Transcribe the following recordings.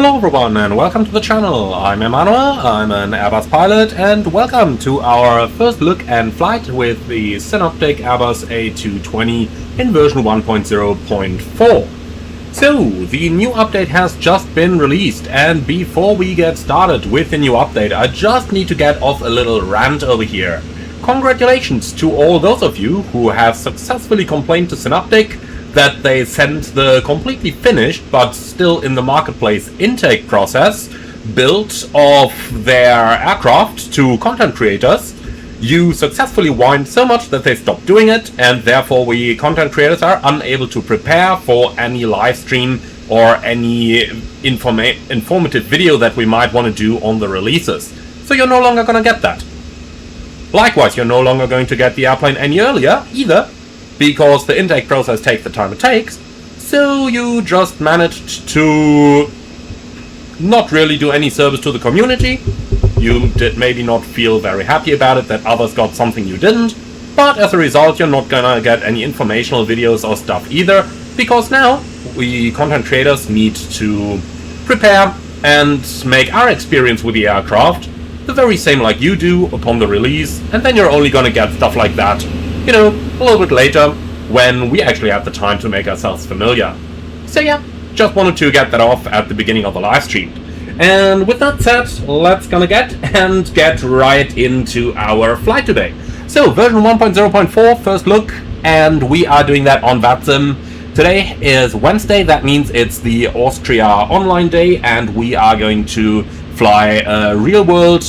Hello everyone and welcome to the channel. I'm Emmanuel, I'm an Airbus pilot, and welcome to our first look and flight with the Synaptic Airbus A220 in version 1.0.4. So, the new update has just been released, and before we get started with the new update, I just need to get off a little rant over here. Congratulations to all those of you who have successfully complained to Synaptic that they sent the completely finished but still in the marketplace intake process build of their aircraft to content creators. You successfully whined so much that they stopped doing it, and therefore we content creators are unable to prepare for any live stream or any informative video that we might want to do on the releases. So you're no longer going to get that. Likewise, you're no longer going to get the airplane any earlier either, because the intake process takes the time it takes, so you just managed to not really do any service to the community. You did maybe not feel very happy about it that others got something you didn't, but as a result you're not gonna get any informational videos or stuff either, because now we content creators need to prepare and make our experience with the aircraft the very same like you do upon the release, and then you're only gonna get stuff like that, you know, a little bit later, when we actually have the time to make ourselves familiar. So yeah, just wanted to get that off at the beginning of the live stream. And with that said, let's gonna get right into our flight today. So, version 1.0.4, first look, and we are doing that on VATSIM. Today is Wednesday, that means it's the Austria online day, and we are going to fly a real-world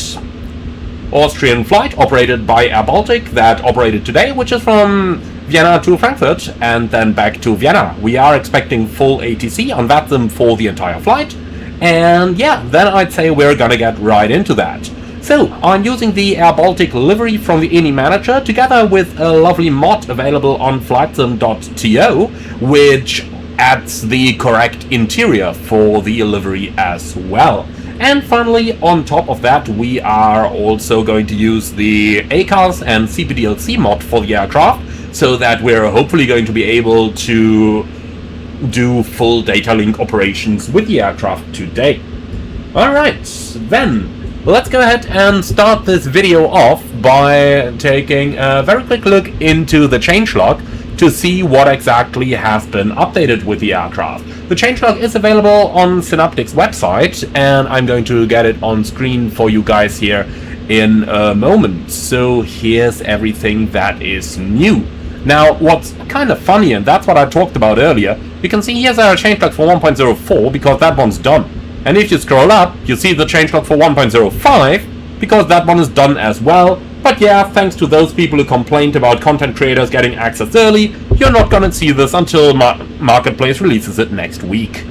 Austrian flight operated by Air Baltic that operated today, which is from Vienna to Frankfurt and then back to Vienna. We are expecting full ATC on VATSIM for the entire flight, and yeah, then I'd say we're gonna get right into that. So, I'm using the Air Baltic livery from the INI manager together with a lovely mod available on flightsim.to, which adds the correct interior for the livery as well. And finally, on top of that, we are also going to use the ACAS and CPDLC mod for the aircraft, so that we're hopefully going to be able to do full data link operations with the aircraft today. Alright, then let's go ahead and start this video off by taking a very quick look into the changelog to see what exactly has been updated with the aircraft. The changelog is available on Synaptic's website, and I'm going to get it on screen for you guys here in a moment. So here's everything that is new. Now, what's kind of funny, and that's what I talked about earlier, you can see here's our changelog for 1.04 because that one's done. And if you scroll up, you see the changelog for 1.05 because that one is done as well. But yeah, thanks to those people who complained about content creators getting access early, you're not gonna see this until Marketplace releases it next week.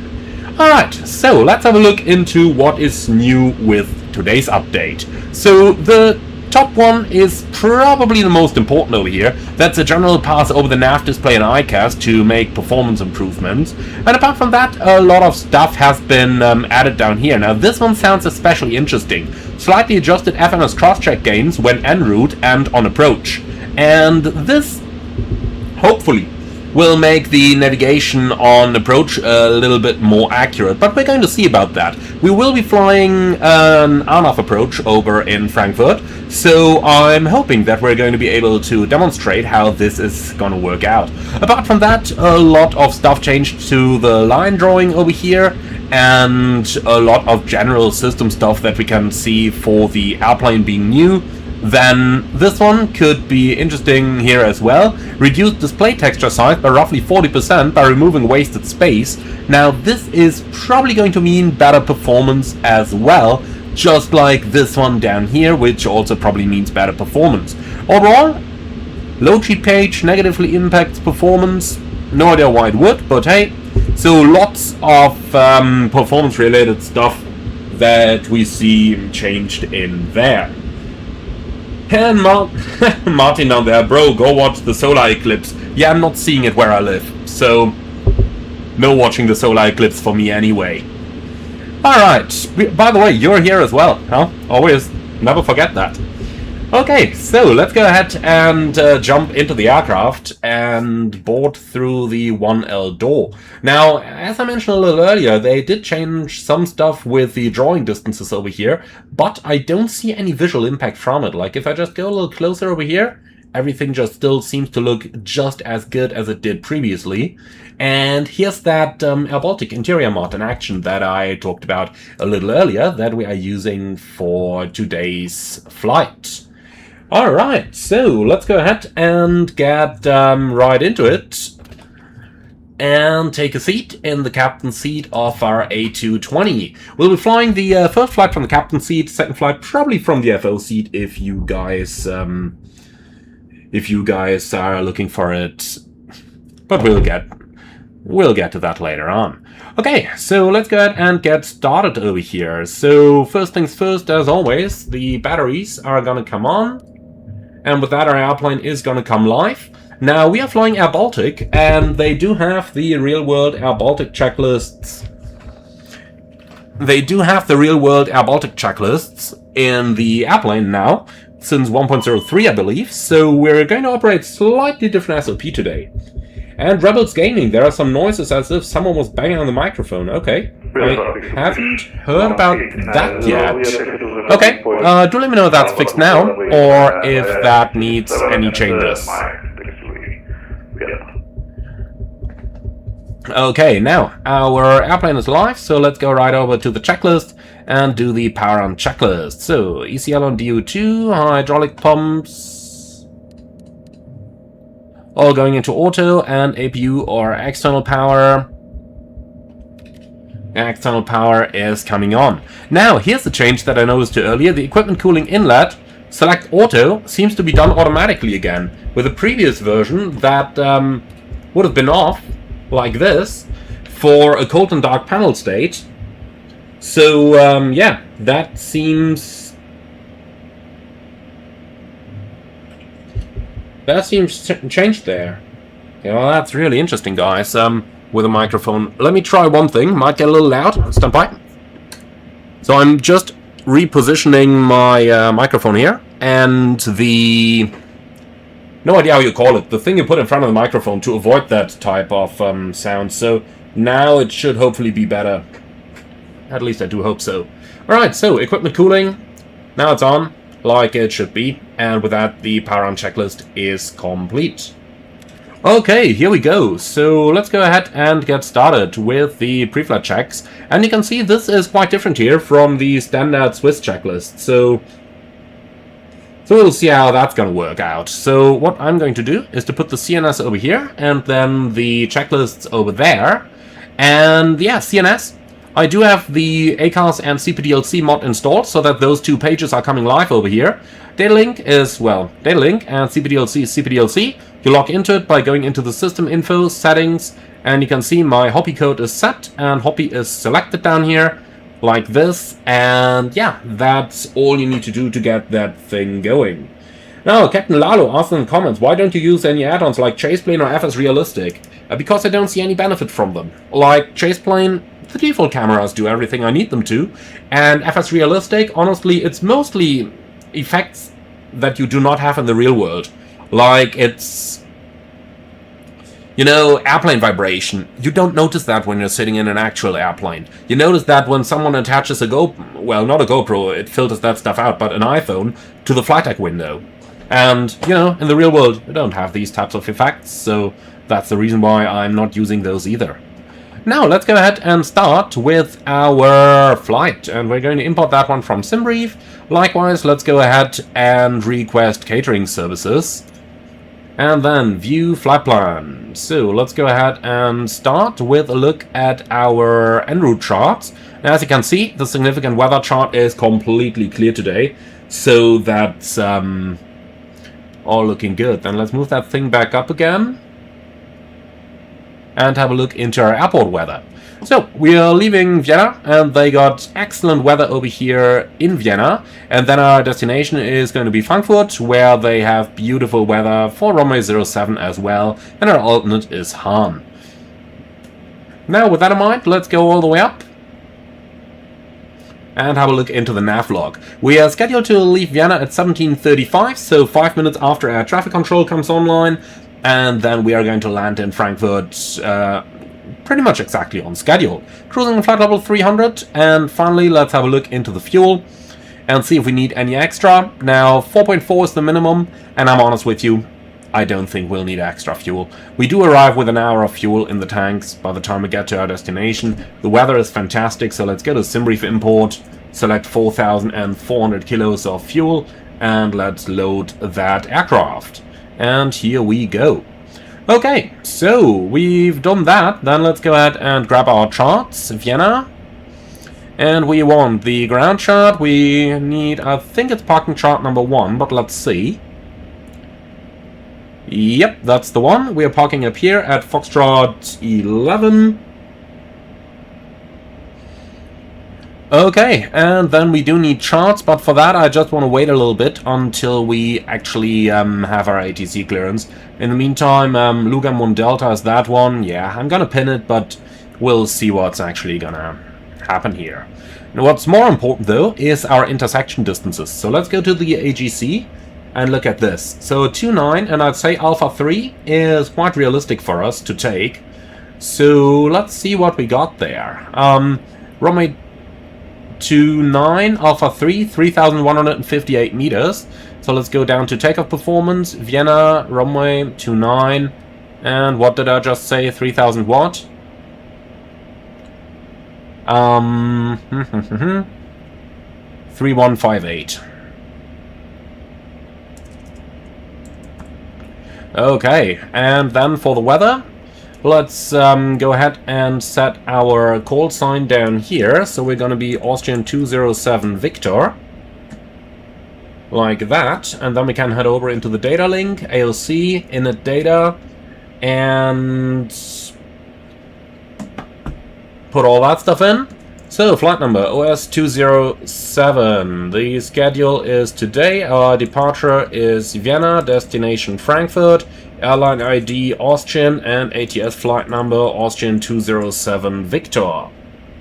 Alright, so let's have a look into what is new with today's update. So the top one is probably the most important over here. That's a general pass over the nav display and ICAS to make performance improvements. And apart from that, a lot of stuff has been added down here. Now this one sounds especially interesting. Slightly adjusted FNS cross-check gains when en route and on approach. And this, hopefully, will make the navigation on approach a little bit more accurate, but we're going to see about that. We will be flying an RNAV approach over in Frankfurt, so I'm hoping that we're going to be able to demonstrate how this is going to work out. Apart from that, a lot of stuff changed to the line drawing over here, and a lot of general system stuff that we can see for the airplane being new. Then this one could be interesting here as well. Reduced display texture size by roughly 40% by removing wasted space. Now this is probably going to mean better performance as well, just like this one down here, which also probably means better performance. Overall, low G page negatively impacts performance. No idea why it would, but hey. So lots of performance related stuff that we see changed in there. And Martin down there, bro, go watch the solar eclipse. Yeah, I'm not seeing it where I live, so no watching the solar eclipse for me anyway. Alright, by the way, you're here as well, huh? Always, never forget that. Okay, so let's go ahead and jump into the aircraft and board through the 1L door. Now, as I mentioned a little earlier, they did change some stuff with the drawing distances over here, but I don't see any visual impact from it. Like, if I just go a little closer over here, everything just still seems to look just as good as it did previously. And here's that AirBaltic interior mod in action that I talked about a little earlier that we are using for today's flight. Alright, so let's go ahead and get right into it and take a seat in the captain's seat of our A220. We'll be flying the first flight from the captain's seat, second flight probably from the FO seat if you guys are looking for it, but we'll get to that later on. Okay, so let's go ahead and get started over here. So first things first, as always, the batteries are gonna come on, and with that our airplane is gonna come live. Now we are flying AirBaltic, and they do have the real-world AirBaltic checklists. They do have the real-world AirBaltic checklists in the airplane now, since 1.03 I believe, so we're going to operate slightly different SOP today. And Rebels Gaming, there are some noises as if someone was banging on the microphone. Okay, I haven't heard about that yet. Okay, do let me know if that's fixed now, or if that needs any changes. Okay, now, our airplane is live, so let's go right over to the checklist and do the power on checklist. So, ECL on DO2, hydraulic pumps, all going into auto, and APU or external power. External power is coming on. Now, here's the change that I noticed earlier. The equipment cooling inlet, select auto, seems to be done automatically again. With the previous version, that would have been off, like this, for a cold and dark panel state. So, yeah, that seems changed there. Yeah, well, that's really interesting, guys, with a microphone. Let me try one thing. Might get a little loud. Stand by. So I'm just repositioning my microphone here, and the... no idea how you call it. The thing you put in front of the microphone to avoid that type of sound. So now it should hopefully be better. At least I do hope so. Alright, so equipment cooling. Now it's on, like it should be. And with that, the power on checklist is complete. Okay, here we go. So let's go ahead and get started with the pre-flight checks. And you can see this is quite different here from the standard Swiss checklist. So we'll see how that's going to work out. So what I'm going to do is to put the CNS over here and then the checklists over there. And yeah, CNS. I do have the ACARS and CPDLC mod installed so that those two pages are coming live over here. Data link is, well, data link, and CPDLC is CPDLC. You log into it by going into the system info settings, and you can see my Hoppy code is set and Hoppy is selected down here like this. And yeah, that's all you need to do to get that thing going. Now, Captain Lalo asked in the comments, why don't you use any add-ons like Chaseplane or FS Realistic? Because I don't see any benefit from them. Like Chaseplane, the default cameras do everything I need them to, and FS Realistic, honestly, it's mostly effects that you do not have in the real world. Like, it's, you know, airplane vibration. You don't notice that when you're sitting in an actual airplane. You notice that when someone attaches a GoPro, well, not a GoPro, it filters that stuff out, but an iPhone, to the flight deck window. And, you know, in the real world, you don't have these types of effects, so that's the reason why I'm not using those either. Now, let's go ahead and start with our flight, and we're going to import that one from SimBrief. Likewise, let's go ahead and request catering services, and then view flight plan. So, let's go ahead and start with a look at our en route charts. Now, as you can see, the significant weather chart is completely clear today, so that's all looking good. Then let's move that thing back up again and have a look into our airport weather. So, we are leaving Vienna, and they got excellent weather over here in Vienna, and then our destination is going to be Frankfurt, where they have beautiful weather for runway 07 as well, and our alternate is Hahn. Now, with that in mind, let's go all the way up and have a look into the nav log. We are scheduled to leave Vienna at 17:35, so 5 minutes after air traffic control comes online, and then we are going to land in Frankfurt pretty much exactly on schedule. Cruising flight level 300, and finally let's have a look into the fuel and see if we need any extra. Now 4.4 is the minimum, and I'm honest with you, I don't think we'll need extra fuel. We do arrive with an hour of fuel in the tanks by the time we get to our destination. The weather is fantastic, so let's go to SimBrief import, select 4,400 kilos of fuel, and let's load that aircraft. And here we go. Okay, so we've done that. Then let's go ahead and grab our charts, Vienna. And we want the ground chart. We need, I think it's parking chart number 1, but let's see. Yep, that's the one. We are parking up here at Foxtrot 11. Okay, and then we do need charts, but for that I just want to wait a little bit until we actually have our ATC clearance. In the meantime, Lugam 1 Delta is that one. Yeah, I'm gonna pin it, but we'll see what's actually gonna happen here. And what's more important though is our intersection distances. So let's go to the AGC and look at this. So 2.9, and I'd say Alpha 3 is quite realistic for us to take. So let's see what we got there. Runway 29, Alpha 3, 3,158 meters. So let's go down to takeoff performance, Vienna, runway 29, and what did I just say, 3,000 what? 3158. Okay, and then for the weather, let's go ahead and set our call sign down here. So we're going to be Austrian 207 Victor, like that, and then we can head over into the data link, AOC, init data, and put all that stuff in. So flight number OS 207. The schedule is today. Our departure is Vienna, destination Frankfurt, airline ID Austrian, and ATS flight number Austrian 207 Victor.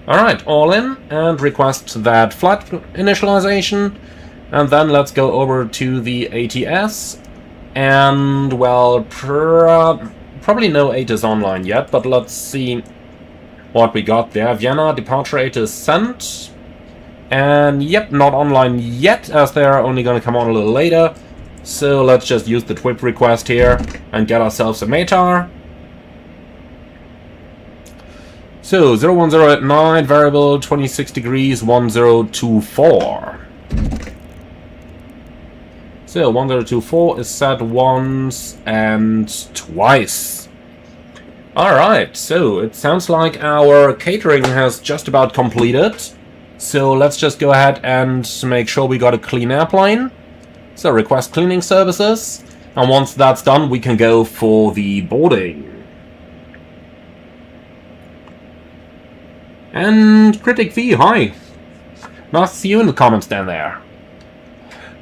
Alright, all in, and request that flight initialization, and then let's go over to the ATS, and well, probably no ATIS online yet, but let's see what we got there. Vienna, departure ATIS sent, and yep, not online yet, as they're only going to come on a little later. So let's just use the TWIP request here and get ourselves a METAR. So 010 at 9, variable 26 degrees 1024. So 1024 is set once and twice. Alright, so it sounds like our catering has just about completed. So let's just go ahead and make sure we got a clean airplane. So request cleaning services, and once that's done we can go for the boarding. And Critic V, hi! Nice to see you in the comments down there.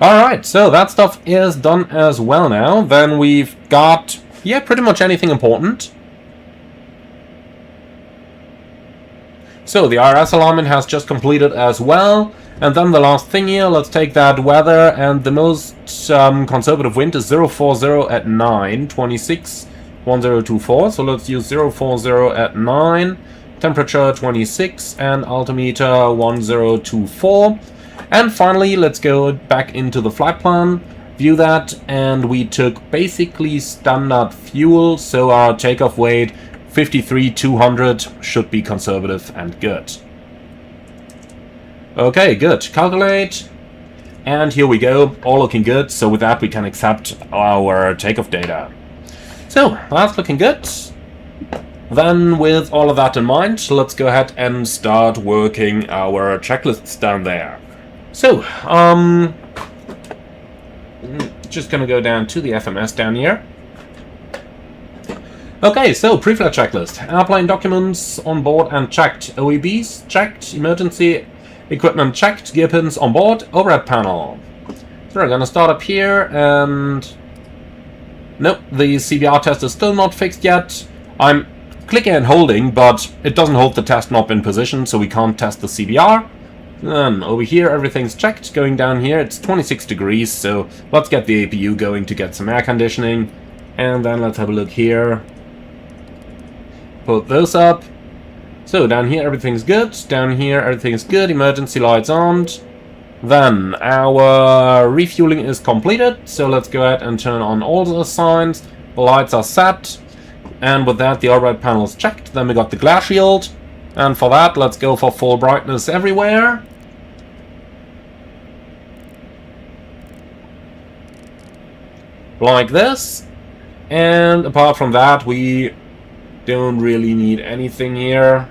Alright, so that stuff is done as well now. Then we've got, yeah, pretty much anything important. So the IRS alignment has just completed as well. And then the last thing here, let's take that weather, and the most conservative wind is 040 at 9, 26, 1024. So let's use 040 at 9, temperature 26, and altimeter 1024. And finally, let's go back into the flight plan, view that, and we took basically standard fuel, so our takeoff weight 53,200 should be conservative and good. Okay, good. Calculate. And here we go. All looking good. So with that we can accept our takeoff data. So that's looking good. Then with all of that in mind, let's go ahead and start working our checklists down there. So, just gonna go down to the FMS down here. Okay, so pre-flight checklist. Airplane documents on board and checked. OEBs checked. Emergency equipment checked. Gear pins on board. Overhead panel. So we're gonna start up here, and nope, the CBR test is still not fixed yet. I'm clicking and holding, but it doesn't hold the test knob in position, so we can't test the CBR. Then over here everything's checked. Going down here it's 26 degrees, so let's get the APU going to get some air conditioning. And then let's have a look here. Put those up. So down here everything's good. Down here everything's good. Emergency lights on. Then our refueling is completed. So let's go ahead and turn on all the signs. The lights are set. And with that the overhead panel is checked. Then we got the glass shield. And for that let's go for full brightness everywhere. Like this. And apart from that we don't really need anything here.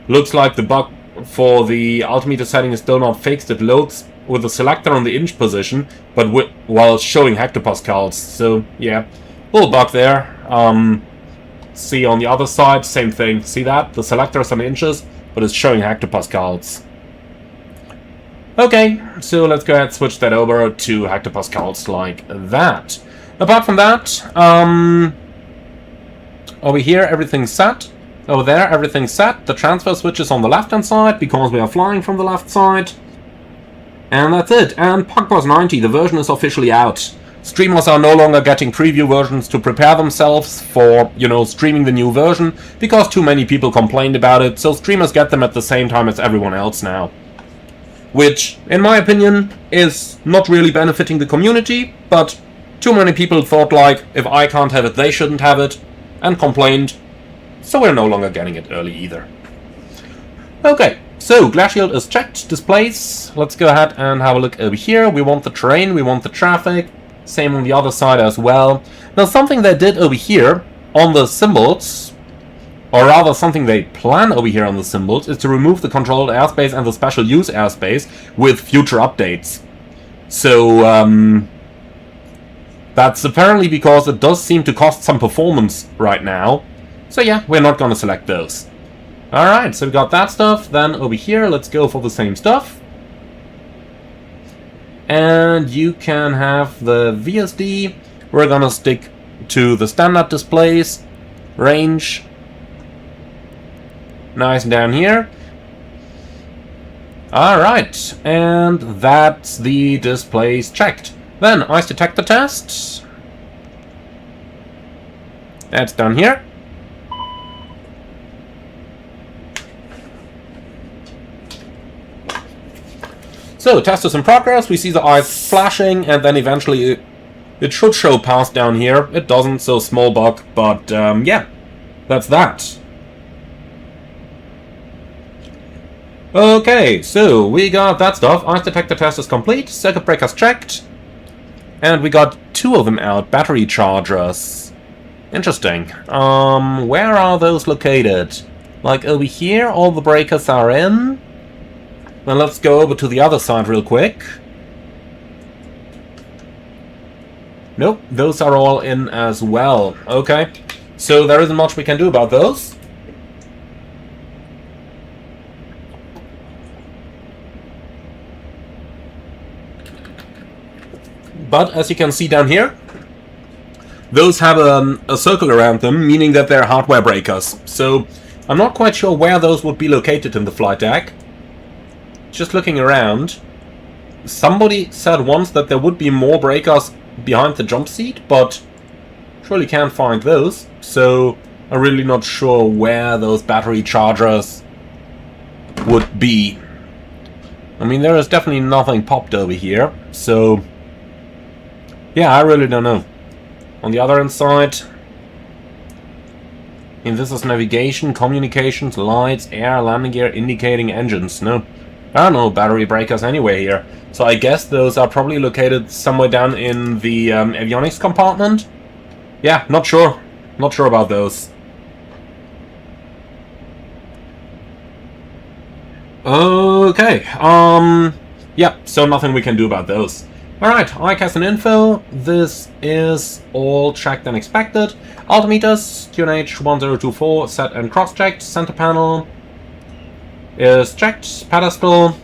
Looks like the bug for the altimeter setting is still not fixed. It loads with the selector on the inch position, but while showing hectopascals. So yeah, little bug there. See on the other side, same thing. See that? The selector is on inches, but it's showing hectopascals. Okay, so let's go ahead and switch that over to hectopascals like that. Apart from that, over here everything's set. Over there everything's set. The transfer switch is on the left hand side because we are flying from the left side. And that's it. And PugBoss 90, the version is officially out. Streamers are no longer getting preview versions to prepare themselves for, you know, streaming the new version because too many people complained about it, so streamers get them at the same time as everyone else now. Which, in my opinion, is not really benefiting the community, but too many people thought like, if I can't have it, they shouldn't have it, and complained, so we're no longer getting it early either. Okay, so glass shield is checked, displays. Let's go ahead and have a look over here. We want the terrain, we want the traffic. Same on the other side as well. Now something they did over here on the symbols, or rather something they plan over here on the symbols, is to remove the controlled airspace and the special use airspace with future updates. So that's apparently because it does seem to cost some performance right now. So yeah, we're not gonna select those. Alright, so we got that stuff. Then over here, let's go for the same stuff. And you can have the VSD. We're gonna stick to the standard displays. Range. Nice down here. Alright, and that's the displays checked. Then ice detector test. That's done here. So, test is in progress, we see the eyes flashing, and then eventually it should show pass down here. It doesn't, so small bug, but yeah, that's that. Okay, so we got that stuff. Ice detector test is complete, circuit breakers checked, and we got 2 of them out, battery chargers. Interesting. Where are those located? Like over here, all the breakers are in. Then let's go over to the other side real quick. Nope, those are all in as well. Okay, so there isn't much we can do about those. But as you can see down here, those have a circle around them, meaning that they're hardware breakers. So I'm not quite sure where those would be located in the flight deck. Just looking around, somebody said once that there would be more breakers behind the jump seat, but surely can't find those. So I'm really not sure where those battery chargers would be. I mean, there is definitely nothing popped over here, so yeah, I really don't know. On the other hand side, and this is navigation, communications, lights, air, landing gear, indicating engines. No, I don't know battery breakers anywhere here. So I guess those are probably located somewhere down in the avionics compartment. Yeah, not sure. Not sure about those. Okay, yeah, so nothing we can do about those. Alright, ICAS and info. This is all checked and expected. Altimeters, QNH 1024, set and cross-checked. Center panel is checked. Pedestal.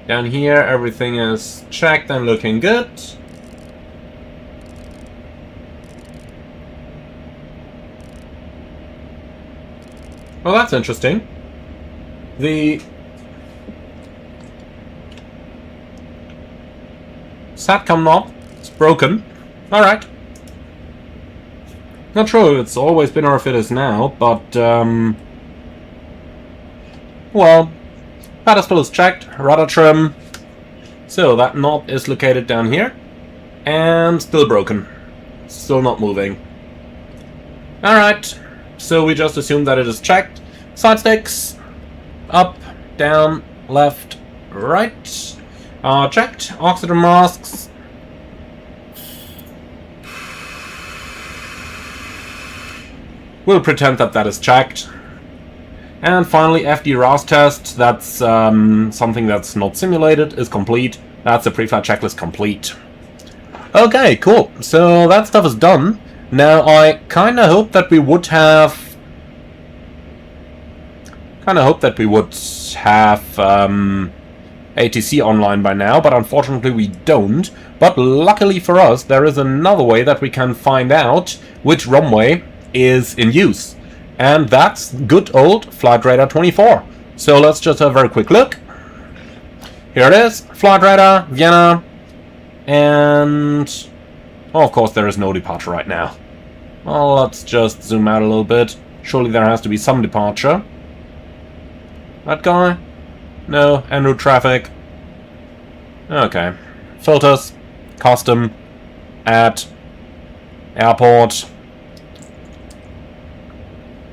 Down here, everything is checked and looking good. Well, that's interesting. The SATCOM knob is broken. Alright. Not sure if it's always been or if it is now, but, well, pedestal is checked, rudder trim. So that knob is located down here, and still broken. Still not moving. Alright, so we just assume that it is checked. Side sticks, up, down, left, right. Checked. Oxygen masks. We'll pretend that that is checked. And finally, FD RAS test. That's something that's not simulated, is complete. That's the pre-flight checklist complete. Okay, cool. So that stuff is done. Now I kind of hope that we would have. ATC online by now, but unfortunately we don't. But luckily for us, there is another way that we can find out which runway is in use. And that's good old Flight Radar 24. So let's just have a very quick look. Here it is, Flight Radar, Vienna, and oh, of course there is no departure right now. Well, let's just zoom out a little bit. Surely there has to be some departure. That guy? No, en route traffic. Okay. Filters, custom, add, airport,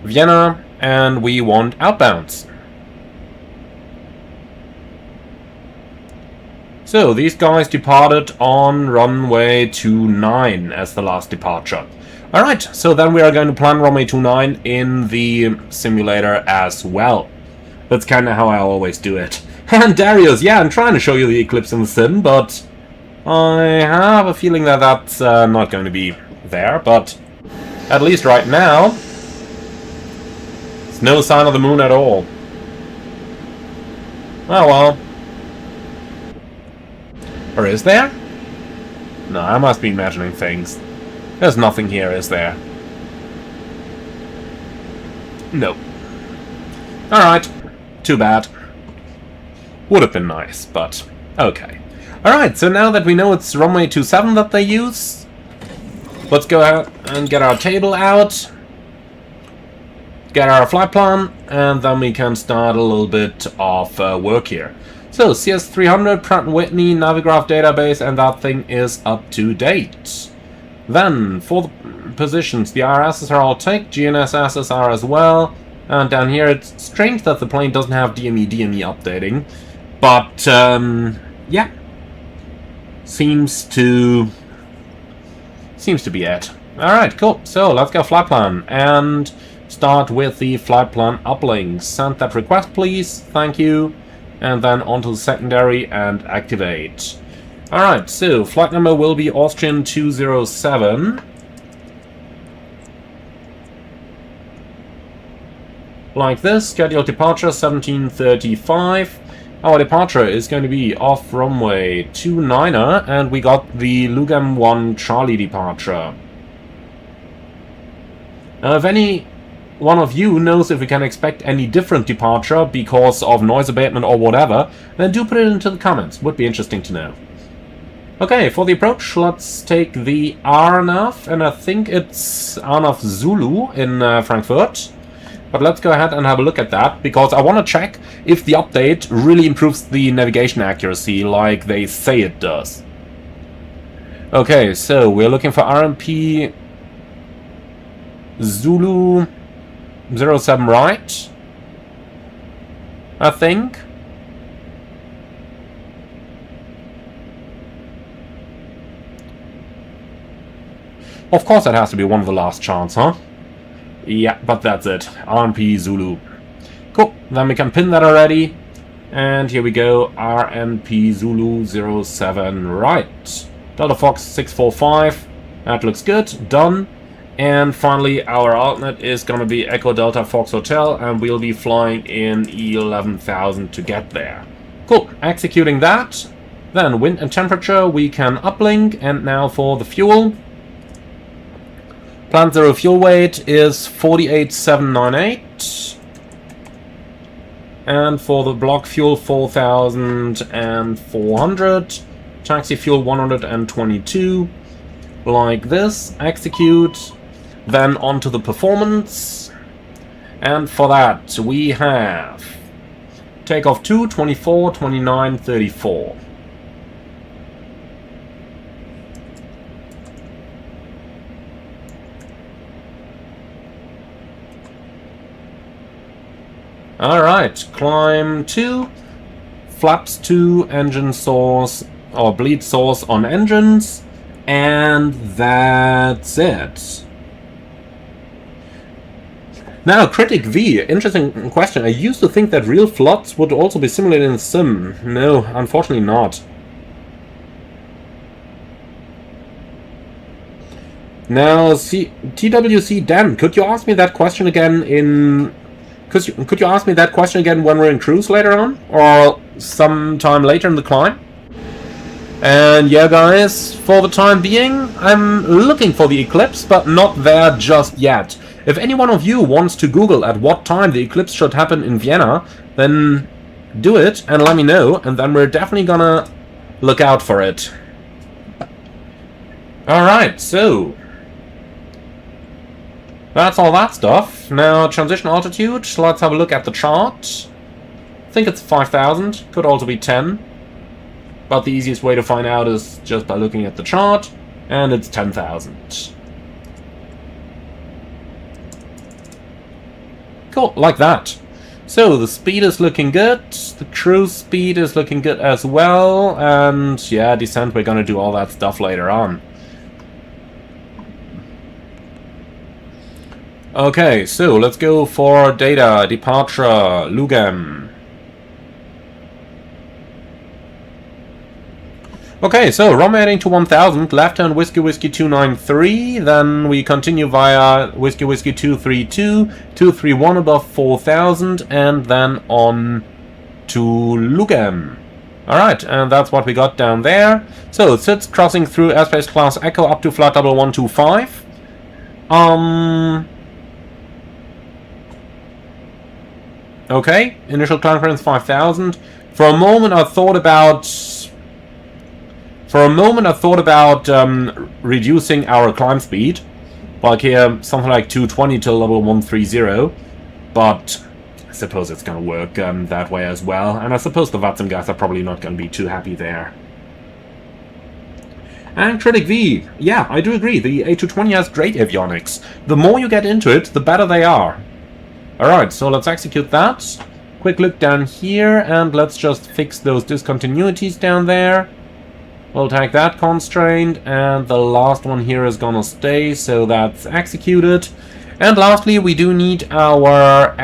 Vienna, and we want outbounds. So these guys departed on runway 29 as the last departure. Alright, so then we are going to plan runway 29 in the simulator as well. That's kind of how I always do it. And Darius, yeah, I'm trying to show you the eclipse in the sim, but I have a feeling that that's not going to be there. But at least right now, there's no sign of the moon at all. Oh well. Or is there? No, I must be imagining things. There's nothing here, is there? No. Alright. Too bad. Would have been nice, but okay. Alright, so now that we know it's runway 27 that they use, let's go out and get our table out, get our flight plan, and then we can start a little bit of work here. So, CS300, Pratt & Whitney, Navigraph database, and that thing is up to date. Then, for the positions, the RSs are all ticked, GNSSs are as well. And down here, it's strange that the plane doesn't have DME updating, but yeah, seems to be it. All right, cool. So let's go flight plan and start with the flight plan uplink. Send that request, please. Thank you. And then onto the secondary and activate. All right. So flight number will be Austrian 207. Like this, scheduled departure 17:35. Our departure is going to be off runway 29er, and we got the Lugam 1 Charlie departure. Now, if any one of you knows if we can expect any different departure because of noise abatement or whatever, then do put it into the comments. Would be interesting to know. Okay, for the approach, let's take the RNAV, and I think it's RNAV Zulu in Frankfurt. But let's go ahead and have a look at that, because I want to check if the update really improves the navigation accuracy like they say it does. Okay, so we're looking for RMP Zulu 07 right, I think. Of course that has to be one of the last chance, huh? Yeah, but that's it. RMP Zulu. Cool. Then we can pin that already. And here we go. RMP Zulu 07 right. Delta Fox 645. That looks good. Done. And finally, our alternate is going to be Echo Delta Fox Hotel. And we'll be flying in E11,000 to get there. Cool. Executing that. Then wind and temperature we can uplink. And now for the fuel. Plant 0 fuel weight is 48,798. And for the block fuel, 4,400. Taxi fuel, 122. Like this. Execute. Then onto the performance. And for that, we have takeoff 2, 24, 29, 34. Alright, climb 2, flaps 2, engine source, or bleed source on engines, and that's it. Now, Critic V, interesting question. I used to think that real floods would also be simulated in Sim. No, unfortunately not. Now, TWC Dan, could you ask me that question again in... Could you ask me that question again when we're in cruise later on? Or sometime later in the climb? And yeah, guys, for the time being, I'm looking for the eclipse, but not there just yet. If any one of you wants to Google at what time the eclipse should happen in Vienna, then do it and let me know, and then we're definitely gonna look out for it. Alright, so... that's all that stuff. Now, transition altitude, let's have a look at the chart. I think it's 5,000, could also be 10. But the easiest way to find out is just by looking at the chart, and it's 10,000. Cool, like that. So, the speed is looking good, the cruise speed is looking good as well, and yeah, descent, we're gonna do all that stuff later on. Okay, so let's go for data, departure, Lugem. Okay, so ROM heading to 1000, left turn Whiskey Whiskey 293, then we continue via Whiskey Whiskey 232, 231 above 4000, and then on to Lugem. Alright, and that's what we got down there. So, SIDS crossing through airspace class Echo up to flight level 125. Okay, initial climb clearance 5,000. For a moment I thought about reducing our climb speed, like here something like 220 till level 130, but I suppose it's gonna work that way as well, and I suppose the VATSIM guys are probably not gonna be too happy there. And Critic V, yeah, I do agree, the A220 has great avionics. The more you get into it, the better they are. Alright, so let's execute that. Quick look down here, and let's just fix those discontinuities down there. We'll take that constraint, and the last one here is gonna stay, so that's executed. And lastly, we do need our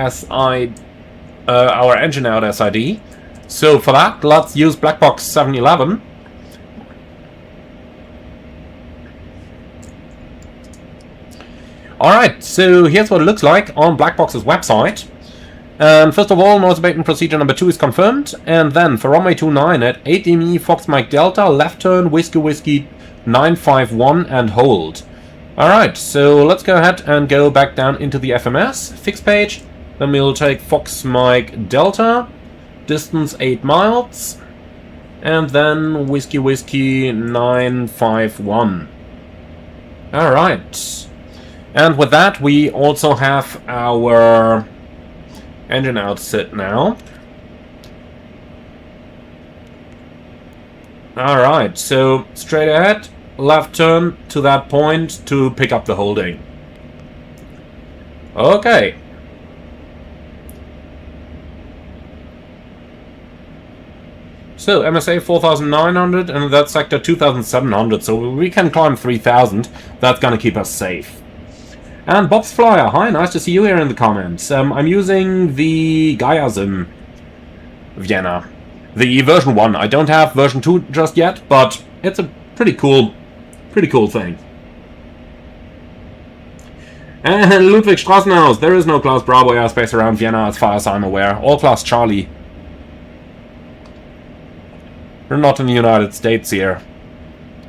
our engine out SID. So for that, let's use Blackbox 711. Alright, so here's what it looks like on Blackbox's website. And first of all, noise abatement procedure number 2 is confirmed. And then for runway 29 at 8 ME Fox Mike Delta, left turn Whiskey Whiskey 951 and hold. Alright, so let's go ahead and go back down into the FMS fixed page. Then we'll take Fox Mike Delta, distance 8 miles. And then Whiskey Whiskey 951. Alright. And with that, we also have our engine out set now. Alright, so straight ahead, left turn to that point to pick up the holding. Okay. So MSA 4,900 and that's sector 2,700, so we can climb 3,000. That's gonna keep us safe. And Bob's Flyer, hi, nice to see you here in the comments. I'm using the VATSIM Vienna, the version 1. I don't have version 2 just yet, but it's a pretty cool thing. And Ludwig Strassenhaus, there is no Class Bravo airspace around Vienna as far as I'm aware. All Class Charlie. We're not in the United States here.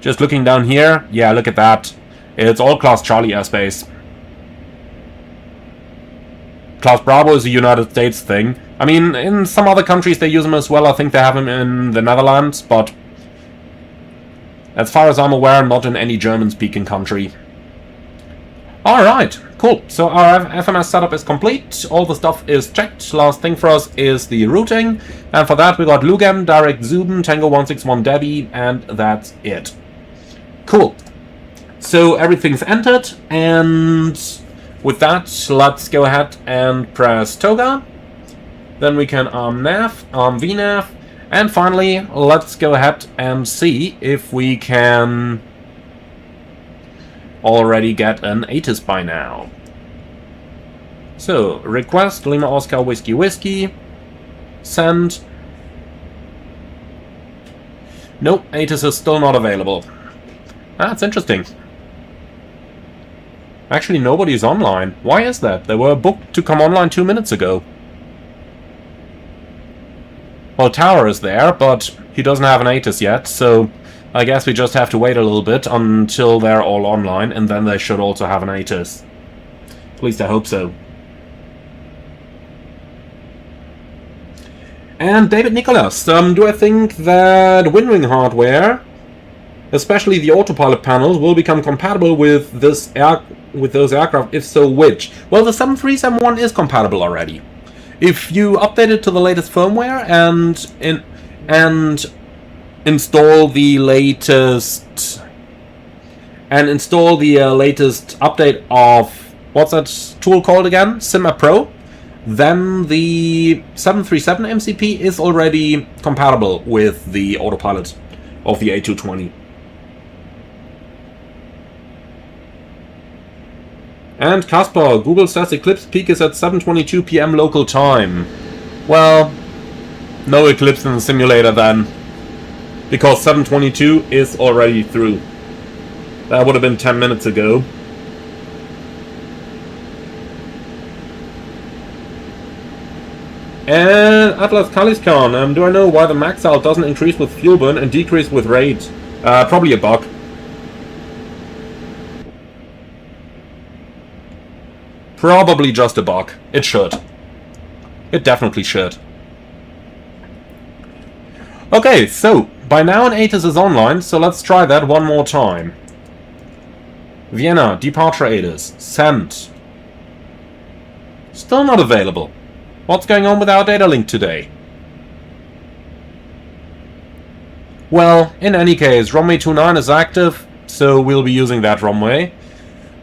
Just looking down here, yeah, look at that. It's all Class Charlie airspace. Class Bravo is a United States thing. I mean, in some other countries they use them as well. I think they have them in the Netherlands, but as far as I'm aware, not in any German-speaking country. Alright, cool. So our FMS setup is complete. All the stuff is checked. Last thing for us is the routing. And for that we got Lugan, Direct Zubin, Tango 161 Debbie, and that's it. Cool. So everything's entered, and with that, let's go ahead and press Toga. Then we can arm nav, arm VNav, and finally, let's go ahead and see if we can already get an ATIS by now. So, request Lima Oscar Whiskey Whiskey, send. Nope, ATIS is still not available. That's interesting. Actually, nobody's online. Why is that? They were booked to come online 2 minutes ago. Well, Tower is there, but he doesn't have an ATIS yet, so I guess we just have to wait a little bit until they're all online, and then they should also have an ATIS. At least I hope so. And David Nicholas, do I think that WinRing hardware, especially the autopilot panels, will become compatible with those aircraft? If so, which? Well, the 7371 is compatible already. If you update it to the latest firmware and install the latest update of, what's that tool called again? Synaptic Pro, then the 737 MCP is already compatible with the autopilot of the A220. And Caspar, Google says Eclipse peak is at 7:22 PM local time. Well, no Eclipse in the simulator then, because 7:22 is already through. That would have been 10 minutes ago. And Atlas Kaliskan, do I know why the max out doesn't increase with fuel burn and decrease with rate? Probably a bug. Probably just a bug. It should. It definitely should. Okay, so by now an ATIS is online, so let's try that one more time. Vienna, departure ATIS, sent. Still not available. What's going on with our data link today? Well, in any case, runway 29 is active, so we'll be using that runway.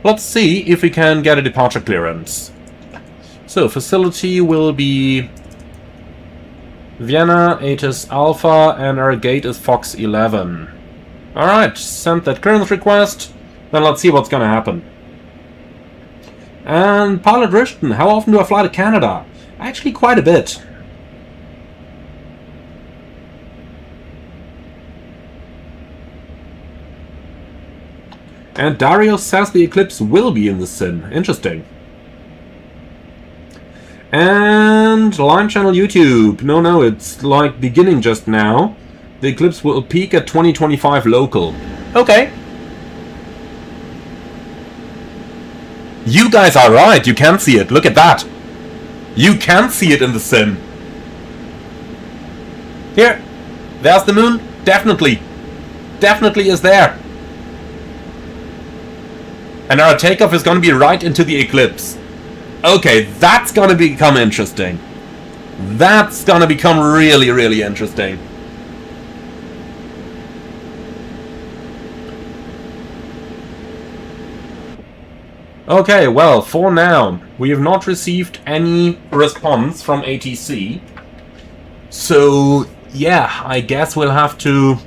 Let's see if we can get a departure clearance. So, facility will be Vienna, ATIS Alpha, and our gate is Fox 11. Alright, send that clearance request. Then let's see what's gonna happen. And Pilot Rishton, how often do I fly to Canada? Actually, quite a bit. And Dario says the Eclipse will be in the sim. Interesting. And Line Channel YouTube. No, it's like beginning just now. The Eclipse will peak at 2025 local. Okay. You guys are right. You can see it. Look at that. You can see it in the sim. Here. There's the moon. Definitely. Definitely is there. And our takeoff is going to be right into the Eclipse. Okay, that's going to become interesting. That's going to become really, really interesting. Okay, well, for now, we have not received any response from ATC. So, yeah, I guess we'll have to...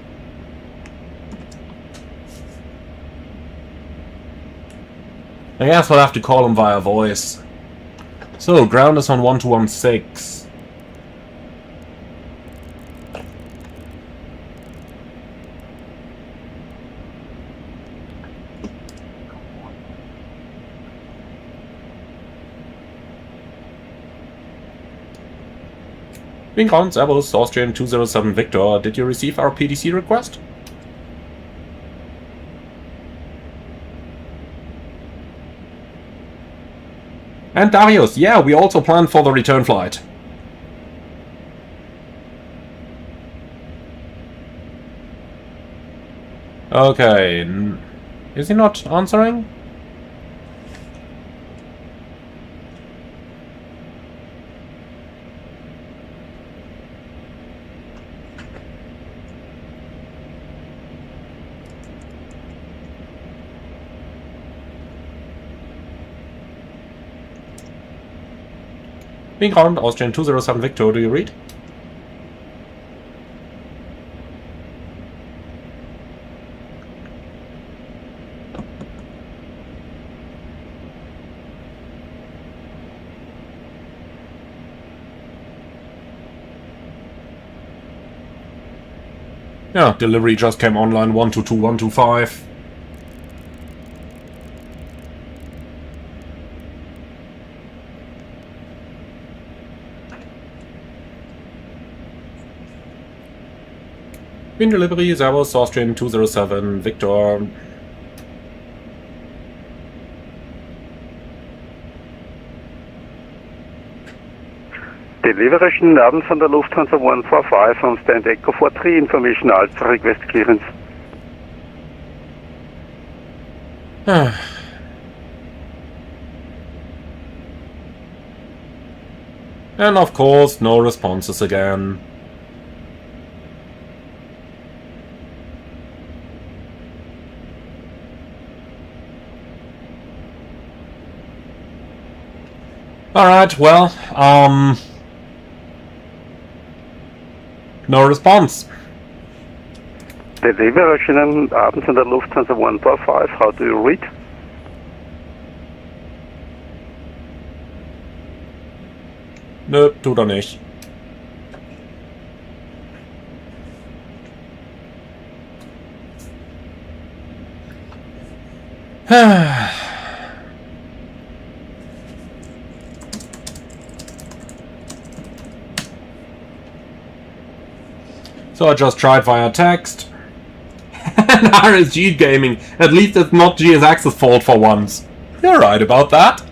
call him via voice. So, ground is on 1216. Lincoln, Servus, Austrian 207 Victor, did you receive our PDC request? And Darius, yeah, we also planned for the return flight. Okay, is he not answering? Being ground, Austrian 207 Victor, do you read? Yeah, delivery just came online 122125. In delivery, Airbus Austrian 207 Victor. Delivery Abend von der Lufthansa 145 on stand Echo 43 information Alpha request clearance. And of course, no responses again. Alright, well, no response. Delivery Abend von der Lufthansa 145, how do you read? Nö, tut er nicht. So I just tried via text. And RSG Gaming. At least it's not GSX's fault for once. You're right about that.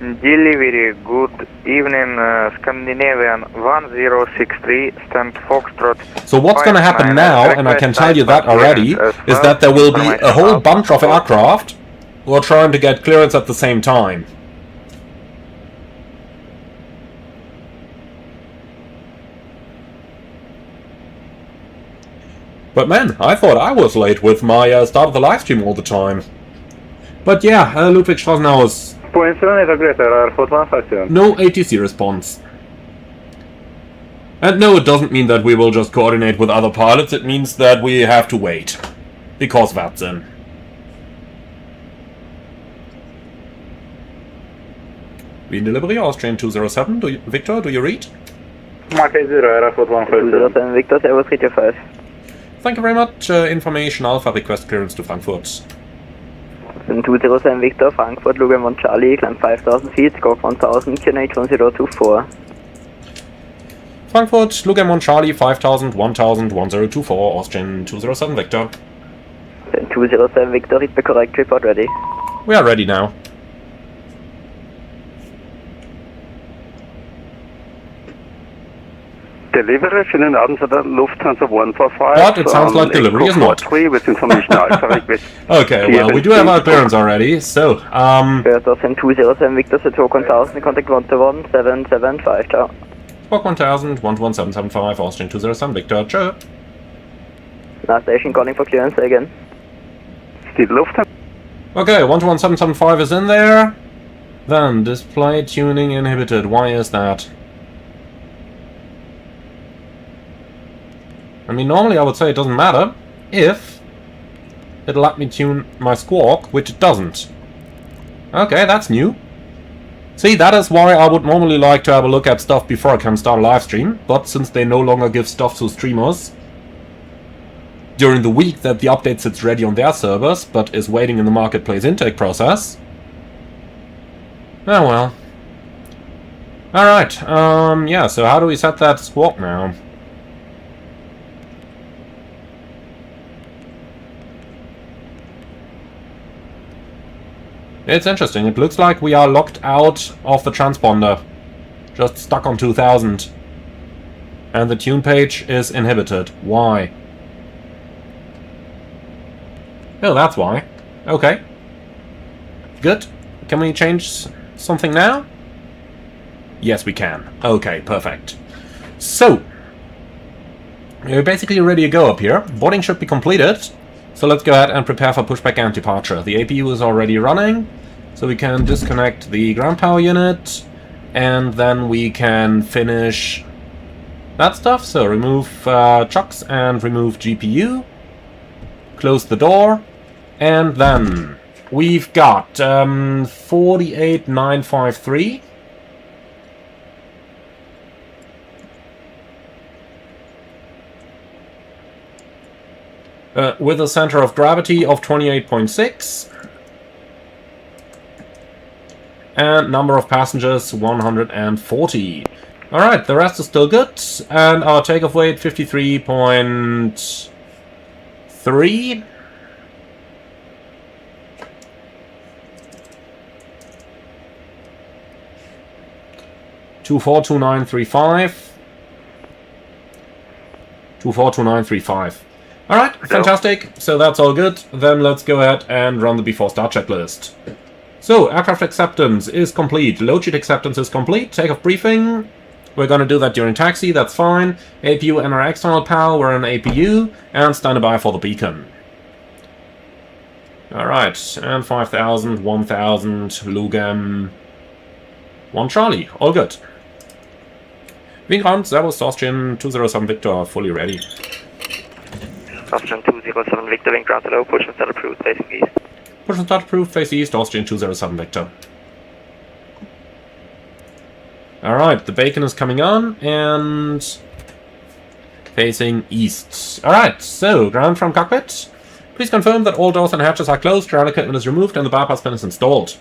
Delivery, good evening, Scandinavian 1063, stand Foxtrot. So what's gonna happen now, and I can tell you that already, is that there will be a whole bunch of aircraft who are trying to get clearance at the same time. But man, I thought I was late with my start of the live stream all the time. But yeah, Ludwig Strassenhaus. No ATC response. And no, it doesn't mean that we will just coordinate with other pilots, it means that we have to wait. Because VATSIM. Wien delivery, Austrian 207, Victor, do you read? Mark 80, Airport 157. Victor, Servus, Radio 5. Thank you very much. Information Alpha, request clearance to Frankfurt. 207 Victor, Frankfurt, Lugam 1 Charlie, climb 5000 feet, scope 1000, QNH 1024. Frankfurt, Lugam 1 Charlie, 5000, 1000, 1024, Austrian 207 Victor. 207 Victor, read the correct report ready. We are ready now. Delivery schönen Abend von der Lufthansa 145. But it sounds like delivery is not. With information Alpha request. Okay, well, we do have our clearance already, so, Austrian 207 Victor, Squawk 1000, contact 11775, ciao. Squawk 1000, 11775, Austrian 207 Victor, ciao. Last station calling for clearance again. Still Lufthansa. Okay, 11775 is in there. Then, display tuning inhibited, why is that? I mean, normally I would say it doesn't matter if it let me tune my squawk, which it doesn't. Okay, that's new. See, that is why I would normally like to have a look at stuff before I can start a live stream, but since they no longer give stuff to streamers during the week that the update sits ready on their servers, but is waiting in the marketplace intake process. Oh well. Alright, yeah, so how do we set that squawk now? It's interesting. It looks like we are locked out of the transponder. Just stuck on 2000. And the tune page is inhibited. Why? Oh, that's why. Okay. Good. Can we change something now? Yes, we can. Okay, perfect. So, we're basically ready to go up here. Boarding should be completed. So let's go ahead and prepare for pushback and departure. The APU is already running, so we can disconnect the ground power unit, and then we can finish that stuff. So remove chocks and remove GPU. Close the door, and then we've got 48953. With a center of gravity of 28.6. And number of passengers 140. Alright, the rest is still good. And our takeoff weight 53.3. (242935). 242935. Alright, fantastic. So that's all good. Then let's go ahead and run the before start checklist. So, aircraft acceptance is complete. Load sheet acceptance is complete. Takeoff briefing. We're going to do that during taxi, that's fine. APU and our external PAL, we're on APU. And standing by for the beacon. Alright, and 5000, 1000, Lugem, 1 Charlie. All good. Wingground, Servus, Austrian 207 Victor, fully ready. Austrian 207 Victor, wing ground hello, push and start approved, facing east. Push and start approved, face east, Austrian 207 Victor. Alright, the bacon is coming on, and facing east. Alright, so, ground from cockpit. Please confirm that all doors and hatches are closed, ground equipment is removed, and the bypass pin is installed.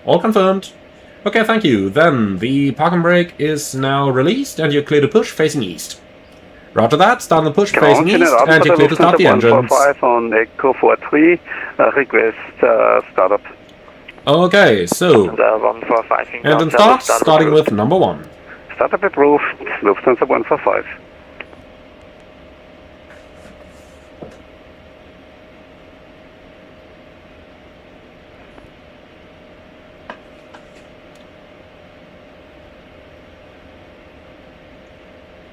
All confirmed. Okay, thank you. Then, the parking brake is now released, and you're clear to push, facing east. Roger that, start the push facing east, and you're clear to start the engines. 145 on Echo 43, request startup. Okay, so, engine start, starting with number 1. Startup approved, Lufthansa 145.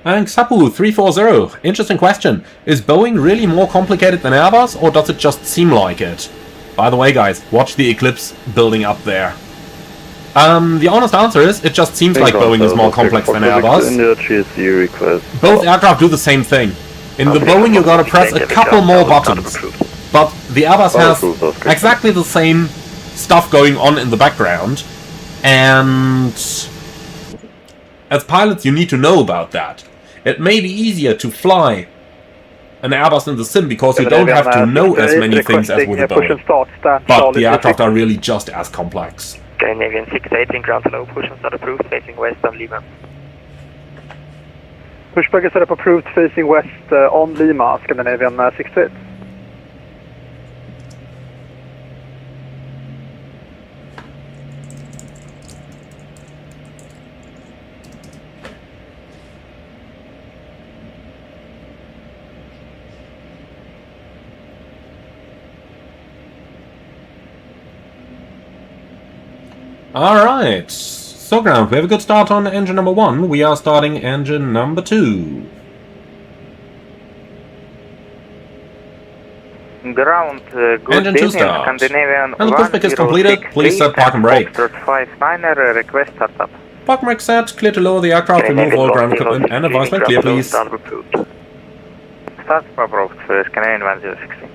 And Xapu340, interesting question. Is Boeing really more complicated than Airbus, or does it just seem like it? By the way, guys, watch the Eclipse building up there. The honest answer is, it just seems like Boeing is more complex than Airbus. Both aircraft do the same thing. In the Boeing you gotta press a couple more buttons, but the Airbus has exactly the same stuff going on in the background, and as pilots you need to know about that. It may be easier to fly an Airbus in the sim because you don't have to know as many things as with a Boeing. But the aircraft are really just as complex. Scandinavian 618 ground hello, push and start approved, facing west on Lima. Pushback is set up approved, facing west on Lima, Scandinavian 68. Alright, so ground, we have a good start on engine number 1, we are starting engine number 2. Ground, good engine 2 start. Scandinavian and the pushback is completed, please set park and brake. 59 request startup. Park and brake set, clear to lower the aircraft, remove all ground equipment, and advisement clear please. Start approved, Scandinavian 1016.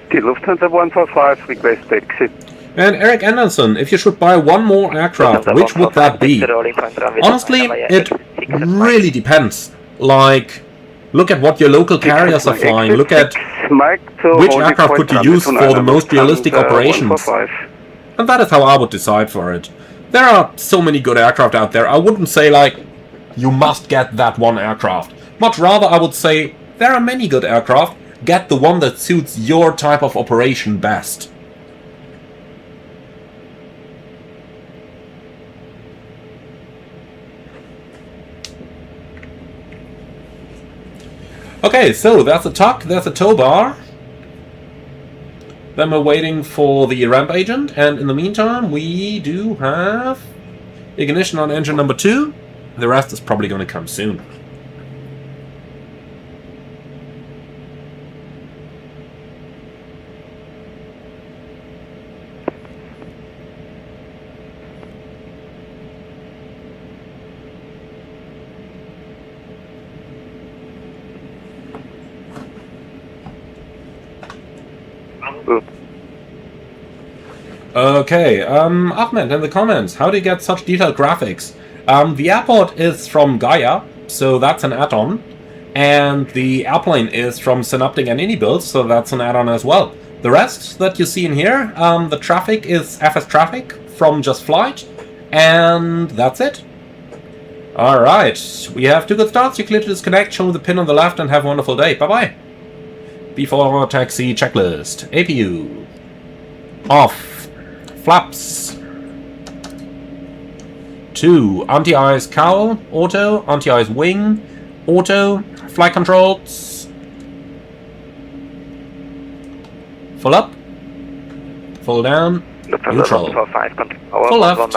The Lufthansa 145, request exit. And Eric Anderson, if you should buy one more aircraft, which would that be? Honestly, it really depends. Like, look at what your local carriers are flying, look at which aircraft could you use for the most realistic operations. And that is how I would decide for it. There are so many good aircraft out there, I wouldn't say like, you must get that one aircraft. Much rather I would say, there are many good aircraft, get the one that suits your type of operation best. Okay, so that's a tuck, there's a tow bar. Then we're waiting for the ramp agent, and in the meantime we do have ignition on engine number 2. The rest is probably going to come soon. Okay, Ahmed, in the comments, how do you get such detailed graphics? The airport is from Gaia, so that's an add-on, and the airplane is from Synaptic and IndyBuild, so that's an add-on as well. The rest that you see in here, the traffic is FS traffic from Just Flight, and that's it. Alright, we have 2 good starts. You clear to disconnect, show the pin on the left, and have a wonderful day. Bye-bye. Before taxi checklist. APU. Off. Flaps. 2. Anti-ice cowl. Auto. Anti-ice wing. Auto. Flight controls. Full up. Full down. Neutral. Full left.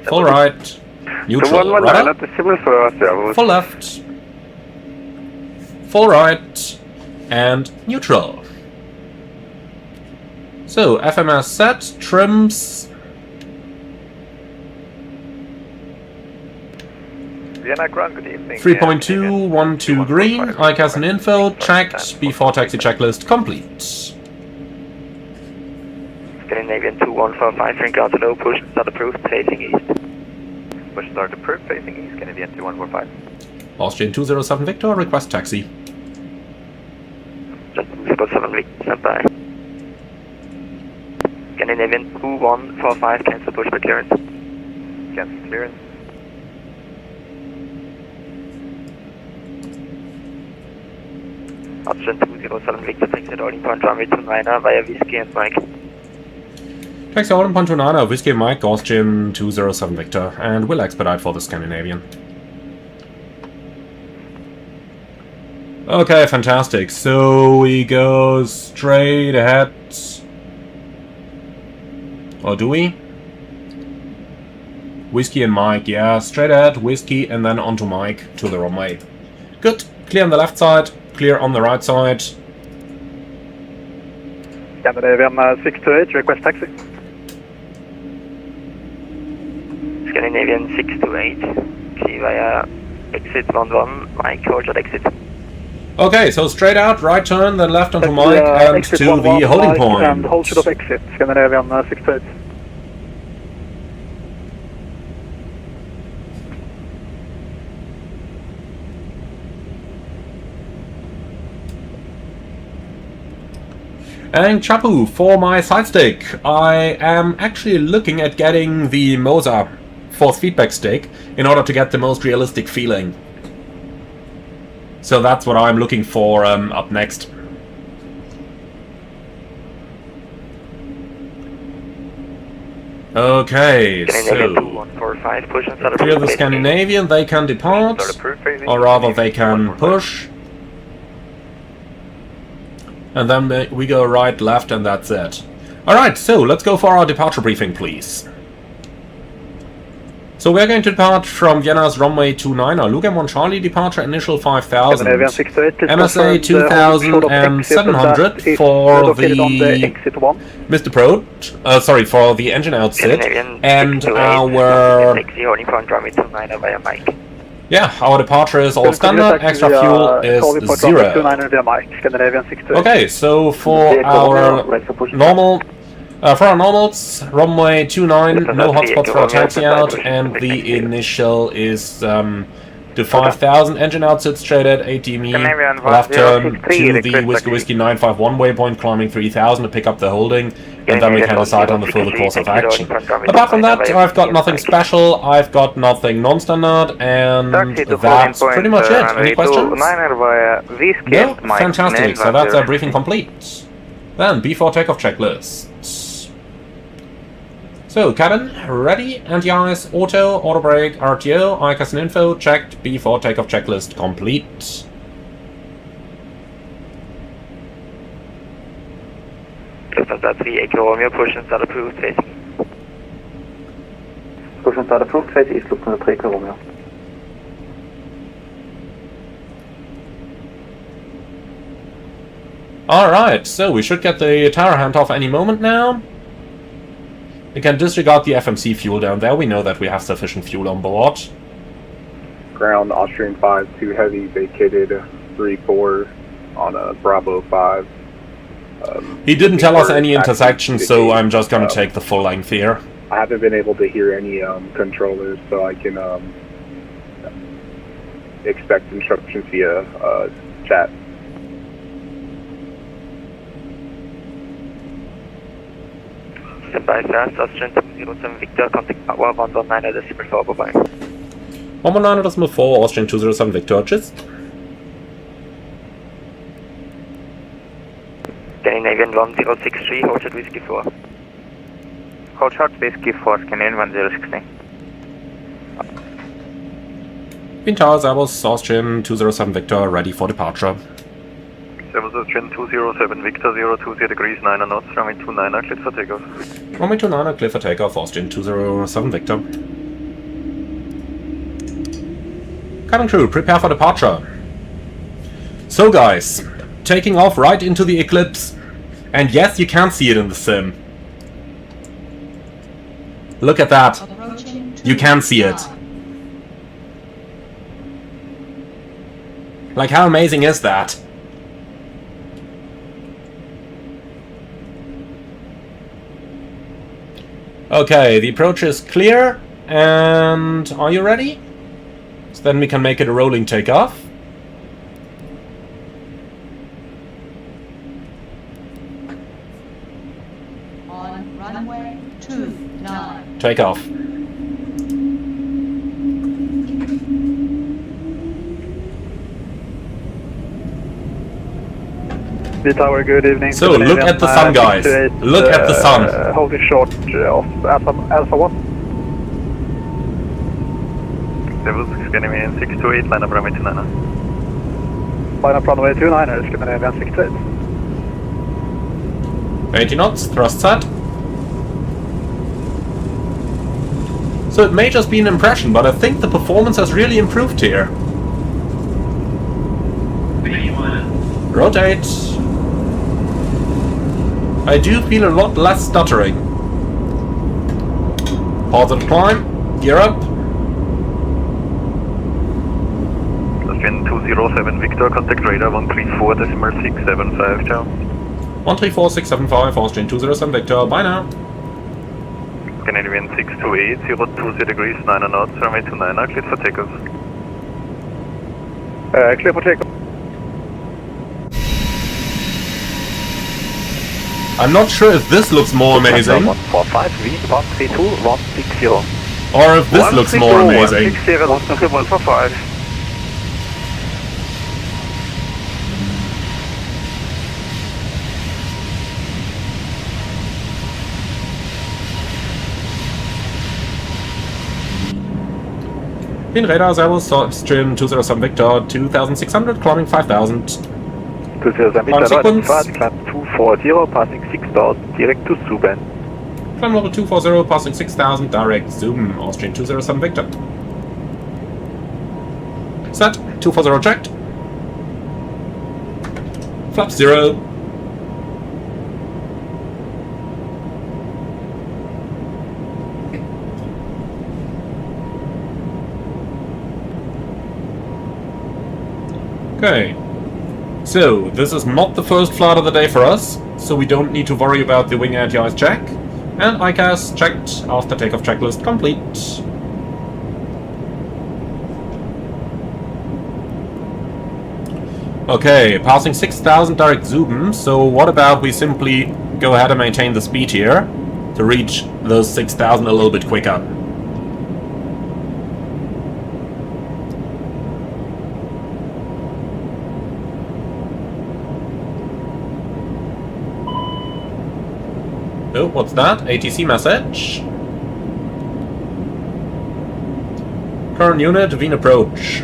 Full right. Neutral. Rudder. Full left. Full right. And neutral. So, FMS set, trims. Vienna Ground, good evening. 3.212 green, ICAS and info, checked, before taxi checklist complete. Scandinavian 2145, drink out to low, push start approved, facing east. Push start approved, facing east, Scandinavian 2145. Austrian 207 Victor, request taxi. Just 07 Victor, stand by. Scandinavian 2145, cancel push by clearance. Cancel clearance. Austrian 207 Victor, taxi at Ording Point, runway 29er via Whiskey and Mike. Taxi Ording Point 29er, Whiskey and Mike, Austrian 207 Victor, and we'll expedite for the Scandinavian. Okay, fantastic. So we go straight ahead. Or do we? Whiskey and Mike, yeah, straight ahead, Whiskey, and then onto Mike to the runway. Good. Clear on the left side, clear on the right side. Scandinavian 628, request taxi. Scandinavian 628, key via exit 11, Mike, hold at exit. Okay, so straight out, right turn, then left onto Mike, and to the holding point. And hold should of exit, Scandinavian 628. And Chapu, for my side stick, I am actually looking at getting the Moza force feedback stick in order to get the most realistic feeling. So that's what I'm looking for up next. Okay, so clear the Scandinavian, they can depart, or rather they can push. And then we go right, left, and that's it. Alright, so let's go for our departure briefing, please. So we're going to depart from Vienna's runway 29, or Lugam 1 Charlie, departure initial 5000. MSA 2700 for the Mr. Pro, sorry, for the engine outset, and our... Yeah, our departure is all standard, extra fuel is 0. Okay, so for our normal... for our normals, runway 29, no hotspots for a taxi out, and the initial is to 5000, engine outset straight at 80 left turn to the Whiskey 951 waypoint, climbing 3000 to pick up the holding, and then we can decide on the further course of action. Apart from that, I've got nothing special, I've got nothing non-standard, and that's pretty much it. Any questions? No? Fantastic, so that's our briefing complete. Then, before takeoff checklist. So, cabin, ready, anti-ice, auto brake, RTO, ICAS and info, checked, before takeoff checklist complete. Lufthansa 3 Echo Romeo, push and start approved facing. Push and start approved, face east, Lufthansa 3 Echo Romeo. Alright, so we should get the tower handoff any moment now. We can disregard the FMC fuel down there, we know that we have sufficient fuel on board. Ground Austrian 5, 2 heavy, vacated 3-4 on a Bravo 5. He didn't tell us any intersections, so I'm just gonna take the full length here. I haven't been able to hear any controllers, so I can expect instructions via chat. Standby fast, Austrian 207 Victor, contact power 1.9.4, bye-bye. 1.9.4, Austrian 207 Victor, tschüss. Scandinavian 1063, hold shot whiskey 4. Hold shot whiskey 4, Scandinavian 1060. Twin Towers, Airbus, Austrian 207 Victor, ready for departure. Airbus Austrian 207 Victor, 020 degrees 9 knots, runway 29, cleared for takeoff. Runway 29, clear for takeoff, Austrian 207 Victor. Cabin crew, prepare for departure. So guys, taking off right into the eclipse. And yes, you can see it in the sim. Look at that. You can see it. Like, how amazing is that? Okay, the approach is clear. And are you ready? So then we can make it a rolling takeoff. On runway 29. Take off. V-Tower, good evening. So, look at the sun, guys. Look at the sun. Holding short of Alpha 1. Airbus Scandinavian 628, line up runway 29. Line up runway 29, Scandinavian 68. 80 knots, thrust set. So it may just be an impression, but I think the performance has really improved here. Rotate. I do feel a lot less stuttering. Pause and climb. Gear up. Austrian 207 Victor, contact radar 134.675, ciao. 134.675, Austrian 207 Victor, bye now. Scandinavian 628, 020 degrees 9 knots, runway 29, cleared for takeoff. Clear for takeoff. I'm not sure if this looks more amazing, 145 v1.32 160. or if this looks more amazing. 145. In radar, Airbus, Austrian 207 Victor, 2600, climbing 5000. 207 Climb sequence. climb 240, passing 6000, direct to Suben. Climb level 240, passing 6000, direct zoom, Austrian 207 Victor. Set, 240 checked. Flap 0. Okay, so this is not the first flight of the day for us, so we don't need to worry about the wing anti-ice check. And ICAS checked, after takeoff checklist complete. Okay, passing 6000 direct zoom, so what about we simply go ahead and maintain the speed here to reach those 6000 a little bit quicker. Oh, what's that? ATC message. Current unit, Wien approach.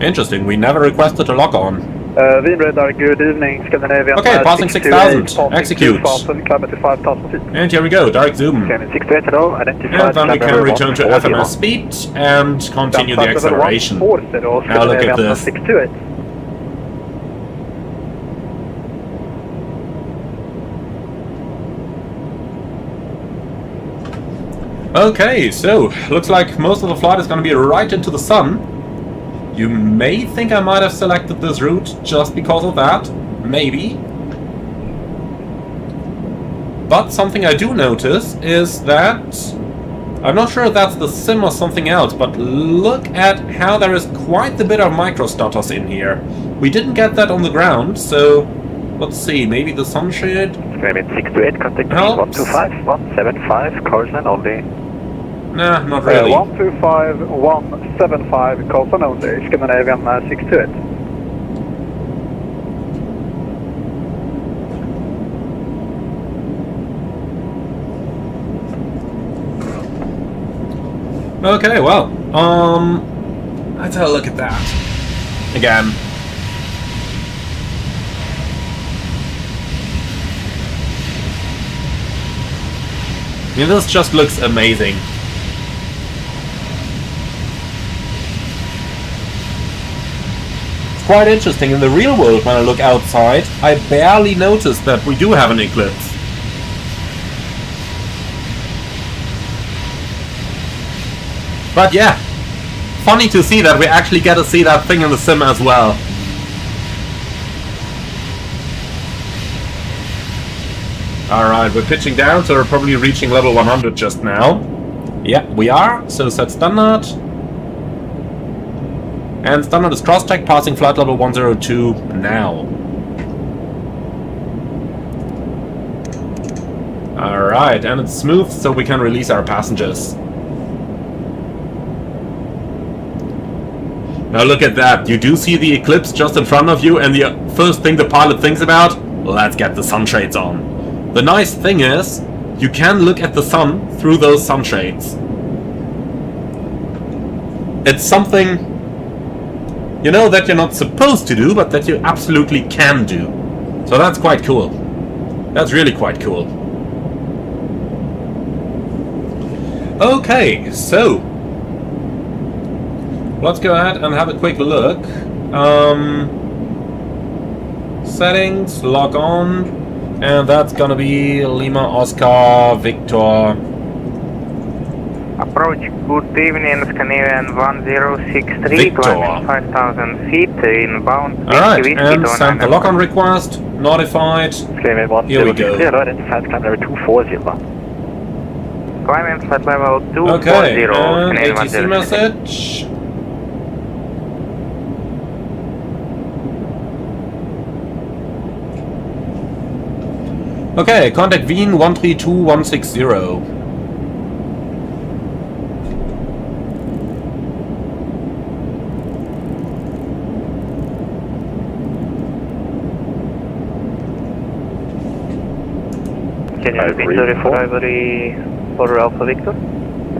Interesting, we never requested a lock on. Wien radar, good evening, Scandinavian. Okay, passing 6,000, execute. 2,000, climb to 5,000 feet. And here we go, direct zoom. Scanning 628, hello, identified. And then we can return to 140. FMS speed and continue the Level acceleration. 140, Now look at Scandinavian this. 628. Okay, so looks like most of the flight is going to be right into the sun. You may think I might have selected this route just because of that. Maybe. But something I do notice is that... I'm not sure if that's the sim or something else, but look at how there is quite a bit of micro stutters in here. We didn't get that on the ground, so... Let's see, maybe the sunshade... Screaming 628, contact helps. 125, 175, Carson only. Nah, not really. 125, 175, Carlson only, Scandinavian 628. Okay, well, let's have a look at that again. I mean, this just looks amazing. It's quite interesting. In the real world, when I look outside, I barely notice that we do have an eclipse. But yeah, funny to see that we actually get to see that thing in the sim as well. Alright, we're pitching down, so we're probably reaching level 100 just now. Yeah, we are, so set standard. And standard is cross-check, passing flight level 102 now. Alright, and it's smooth, so we can release our passengers. Now look at that, you do see the eclipse just in front of you, and the first thing the pilot thinks about, let's get the sunshades on. The nice thing is, you can look at the sun through those sunshades. It's something, you know, that you're not supposed to do, but that you absolutely can do. So that's quite cool. That's really quite cool. Okay, so let's go ahead and have a quick look. Settings, log on, and that's gonna be Lima Oscar Victor. Approach, good evening, Scandinavian 1063, Victor. climbing 5,000 feet, inbound. Alright, and send the lock on request, notified. Screaming Here we go. 103, hello, identified, climb level 240. Climbing flight level 240, Okay, and Canadian ATC 106. message. Okay, contact v1.0.4. Can you repeat the recovery for Alpha Victor?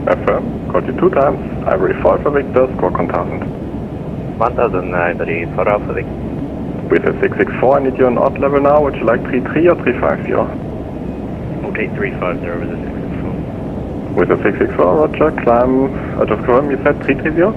Affirm. Got you 2 times. Ivory 4 for Victor, score 1000. 1000 Ivory for Alpha Victor. With a 664, I need you on odd level now. Would you like 33 or 350? Okay, 350 with a 664. With a 664, roger. Climb, just confirm, you said 330?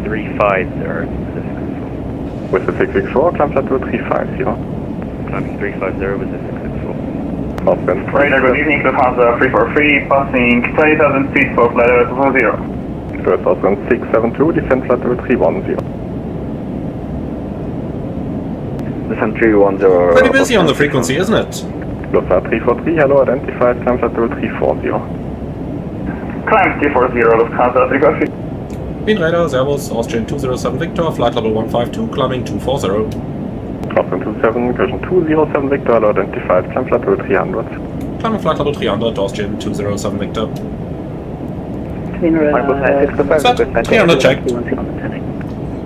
350 with a 664. With a 664, climb flight level 350. Climbing 350 with a 664. Austin. Radar, good evening, Lufthansa 343, passing 20,000 feet for flight level 240. First Austin 672, descend flight level 310. Descend 310. Pretty busy on the frequency, isn't it? Lufthansa 343, hello, identified, climb flight level 340. Climb 340, Lufthansa 343. Wien radar, Servus, Austrian 207 Victor, flight level 152, climbing 240. Austin 27, Goshen 207 Victor, hello, identified, climb flight level 300. Climbing flight level 300, Austrian 207 Victor. Set, 300 checked.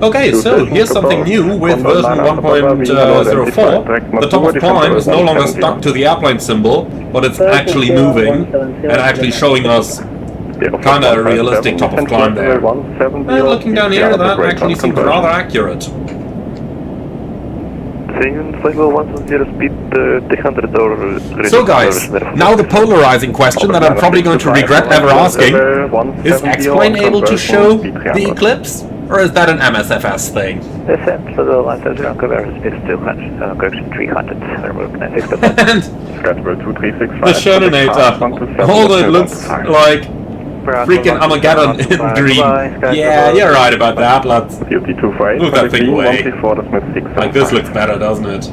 Okay, so here's something new with version 1.04. The top of climb is no longer stuck to the airplane symbol, but it's actually moving and actually showing us kind of a realistic top of climb there. 170. And looking down here, that actually seems rather accurate. speed 300 or... So guys, now the polarizing question that I'm probably going to regret ever asking. Is X-Plane able to show the eclipse? Or is that an MSFS thing? Descent to the line of ground cover, speed 200, correction 300, remove 96%. And the Shenanator. All it looks like freaking Armageddon in green. Yeah, you're right about that, lads. Move that thing away. Like this looks better, doesn't it?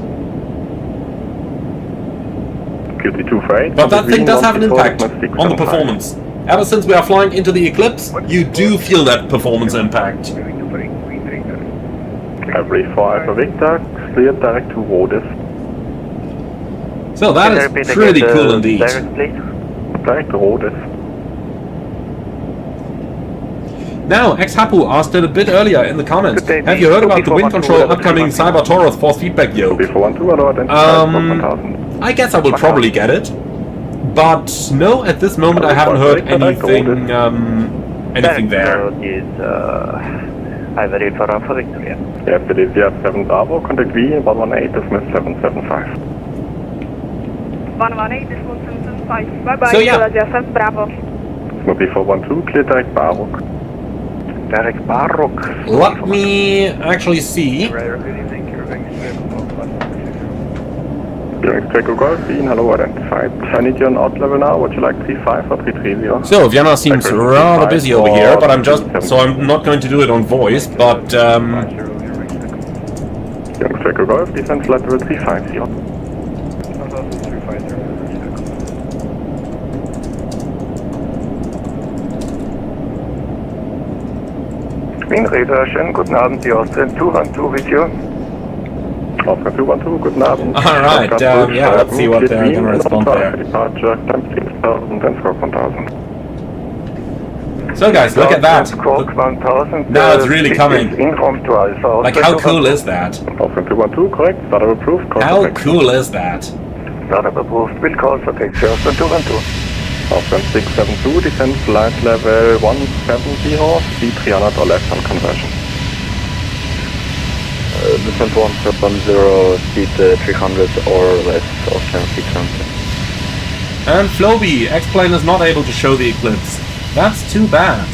But that thing does have an impact on the performance. Ever since we are flying into the eclipse, you do feel that performance impact. Every 5 Victor, cleared direct to Rodis. So that is pretty cool indeed. Direct to Rodis. Now, Ex-Hapu asked it a bit earlier in the comments. Have you heard about the wind control upcoming Cyber Taurus force feedback yoke? I guess I will probably get it. But no, at this moment I haven't heard anything anything there. Ivory for Alpha Victoria. Yeah, Philip, you have 7 Bravo, contact V, 118 is Miss 775. 118 is 1775. Bye bye, So, yeah. 7 Bravo. Snoopy 412, clear direct Baroque. Direct Baroque. Let me actually see. Echo Golf, Bean, hello, identified. I need you on odd level now, would you like 35 or 330? So, Vienna seems rather busy over here, but I'm not going to do it on voice, but Echo Golf, defense level 350. Wien Raider, schönen guten Abend, die Austrian 212 with you. Austrian 212, guten Abend. Alright, yeah, let's see what they're going to respond there. Departure, time 6000 and scope 1000. So guys, look at that. Squawk 1000. Now it's really coming. Inform to Alpha. Like, how cool is that? Austrian 212, correct, startup approved. How cool is that? Startup approved, will call for taxi, Austrian 212. Austrian 672, descent flight level 170 horse, speed 300 or less on conversion. Descent 170, speed 300 or less, Austrian 600. And Floby, X-Plane is not able to show the eclipse. That's too bad.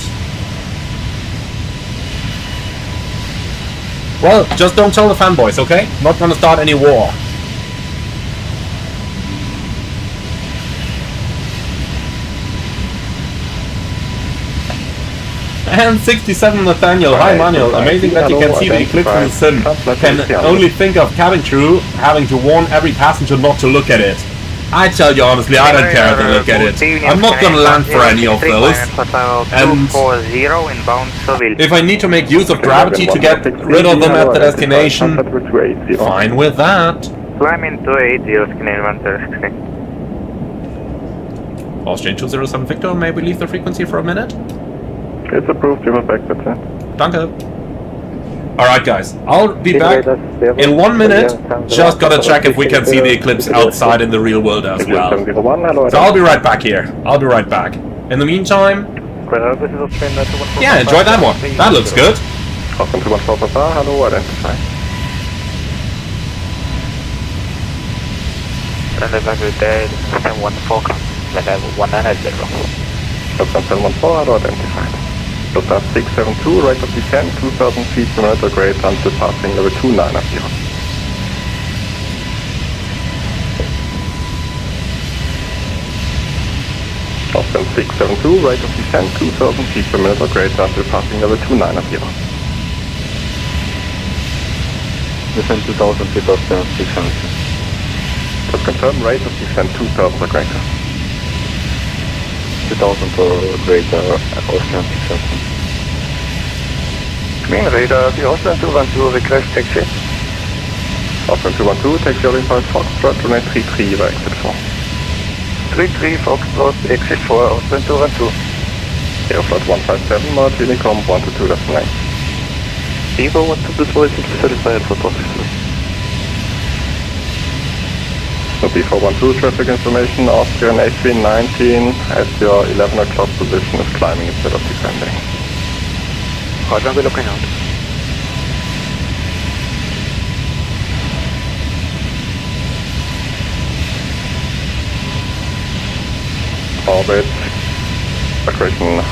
Well, just don't tell the fanboys, okay? Not gonna start any war. And 67 Nathaniel, hi Manuel, amazing that you can see the eclipse in the sim. Can only think of cabin crew having to warn every passenger not to look at it. I tell you honestly, I don't care to look at it. I'm not gonna land for any of those. And if I need to make use of gravity to get rid of them at the destination, fine with that. Climb into 80, Canadian 160. Austrian 207 Victor, may we leave the frequency for a minute? It's approved, you are back, that's it. Danke. Alright guys, I'll be back in 1 minute. Just gotta check if we can see the eclipse outside in the real world as well. So I'll be right back here. I'll be right back. In the meantime, yeah, enjoy that one. That looks good. Austrian 214 Papa, hello, identify. Level 1014, level 190. Austrian 1014, hello, identified. Delta 672, right of descent, 2000 feet per minute or greater until passing level 290. Austrian 672, right of descent, 2000 feet per minute or greater until passing level 290. Descent 2000 feet, Austrian 600. Just confirm, right of descent 2000 or greater. 2000 or greater, Austrian 600. Wien Raider, the Austrian 212 request taxi. Austrian 212, taxi on impulse Foxtrot, runway 33, über exit 4. 33 Foxtrot, exit 4, Austrian 212. Airflight 157, March Honeycomb, 122.9. Evo 122 is satisfied for position. So V4.2 traffic information, Austrian A319 at your 11 o'clock position is climbing instead of descending. Roger, we're looking out. Orbit, accretion,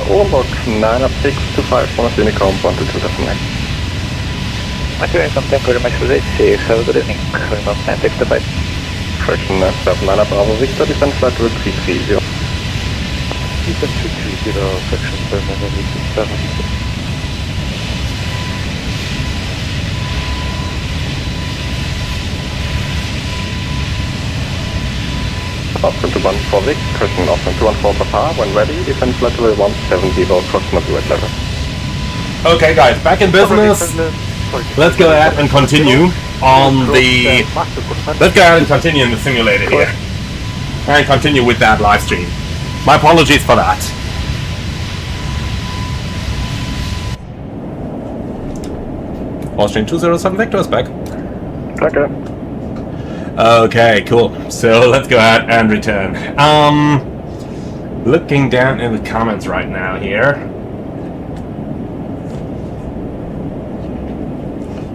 Orenburg 9up625 on Honeycomb 1229. Honeycomb, thank you very much for this. Have a good evening. Honeycomb 965. Correction, 79 up Bravo Victor, descent flight to 330. Descent 330, correction, 7. Austin to 14 Vic, correction, Austin to 14 Papa, when ready, descent flight to 170, approximately right level. Okay guys, back in business. Let's go ahead and continue on the... Let's go ahead and continue in the simulator here. And continue with that live stream. My apologies for that. Austrian 207 Victor is back. Okay. Okay, cool. So let's go ahead and return. Looking down in the comments right now here.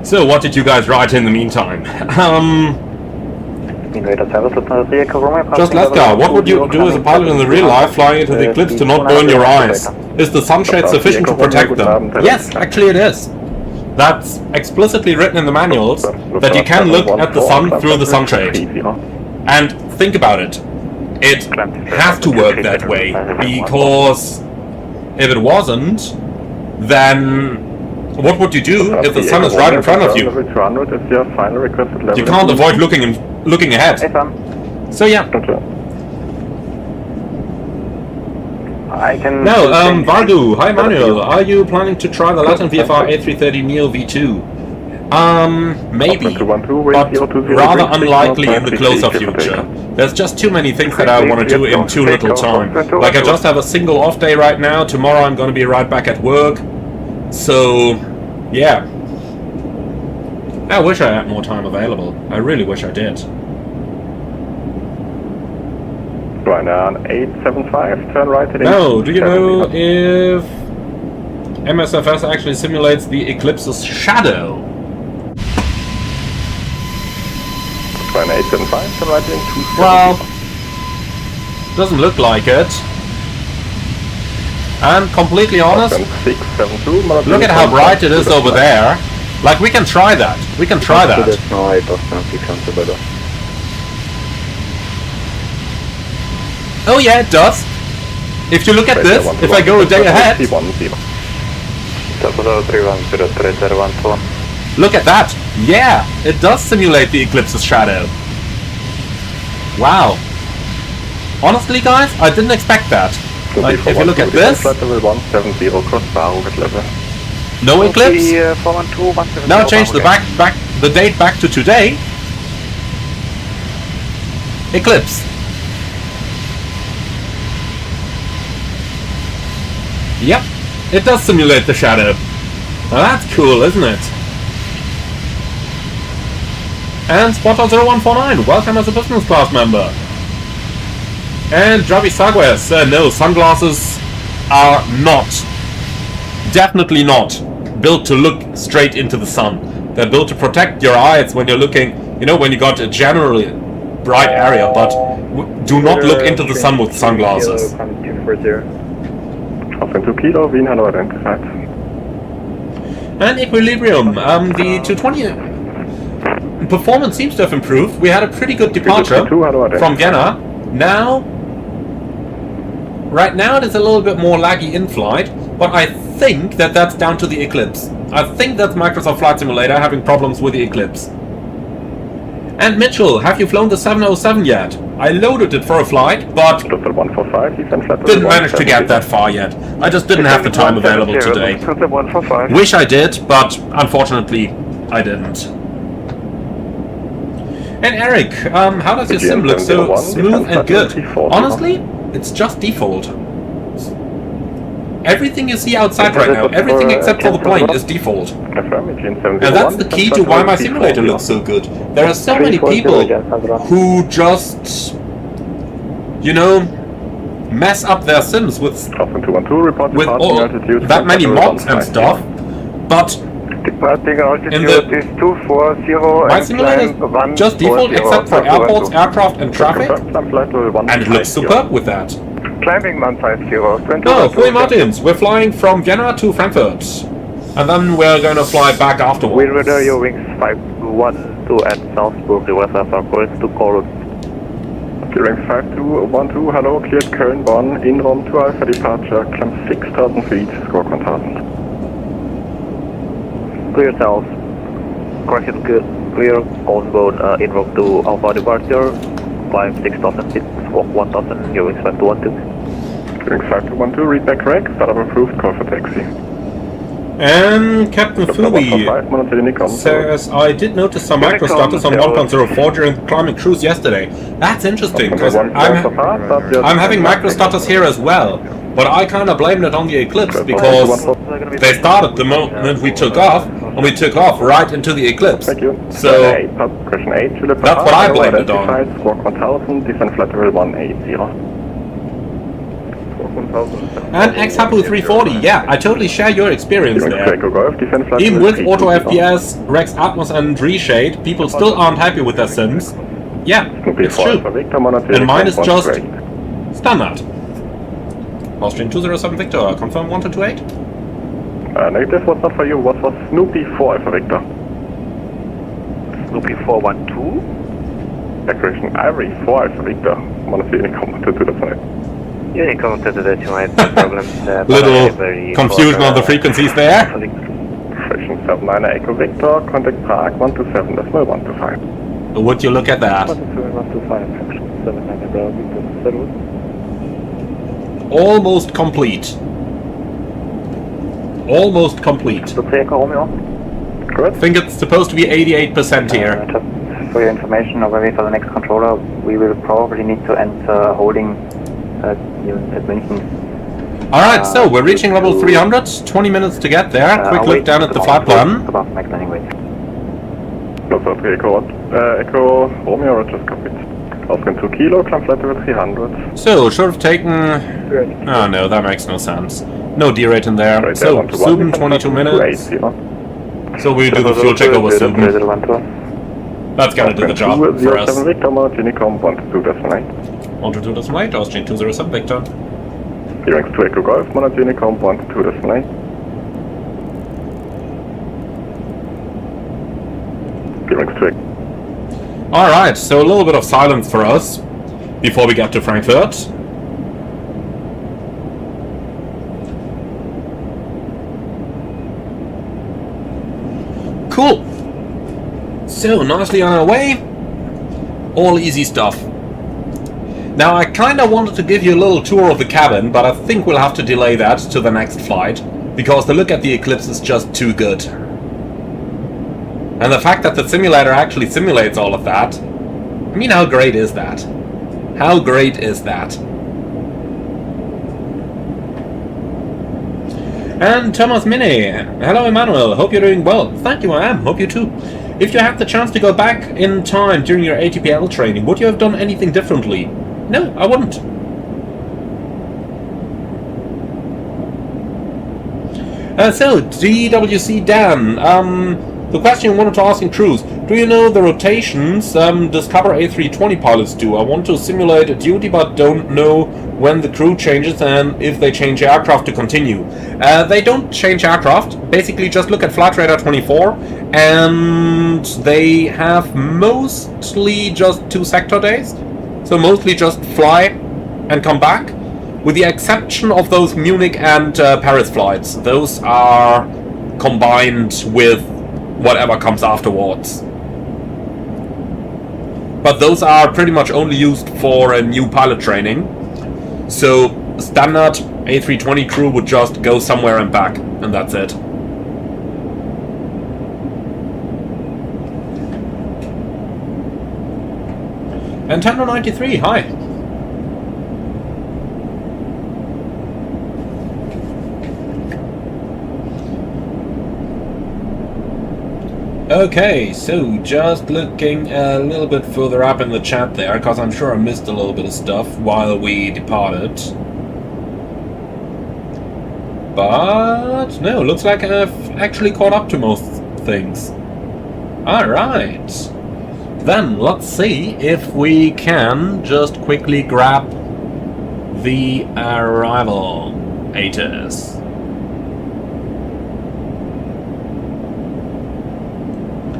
So what did you guys write in the meantime? Just Leska, what would you do as a pilot in the real life flying into the eclipse to not burn your eyes? Is the sunshade sufficient to protect them? Yes, actually it is. That's explicitly written in the manuals that you can look at the sun through the sunshade. And think about it. It has to work that way, because if it wasn't, then what would you do if the sun is right in front of you? You can't avoid looking ahead. So yeah. No, Vardu, hi Manuel, are you planning to try the Latin VFR A330 Neo V2? Maybe, but rather unlikely in the closer future. There's just too many things that I want to do in too little time. Like I just have a single off day right now, tomorrow I'm going to be right back at work. So, yeah. I wish I had more time available. I really wish I did. Right now on 875, turn right heading. No, do you know if MSFS actually simulates the eclipse's shadow? Right now 875, turn right heading 270. Well, doesn't look like it. And completely honest, look at how bright it is over there. Like, we can try that. We can try that. Oh yeah, it does. If you look at this, if I go a day ahead, look at that. Yeah, it does simulate the eclipse's shadow. Wow. Honestly, guys, I didn't expect that. Like, if you look at this, no eclipse. Now change the the date back to today. Eclipse. Yep, it does simulate the shadow. Now that's cool, isn't it? And Spotter0149, welcome as a business class member. And Javi Sagwes, no, sunglasses are not, definitely not, built to look straight into the sun. They're built to protect your eyes when you're looking, you know, when you got a generally bright area, but do not look into the sun with sunglasses. And Equilibrium, the 220 performance seems to have improved. We had a pretty good departure from Vienna. Now, right now it is a little bit more laggy in flight, but I think that that's down to the eclipse. I think that's Microsoft Flight Simulator having problems with the eclipse. And Mitchell, have you flown the 707 yet? I loaded it for a flight, but didn't manage to get that far yet. I just didn't have the time available today. Wish I did, but unfortunately I didn't. And Eric, how does your sim look so smooth and good? Honestly, it's just default. Everything you see outside right now, everything except for the plane is default. And that's the key to why my simulator looks so good. There are so many people who just, you know, mess up their sims with all, that many mods and stuff, but in the my simulator just default except for airports, aircraft and traffic, and it looks superb with that. Climbing 150. Oh, Fully Martins, we're flying from Vienna to Frankfurt, and then we're going to fly back afterwards. Wind radar your wings 512 at Salzburg, reverse alpha course to Corus. Clearing 5212, hello, cleared current 1, in room to Alpha departure, climb 6000 feet, score 1000. Clear south. Correction, clear outbound in room to Alpha departure, climb 6000 feet, squawk 1000, your wings 5212. Clearing 5212, read back rec, start up approved, call for taxi. And Captain Fubi says, I did notice some micro status on 1.04 during the climbing cruise yesterday. That's interesting, because I'm having micro status here as well. But I kind of blamed it on the eclipse, because they started the moment we took off, and we took off right into the eclipse. So that's what I blamed it on. Squawk 1000, descend flight level 180. And X-Hapu 340, yeah, I totally share your experience there. Even with Auto FPS, Rex Atmos and Reshade, people still aren't happy with their sims. Yeah, it's true. And mine is just standard. Austrian 207 Victor, confirm 1228? Negative, what's not for you? What was Snoopy 4 Alpha Victor? Snoopy 412? Accuracy Ivory 4 Alpha Victor. Honeycomb 228. Unicom to the tonight, no problem. Little confusion on the frequencies there. Fraction 79 Echo Victor, contact Prague 127.125. Would you look at that? 127.125. Almost complete. Almost complete. I think it's supposed to be 88% here. Just for your information, or maybe for the next controller, we will probably need to enter holding at München. Alright, so we're reaching level 300, 20 minutes to get there. Quick look down at the flight plan. Above max landing weight. Echo Romeo, just copied. Austrian 2 kilo, climb flight level 300. So, should have taken... Oh no, that makes no sense. No D-rate in there. Right, so, Subin, 22 minutes. So we do the fuel check over Subin. That's gonna do the job for us. Victor, Honeycomb 122.8. 122.8, Austrian 207 Victor. Clearance to Echo Golf, Honeycomb 122.8. Clearance to Echo. Alright, so a little bit of silence for us before we get to Frankfurt. Cool. So, nicely on our way. All easy stuff. Now, I kinda wanted to give you a little tour of the cabin, but I think we'll have to delay that to the next flight, because the look at the Eclipse is just too good. And the fact that the simulator actually simulates all of that, I mean, how great is that? How great is that? And Thomas Mini, hello Emmanuel, hope you're doing well. Thank you, I am, hope you too. If you had the chance to go back in time during your ATPL training, would you have done anything differently? No, I wouldn't. So, DWC Dan, the question I wanted to ask in cruise, do you know the rotations Discover A320 pilots do? I want to simulate a duty but don't know when the crew changes and if they change aircraft to continue. They don't change aircraft, basically just look at Flight Radar 24 and they have mostly just 2 sector days. So mostly just fly and come back, with the exception of those Munich and Paris flights. Those are combined with whatever comes afterwards. But those are pretty much only used for a new pilot training. So standard A320 crew would just go somewhere and back, and that's it. Nintendo 93, hi. Okay, so just looking a little bit further up in the chat there, because I'm sure I missed a little bit of stuff while we departed. But no, looks like I've actually caught up to most things. Alright. Then let's see if we can just quickly grab the arrival ATIS.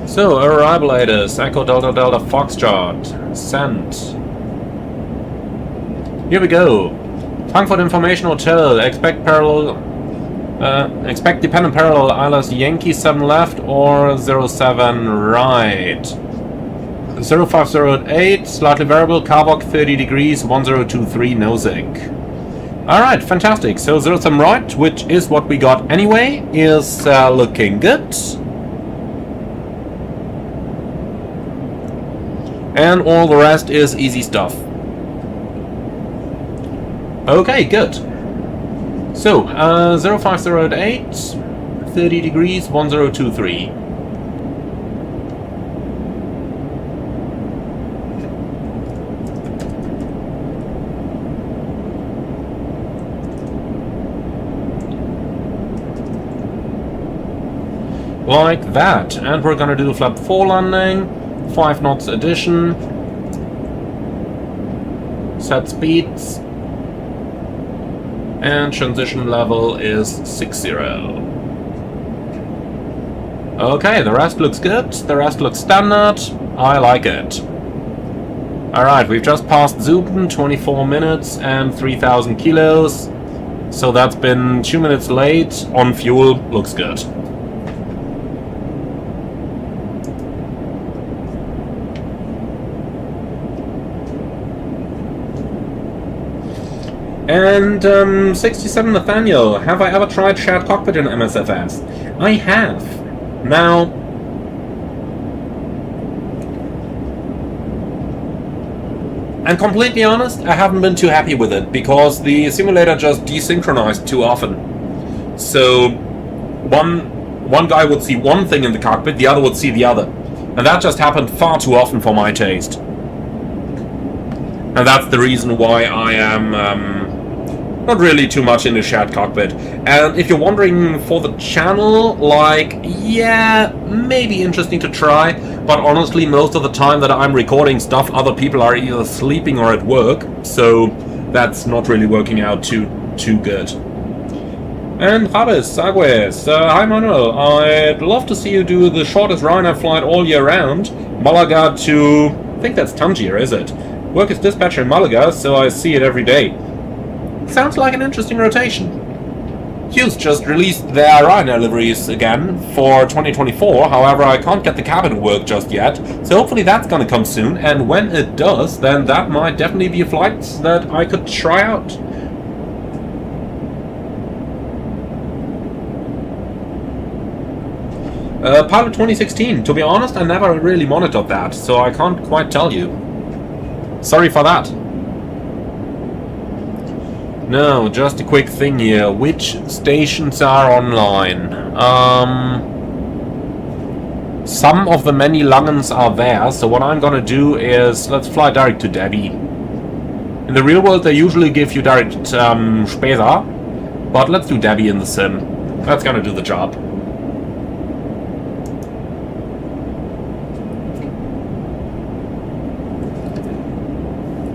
So, arrival ATIS, Echo Delta Delta Foxtrot, sent. Here we go. Frankfurt Information Hotel, expect dependent parallel, ILS Yankee 7 left or 07 right. 0508, slightly variable, Carbok 30 degrees, 1023 nosing. Alright, fantastic. So 07 right, which is what we got anyway, is looking good. And all the rest is easy stuff. Okay, good. So, 0508, 30 degrees, 1023. Like that. And we're gonna do flap 4 landing. 5 knots addition, set speeds, and transition level is 60. Okay, the rest looks good, the rest looks standard, I like it. Alright, we've just passed Zugden, 24 minutes and 3000 kilos, so that's been 2 minutes late, on fuel, looks good. And 67 Nathaniel, have I ever tried shared cockpit in MSFS? I have. Now, I'm completely honest, I haven't been too happy with it, because the simulator just desynchronized too often. So, one guy would see one thing in the cockpit, the other would see the other. And that just happened far too often for my taste. And that's the reason why I am not really too much in the shared cockpit. And if you're wondering for the channel, like, yeah, maybe interesting to try, but honestly, most of the time that I'm recording stuff, other people are either sleeping or at work, so that's not really working out too good. And Javis, Sagüez, hi Manuel, I'd love to see you do the shortest Ryanair flight all year round, Malaga to, I think that's Tangier, is it? Work as dispatcher in Malaga, so I see it every day. Sounds like an interesting rotation. Hughes just released their Ryanair liveries again for 2024, however I can't get the cabin to work just yet, so hopefully that's gonna come soon, and when it does, then that might definitely be a flight that I could try out. Pilot 2016, to be honest, I never really monitored that, so I can't quite tell you. Sorry for that. No, just a quick thing here. Which stations are online? Some of the many Langens are there, so what I'm gonna do is, let's fly direct to Debbie. In the real world they usually give you direct Spesa, but let's do Debbie in the sim. That's gonna do the job.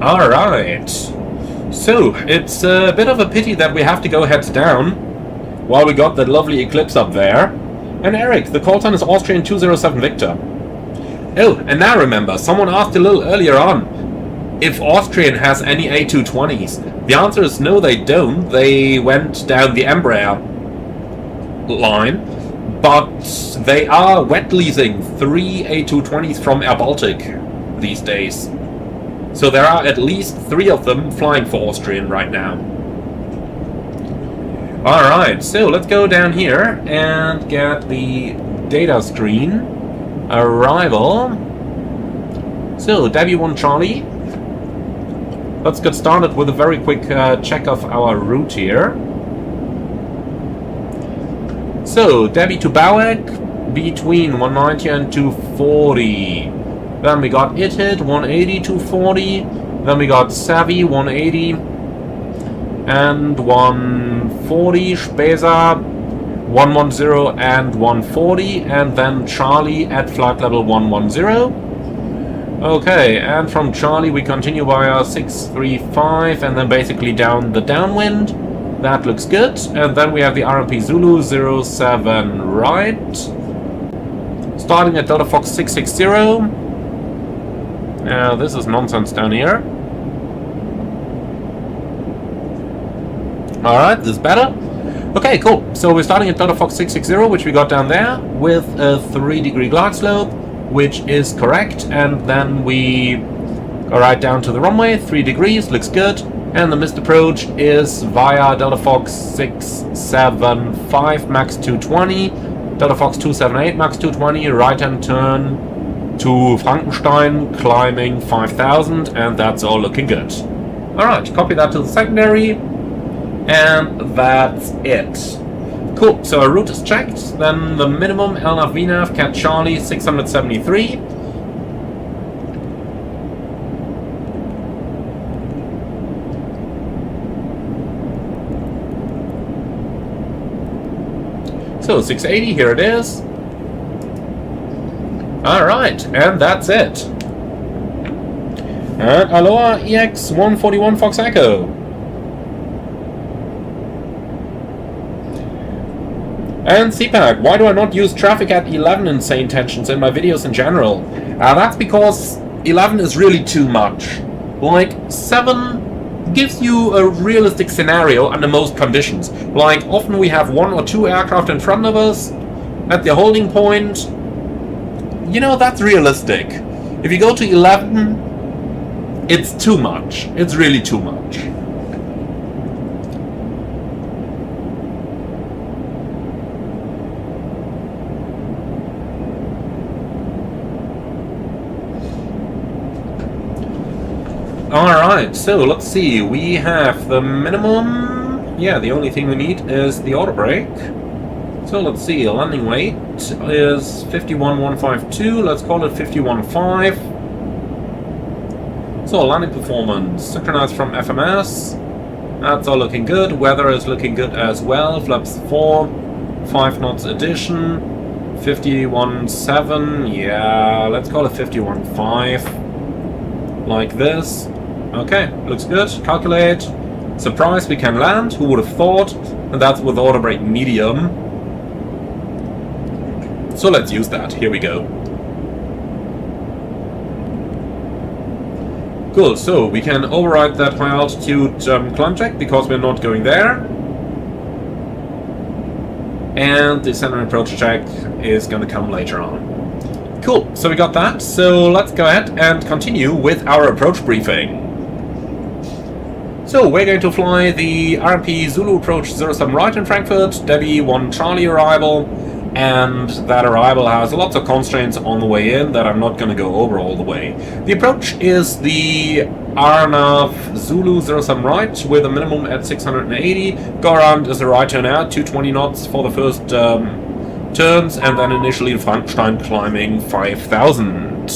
Alright. So, it's a bit of a pity that we have to go heads down while we got that lovely eclipse up there. And Eric, the call sign is Austrian 207 Victor. Oh, and now remember, someone asked a little earlier on if Austrian has any A220s. The answer is no, they don't. They went down the Embraer line, but they are wet leasing 3 A220s from Air Baltic these days. So there are at least 3 of them flying for Austrian right now. Alright, so let's go down here and get the data screen. Arrival. So, Debbie 1 Charlie. Let's get started with a very quick check of our route here. So, Debbie to Bauek, between 190 and 240. Then we got ITID 180, 240. Then we got Savvy 180 and 140. Spesa 110 and 140. And then Charlie at flight level 110. Okay, and from Charlie we continue via 635 and then basically down the downwind. That looks good. And then we have the RMP Zulu 07 right. Starting at Delta Fox 660. This is nonsense down here. Alright, this is better. Okay, cool. So we're starting at Delta Fox 660, which we got down there, with a 3-degree glide slope, which is correct. And then we go right down to the runway, 3 degrees, looks good. And the missed approach is via Delta Fox 675 max 220, Delta Fox 278 max 220, right-hand turn to Frankenstein, climbing 5000, and that's all looking good. Alright, copy that to the secondary, and that's it. Cool, so our route is checked, then the minimum LNAV VNAV Cat Charlie 673. So 680, here it is. Alright, and that's it. And Aloha EX 141 Fox Echo. And CPAC, why do I not use traffic at 11 insane tensions in my videos in general? That's because 11 is really too much. Like, 7 gives you a realistic scenario under most conditions. Like, often we have 1 or 2 aircraft in front of us at the holding point. You know, that's realistic. If you go to 11, it's too much. It's really too much. Alright, so let's see. We have the minimum. Yeah, the only thing we need is the auto brake. So let's see, landing weight is 51,152, let's call it 51.5. So landing performance, synchronized from FMS, that's all looking good. Weather is looking good as well, flaps 4, 5 knots addition, 51.7, yeah, let's call it 51.5, like this. Okay, looks good, calculate, surprise, we can land, who would have thought, and that's with auto brake medium. So let's use that. Here we go. Cool, so we can override that high altitude climb check because we're not going there. And the center approach check is going to come later on. Cool, so we got that. So let's go ahead and continue with our approach briefing. So we're going to fly the RMP Zulu approach 07 right in Frankfurt, Debbie 1 Charlie arrival. And that arrival has lots of constraints on the way in that I'm not going to go over all the way. The approach is the RNAV Zulu 07 right with a minimum at 680. Go around is a right turn out, 220 knots for the first turns, and then initially in Frankenstein climbing 5000.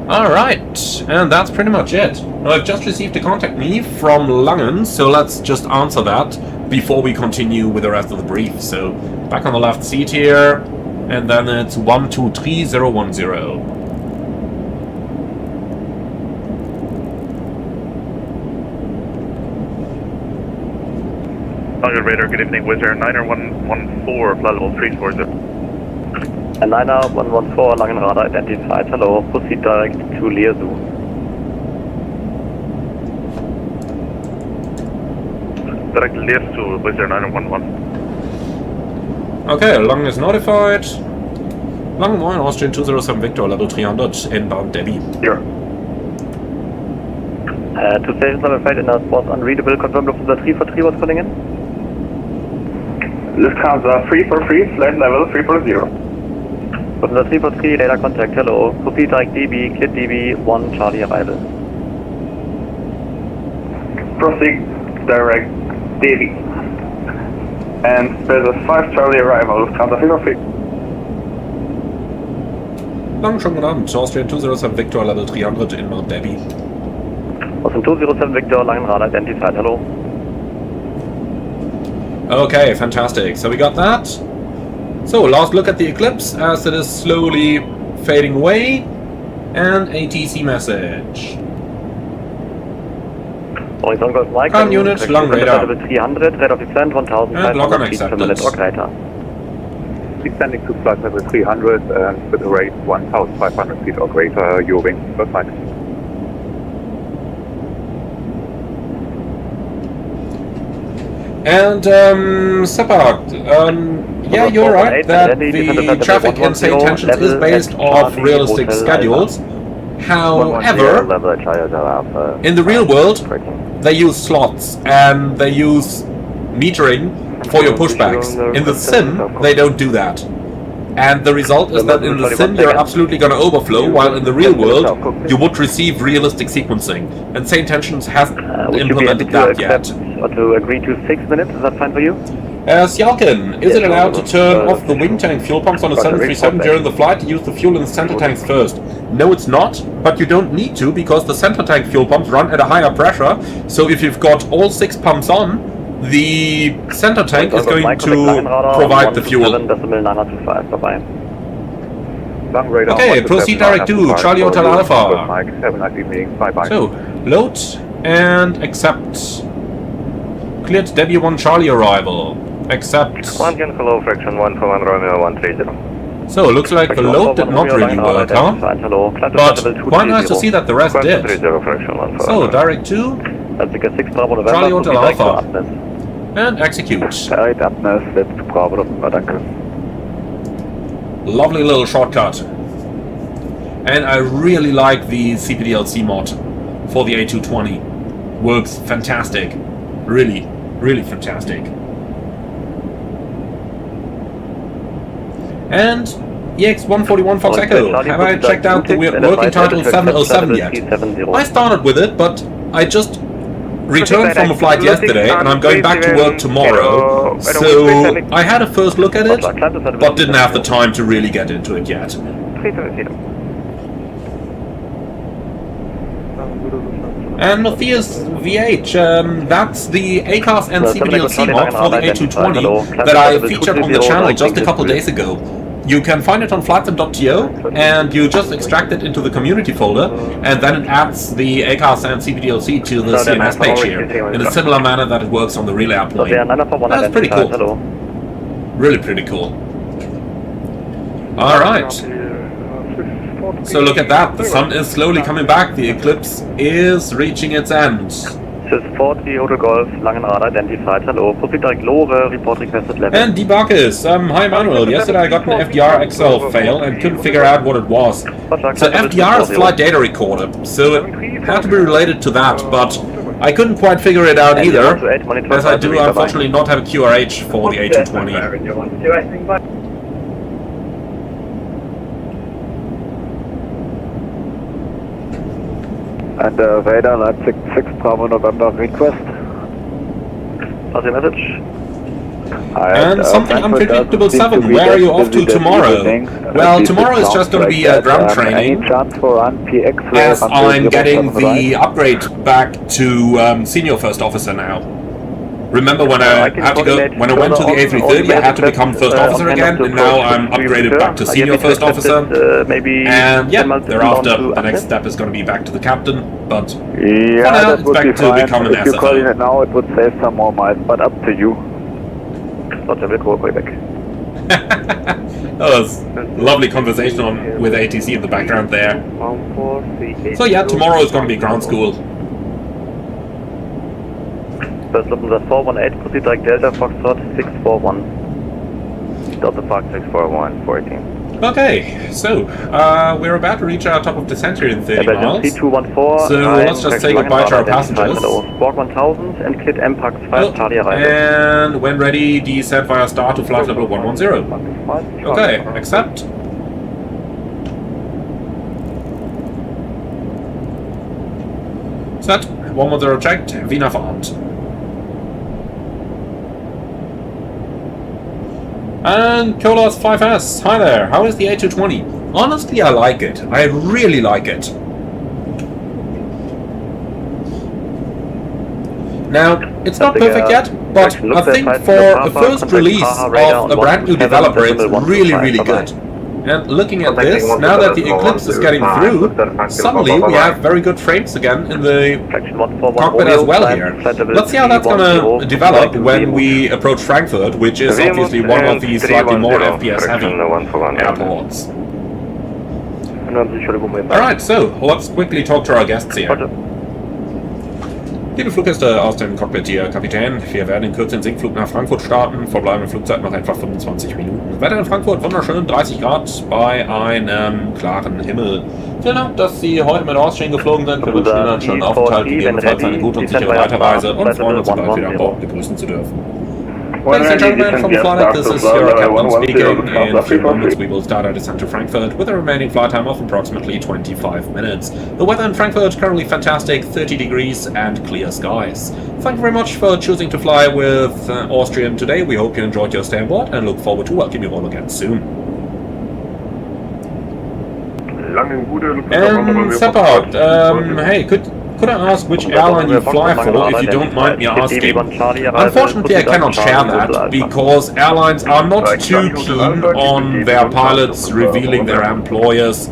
Alright, and that's pretty much it. Now, I've just received a contact me from Langen, so let's just answer that before we continue with the rest of the brief. So, back on the left seat here, and then it's 123010. Target radar, good evening, Wizz Air 9114, flight level 340. Niner 114, Langen radar identified, hello, proceed direct to Liaison. Direct left to Wizz Air 911. Okay, Langen is notified. Langen 1, Austrian 207 Victor, level 300, inbound Debbie. Here. To station level flight and was unreadable, confirm Lufthansa 343 was calling in. Lufthansa 343, flight level 340. Lufthansa 343, radar contact, hello, proceed direct DB, clear DB, 1 Charlie arrival. Proceed direct DB. And there's a 5 Charlie arrival, Lufthansa 343. Lang schon genannt. Austrian 207 Victor, level 300 in Mount Debbie. Austrian 207 Victor, Langenrad identified, hello. Okay, fantastic. So we got that. So, last look at the eclipse as it is slowly fading away. And a TC message. Horizon Golf Mike. Ground unit, long radar. 300, rate of descent 1500 feet per minute or greater. Descending to flight level 300 and with a rate 1500 feet or greater, your wing, Golf Mike. And, Separd, yeah, you're right that the traffic in St. Tensions is based off realistic schedules. However, in the real world, they use slots and they use metering for your pushbacks. In the sim, they don't do that. And the result is that in the sim you're absolutely going to overflow, while in the real world you would receive realistic sequencing. And St. Tensions hasn't implemented that yet. Or to agree to 6 minutes, is that fine for you? Sjalkin, is it allowed to turn off the wing tank fuel pumps on a 737 during the flight to use the fuel in the center tanks first? No, it's not, but you don't need to because the center tank fuel pumps run at a higher pressure, so if you've got all 6 pumps on, the center tank is going to provide the fuel. Okay, proceed direct to Charlie Hotel Alpha. So, load and accept. Cleared Debbie 1 Charlie arrival. Accept. Hello, fraction 1 for 1 Romeo 130. So, looks like the load did not really work, huh? But quite nice to see that the rest did. So, direct to Charlie Hotel Alpha. And execute. Lovely little shortcut. And I really like the CPDLC mod for the A220. Works fantastic. Really, really fantastic. And EX141 Fox Echo. Have I checked out the working title 707 yet? I started with it, but I just returned from a flight yesterday and I'm going back to work tomorrow. So I had a first look at it, but didn't have the time to really get into it yet. And Matthias VH, that's the ACAS and CPDLC mod for the A220 that I featured on the channel just a couple days ago. You can find it on flightsim.to and you just extract it into the community folder and then it adds the ACAS and CPDLC to the CMS page here in a similar manner that it works on the real airplane. That's pretty cool. Really pretty cool. Alright. So look at that, the sun is slowly coming back, the eclipse is reaching its end. Sis 40, Hotel Golf, Langenrad identified, hello, proceed direct Lore, report requested level. And Debuckis, hi Manuel, yesterday I got an FDR XL fail and couldn't figure out what it was. So FDR is flight data recorder, so it had to be related to that, but I couldn't quite figure it out either, as I do unfortunately not have a QRH for the A220. And Radar Leipzig 6 Bravo November request. What's your message? And something unpredictable 7, where are you off to tomorrow? Well, tomorrow is just going to be ground training, as I'm getting the upgrade back to Senior First Officer now. Remember when I had to go, when I went to the A330, I had to become First Officer again, and now I'm upgraded back to Senior First Officer. And yeah, thereafter, the next step is going to be back to the Captain, but for now, it's back to become an SFO. If you're calling it now, it would save some more miles, but up to you. That was a lovely conversation with ATC in the background there. So yeah, tomorrow is going to be ground school. First Lufthansa 418, proceed direct Delta Foxtrot 641. Delta Fox 641, 14. Okay, so we're about to reach our top of descent here in 30 miles. C214, so let's just say goodbye to our passengers. Spark 1000 and cleared MPAX 5 Charlie arrival. And when ready, descent via star to flight level 110. Okay, accept. Set, 110 checked, VNAV armed. And Colas 5S, hi there, how is the A220? Honestly, I like it. I really like it. Now, it's not perfect yet, but I think for the first release of a brand new developer, it's really, really good. And looking at this, now that the Eclipse is getting through, suddenly we have very good frames again in the cockpit as well here. Let's see how that's gonna develop when we approach Frankfurt, which is obviously one of the slightly more FPS heavy airports. Alright, so let's quickly talk to our guests here. Liebe Fluggäste aus dem Cockpit hier, Kapitän. Wir werden in Kürze den Sinkflug nach Frankfurt starten. Verbleibende Flugzeit noch etwa 25 Minuten. Wetter in Frankfurt wunderschön, 30 Grad bei einem klaren Himmel. Vielen Dank, dass Sie heute mit Austrian geflogen sind. Wir wünschen Ihnen einen schönen Aufenthalt, gegebenenfalls eine gute und sichere Weiterreise und freuen uns, bald wieder an Bord begrüßen zu dürfen. Ladies and gentlemen, from the flight, this is your captain speaking. In a few moments we will start our descent to Frankfurt with a remaining flight time of approximately 25 minutes. The weather in Frankfurt currently fantastic, 30 degrees and clear skies. Thank you very much for choosing to fly with Austrian today. We hope you enjoyed your stay on board and look forward to welcoming you all again soon. And Separd, hey, could I ask which airline you fly for, if you don't mind me asking? Unfortunately, I cannot share that, because airlines are not too keen on their pilots revealing their employers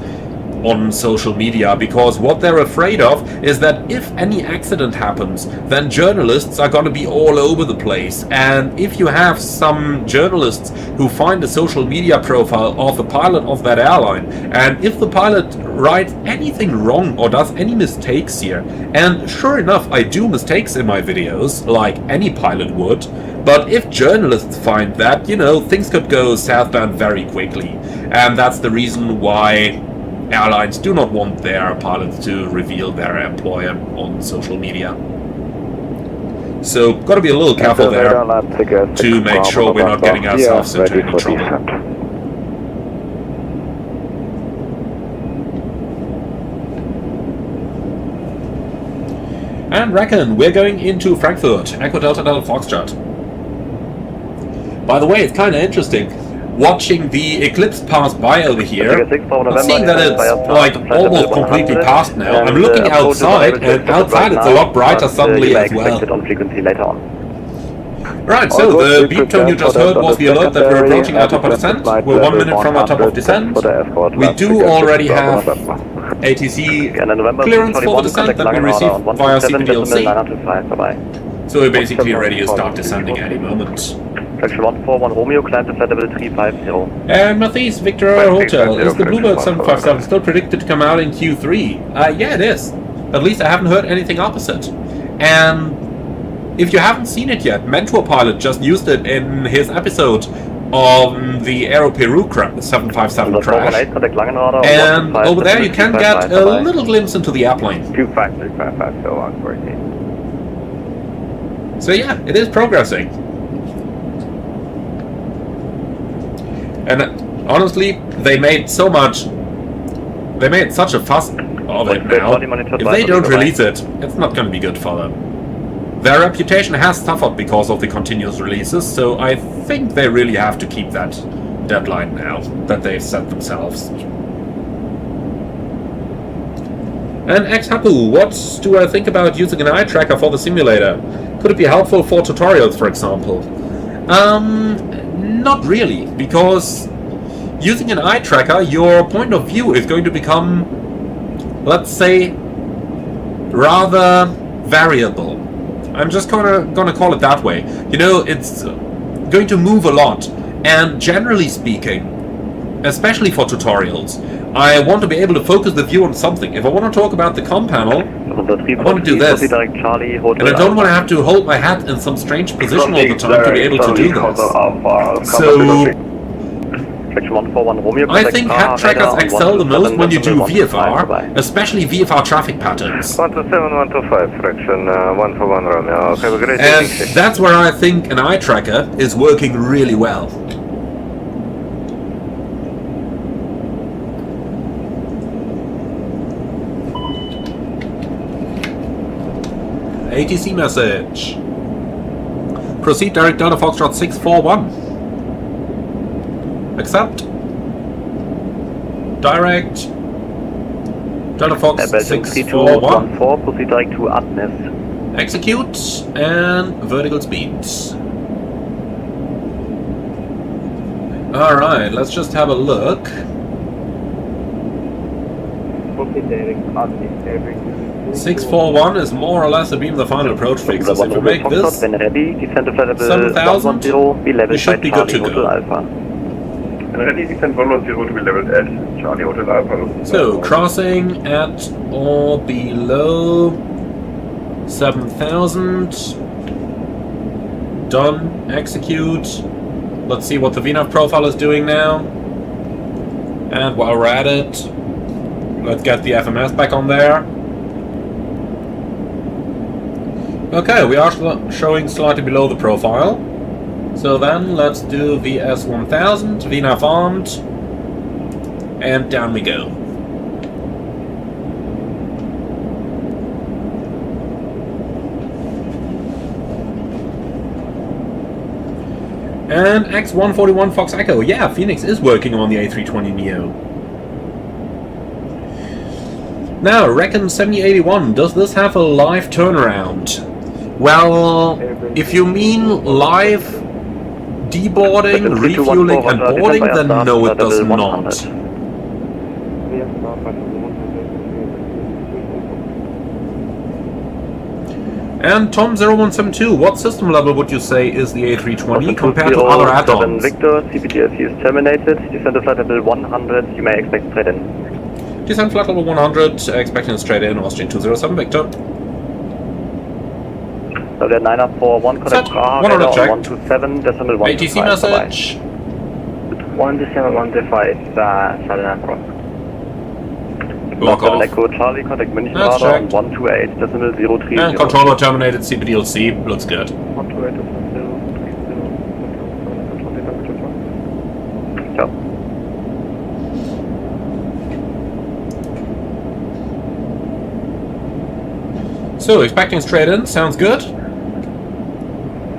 on social media, because what they're afraid of is that if any accident happens, then journalists are going to be all over the place. And if you have some journalists who find a social media profile of the pilot of that airline, and if the pilot writes anything wrong or does any mistakes here, and sure enough I do mistakes in my videos like any pilot would, but if journalists find that, you know, things could go southbound very quickly. And that's the reason why airlines do not want their pilots to reveal their employer on social media. So, gotta be a little careful there to make sure we're not getting ourselves into any trouble. And reckon we're going into Frankfurt, Echo Delta Delta Foxtrot. By the way, it's kind of interesting. Watching the Eclipse pass by over here, I'm seeing that it's like almost completely past now. I'm looking outside, and outside it's a lot brighter suddenly as well. Right, so the beep tone you just heard was the alert that we're approaching our top of descent. We're 1 minute from our top of descent. We do already have ATC clearance for the descent that we received via CPDLC. So we're basically ready to start descending any moment. Fraction 141 Romeo, climb to flight level 350. And Northeast Victor Hotel, is the Bluebird 757 still predicted to come out in Q3? Yeah, it is. At least I haven't heard anything opposite. And if you haven't seen it yet, Mentor Pilot just used it in his episode on the Aero Peru 757 crash. And over there you can get a little glimpse into the airplane. So yeah, it is progressing. And honestly, they made such a fuss of it now. If they don't release it, it's not going to be good for them. Their reputation has suffered because of the continuous releases, so I think they really have to keep that deadline now that they've set themselves. And X-Hapu, what do I think about using an eye tracker for the simulator? Could it be helpful for tutorials, for example? Not really, because using an eye tracker, your point of view is going to become, let's say, rather variable. I'm just gonna call it that way. You know, it's going to move a lot, and generally speaking, especially for tutorials, I want to be able to focus the view on something. If I want to talk about the comm panel, I want to do this. And I don't want to have to hold my hat in some strange position all the time to be able to do this. So I think hat trackers excel the most when you do VFR, especially VFR traffic patterns. 127-125, fraction 141 Romeo. Have a great and that's where I think an eye tracker is working really well. ATC message. Proceed direct Delta Foxtrot 641. Accept. Direct. Delta Fox 641. 3214, proceed direct to Adnis. Execute and vertical speeds. Alright, let's just have a look. 641 is more or less a beam the final approach fixes. If you make this 7,000, we should be good to go. Ready, descent 110 to be leveled at Charlie Hotel Alpha. So, crossing at or below 7,000. Done. Execute. Let's see what the VNAV profile is doing now. And while we're at it, let's get the FMS back on there. Okay, we are showing slightly below the profile. So then, let's do VS1000, VNAV armed, and down we go. And X141 Fox Echo. Yeah, Phoenix is working on the A320 Neo. Now, Reckon 7081, does this have a live turnaround? Well, if you mean live deboarding, refueling and boarding, then no, it does not. And Tom0172, what system level would you say is the A320 compared to other add-ons? Victor, CPTLC is terminated, descent to flight level 100, you may expect straight in. Descent flight level 100, expecting a straight in, Austrian 207, Victor. So the 941, contact Praha, 100 check. 127, decimal 125. ATC message. 127, 125, Salina Cross. Block off. Echo Charlie, contact München That's radar, checked. 128, decimal 030. And controller terminated, CPDLC, looks good. 128, Ciao. So, expecting straight in, sounds good.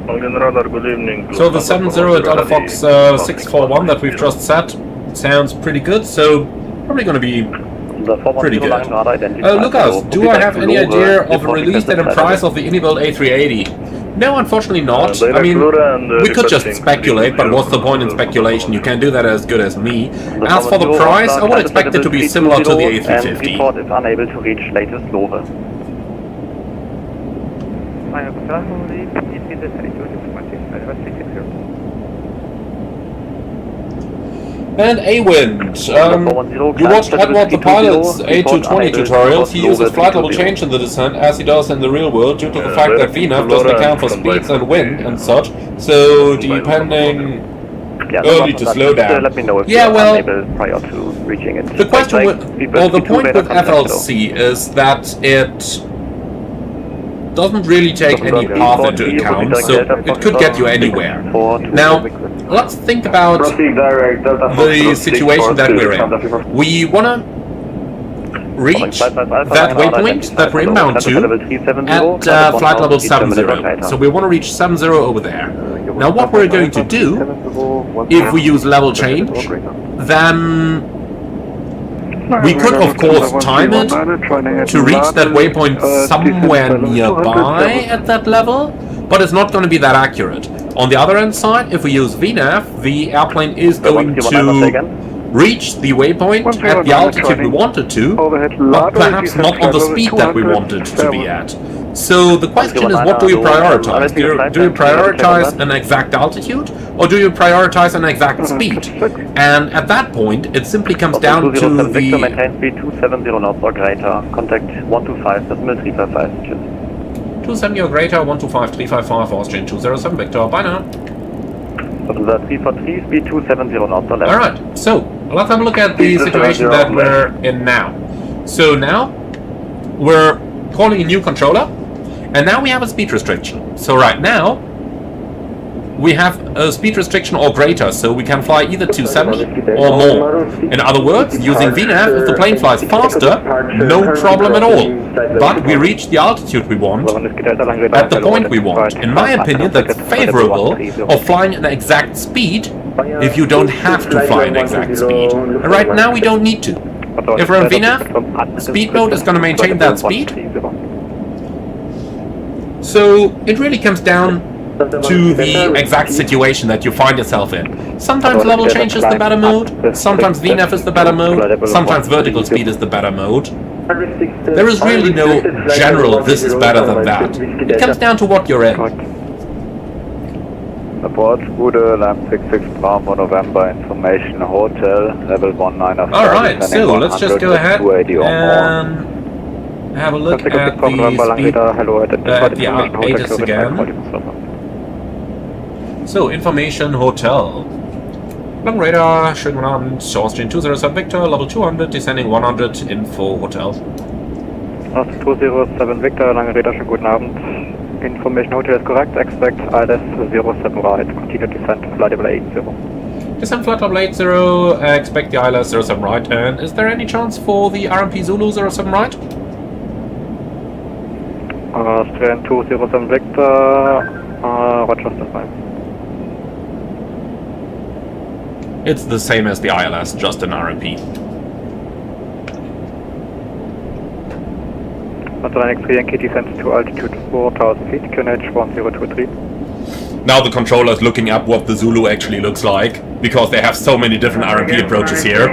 Radar, good evening. So the 70 Delta Fox 641 that we've just set sounds pretty good, so probably going to be pretty good. Lucas, do I have any idea of a release date and price of the Unibuild A380? No, unfortunately not. I mean, we could just speculate, but what's the point in speculation? You can do that as good as me. As for the price, I would expect it to be similar to the A350. Report is unable to reach latest Love. And A-Wind, you watched Edward the Pilot's A220 tutorials. He uses flight level change in the descent as he does in the real world due to the fact that VNAV doesn't account for speeds and wind and such, so depending early to slow down. Let me know if yeah, well, prior to reaching it. The question with, well, the point with FLC is that it doesn't really take any path into account, so it could get you anywhere. Now, let's think about the situation that we're in. We want to reach that waypoint that we're inbound to at flight level 70. So we want to reach 70 over there. Now what we're going to do, if we use level change, then we could of course time it to reach that waypoint somewhere nearby at that level, but it's not going to be that accurate. On the other hand side, if we use VNAV, the airplane is going to reach the waypoint at the altitude we wanted to, but perhaps not on the speed that we wanted to be at. So the question is, what do you prioritize? Do you prioritize an exact altitude, or do you prioritize an exact speed? And at that point, it simply comes down to the... Victor maintain speed 270 knots or greater, contact 125.355. 270 or greater, 125.355, Austrian 207, Victor, bye now. So the 343, speed 270 knots or less. Alright, so let's have a look at the situation that we're in now. So now, we're calling a new controller, and now we have a speed restriction. So right now, we have a speed restriction or greater, so we can fly either 270 or more. In other words, using VNAV, if the plane flies faster, no problem at all. But we reach the altitude we want at the point we want. In my opinion, that's favorable of flying an exact speed if you don't have to fly an exact speed. And right now we don't need to. If we're on VNAV, speed mode is going to maintain that speed. So it really comes down to the exact situation that you find yourself in. Sometimes level change is the better mode, sometimes VNAV is the better mode, sometimes vertical speed is the better mode. There is really no general this is better than that. It comes down to what you're in. Abort Bude, Lamp 66 Bravo November, information hotel, level 19 of Alright, so let's just go ahead and have a look at the speed at the ATIS again. So, information hotel. Long radar, schönen guten Abend, Austrian 207 Victor, level 200, descending 100, info hotel. Austrian 207 Victor, lange radar, schönen guten Abend. Information hotel is correct, expect ILS 07 right, continue descent, flight level 80. Descent flight level 80, expect the ILS 07 right, and is there any chance for the RMP Zulu 07 right? Austrian 207 Victor, Roger, stand by. It's the same as the ILS, just an RMP. Atlantic 3 Yankee descends to altitude 4,000 feet, QNH 1023. Now the controller is looking up what the Zulu actually looks like, because they have so many different RMP approaches here.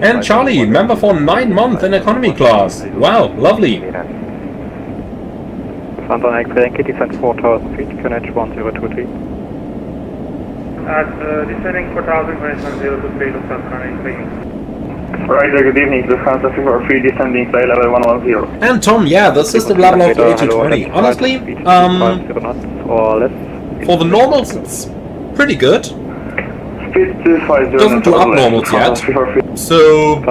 And Charlie, member for 9 months in economy class. Wow, lovely. Atlantic 3 Yankee descends 4,000 feet, QNH 1023. Descending 4,000, going 1023 to Atlantic 3. Right, good evening, Lufthansa 343 descending flight level 110. And Tom, yeah, the system level of the A220. Honestly, for the normals it's pretty good. Doesn't do abnormals yet. So,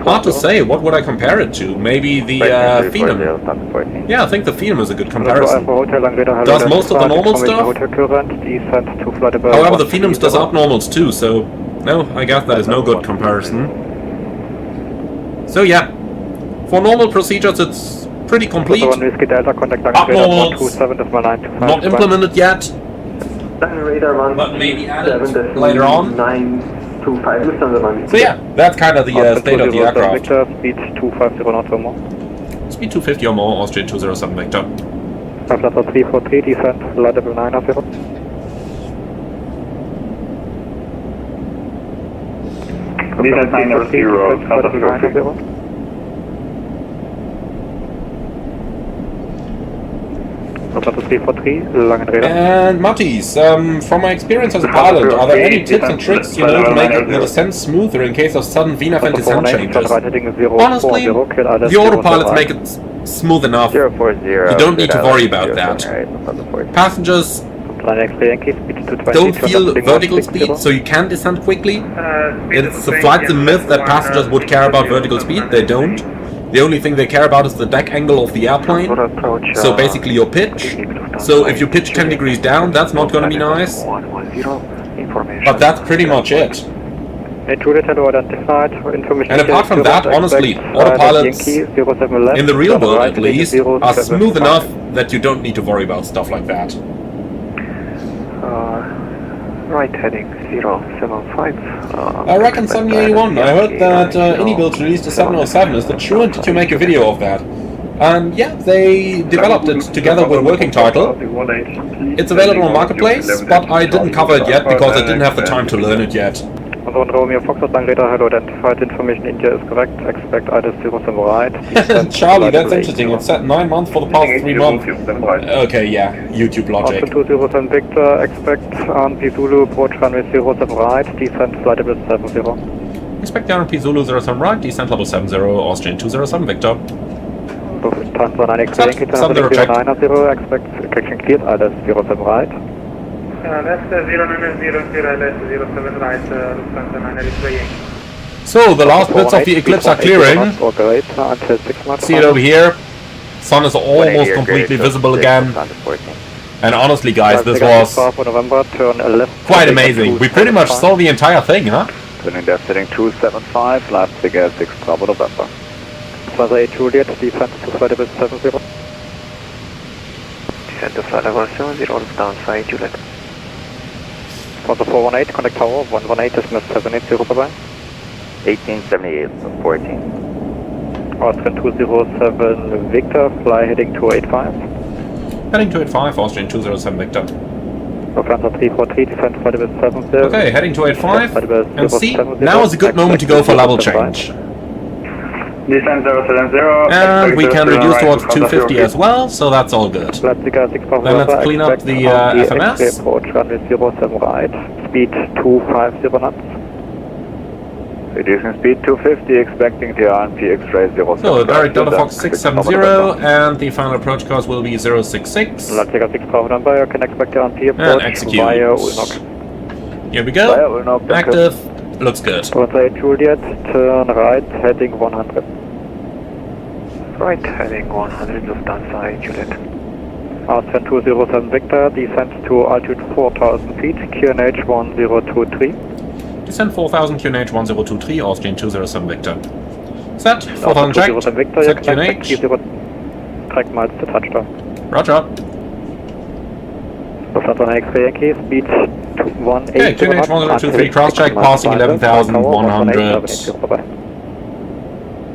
hard to say, what would I compare it to? Maybe the Phenom. Yeah, I think the Phenom is a good comparison. Does most of the normal stuff. However, the Phenoms does abnormals too, so no, I guess that is no good comparison. So yeah, for normal procedures it's pretty complete. Abnormals not implemented yet, but maybe added later on. So yeah, that's kind of the state of the aircraft. Speed 250 knots or more. Speed 250 or more, Austrian 207 Victor. Flight 343 descent, flight level 9 Descent 900, And Mattis, from my experience as a pilot, are there any tips and tricks you know to make the descent smoother in case of sudden VNAV and descent changes? Honestly, the autopilots make it smooth enough. You don't need to worry about that. Passengers don't feel vertical speed, so you can descend quickly. It's a VATSIM myth that passengers would care about vertical speed. They don't. The only thing they care about is the deck angle of the airplane, so basically your pitch. So if you pitch 10 degrees down, that's not going to be nice. But that's pretty much it. And apart from that, honestly, autopilots, in the real world at least, are smooth enough that you don't need to worry about stuff like that. Right heading 075. I reckon 7081. I heard that Anybuild released a 707. Is that true? And did you make a video of that? Yeah, they developed it together with Working Title. It's available on Marketplace, but I didn't cover it yet because I didn't have the time to learn it yet. Romeo Foxtrot Langradar, hello, identified information India is correct, expect ILS 07 right. Charlie, that's interesting, it's set 9 months for the past 3 months. Okay, yeah, YouTube logic. 207 Victor, expect RMP Zulu, approach runway 07 right, descent flight level 70. Expect RMP Zulu 07 right, descent level 70, Austrian 207 Victor. Set, expect correction cleared, ILS 07 right. That's 0900, ILS 07 right, Lufthansa 9 So the last bits of the eclipse are clearing. See it over here. Sun is almost completely visible again. And honestly guys, this was quite amazing. We pretty much saw the entire thing, huh? Turning left heading 275, last figure 6 Bravo November. Plaza 8 Juliet, descent to flight level 70. Descent to flight level 70, downside Juliet. Lufthansa 418, contact tower, 118, dismiss 780, bye-bye. 1878, 14. Austrian 207 Victor, fly heading 285. Heading 285, Austrian 207 Victor. Lufthansa 343, descend flight level 70. Okay, heading 285, and see, now is a good moment to go for level change. Descent 070. And we can reduce towards 250 as well, so that's all good. Then let's clean up the FMS. Approach runway 07 right, speed 250 knots. Reducing speed 250, expecting the RNP X-ray 07. So, direct Delta Fox 670, and the final approach course will be 066. Lufthansa 6 Bravo number, you can expect the RNP approach execute. via Ulnok. Here we go. Active. Looks good. Hotel Juliet, turn right, heading 100. Right, heading 100, Lufthansa Juliet. Austrian 207 Victor, descent to altitude 4,000 feet, QNH 1023. Descent 4,000, QNH 1023, Austrian 207 Victor. Set, 4,000 checked, set QNH. Track miles to touchdown. Roger. Lufthansa X-ray Yankee, speed 180. Okay, QNH 1023, cross check, passing 11,100.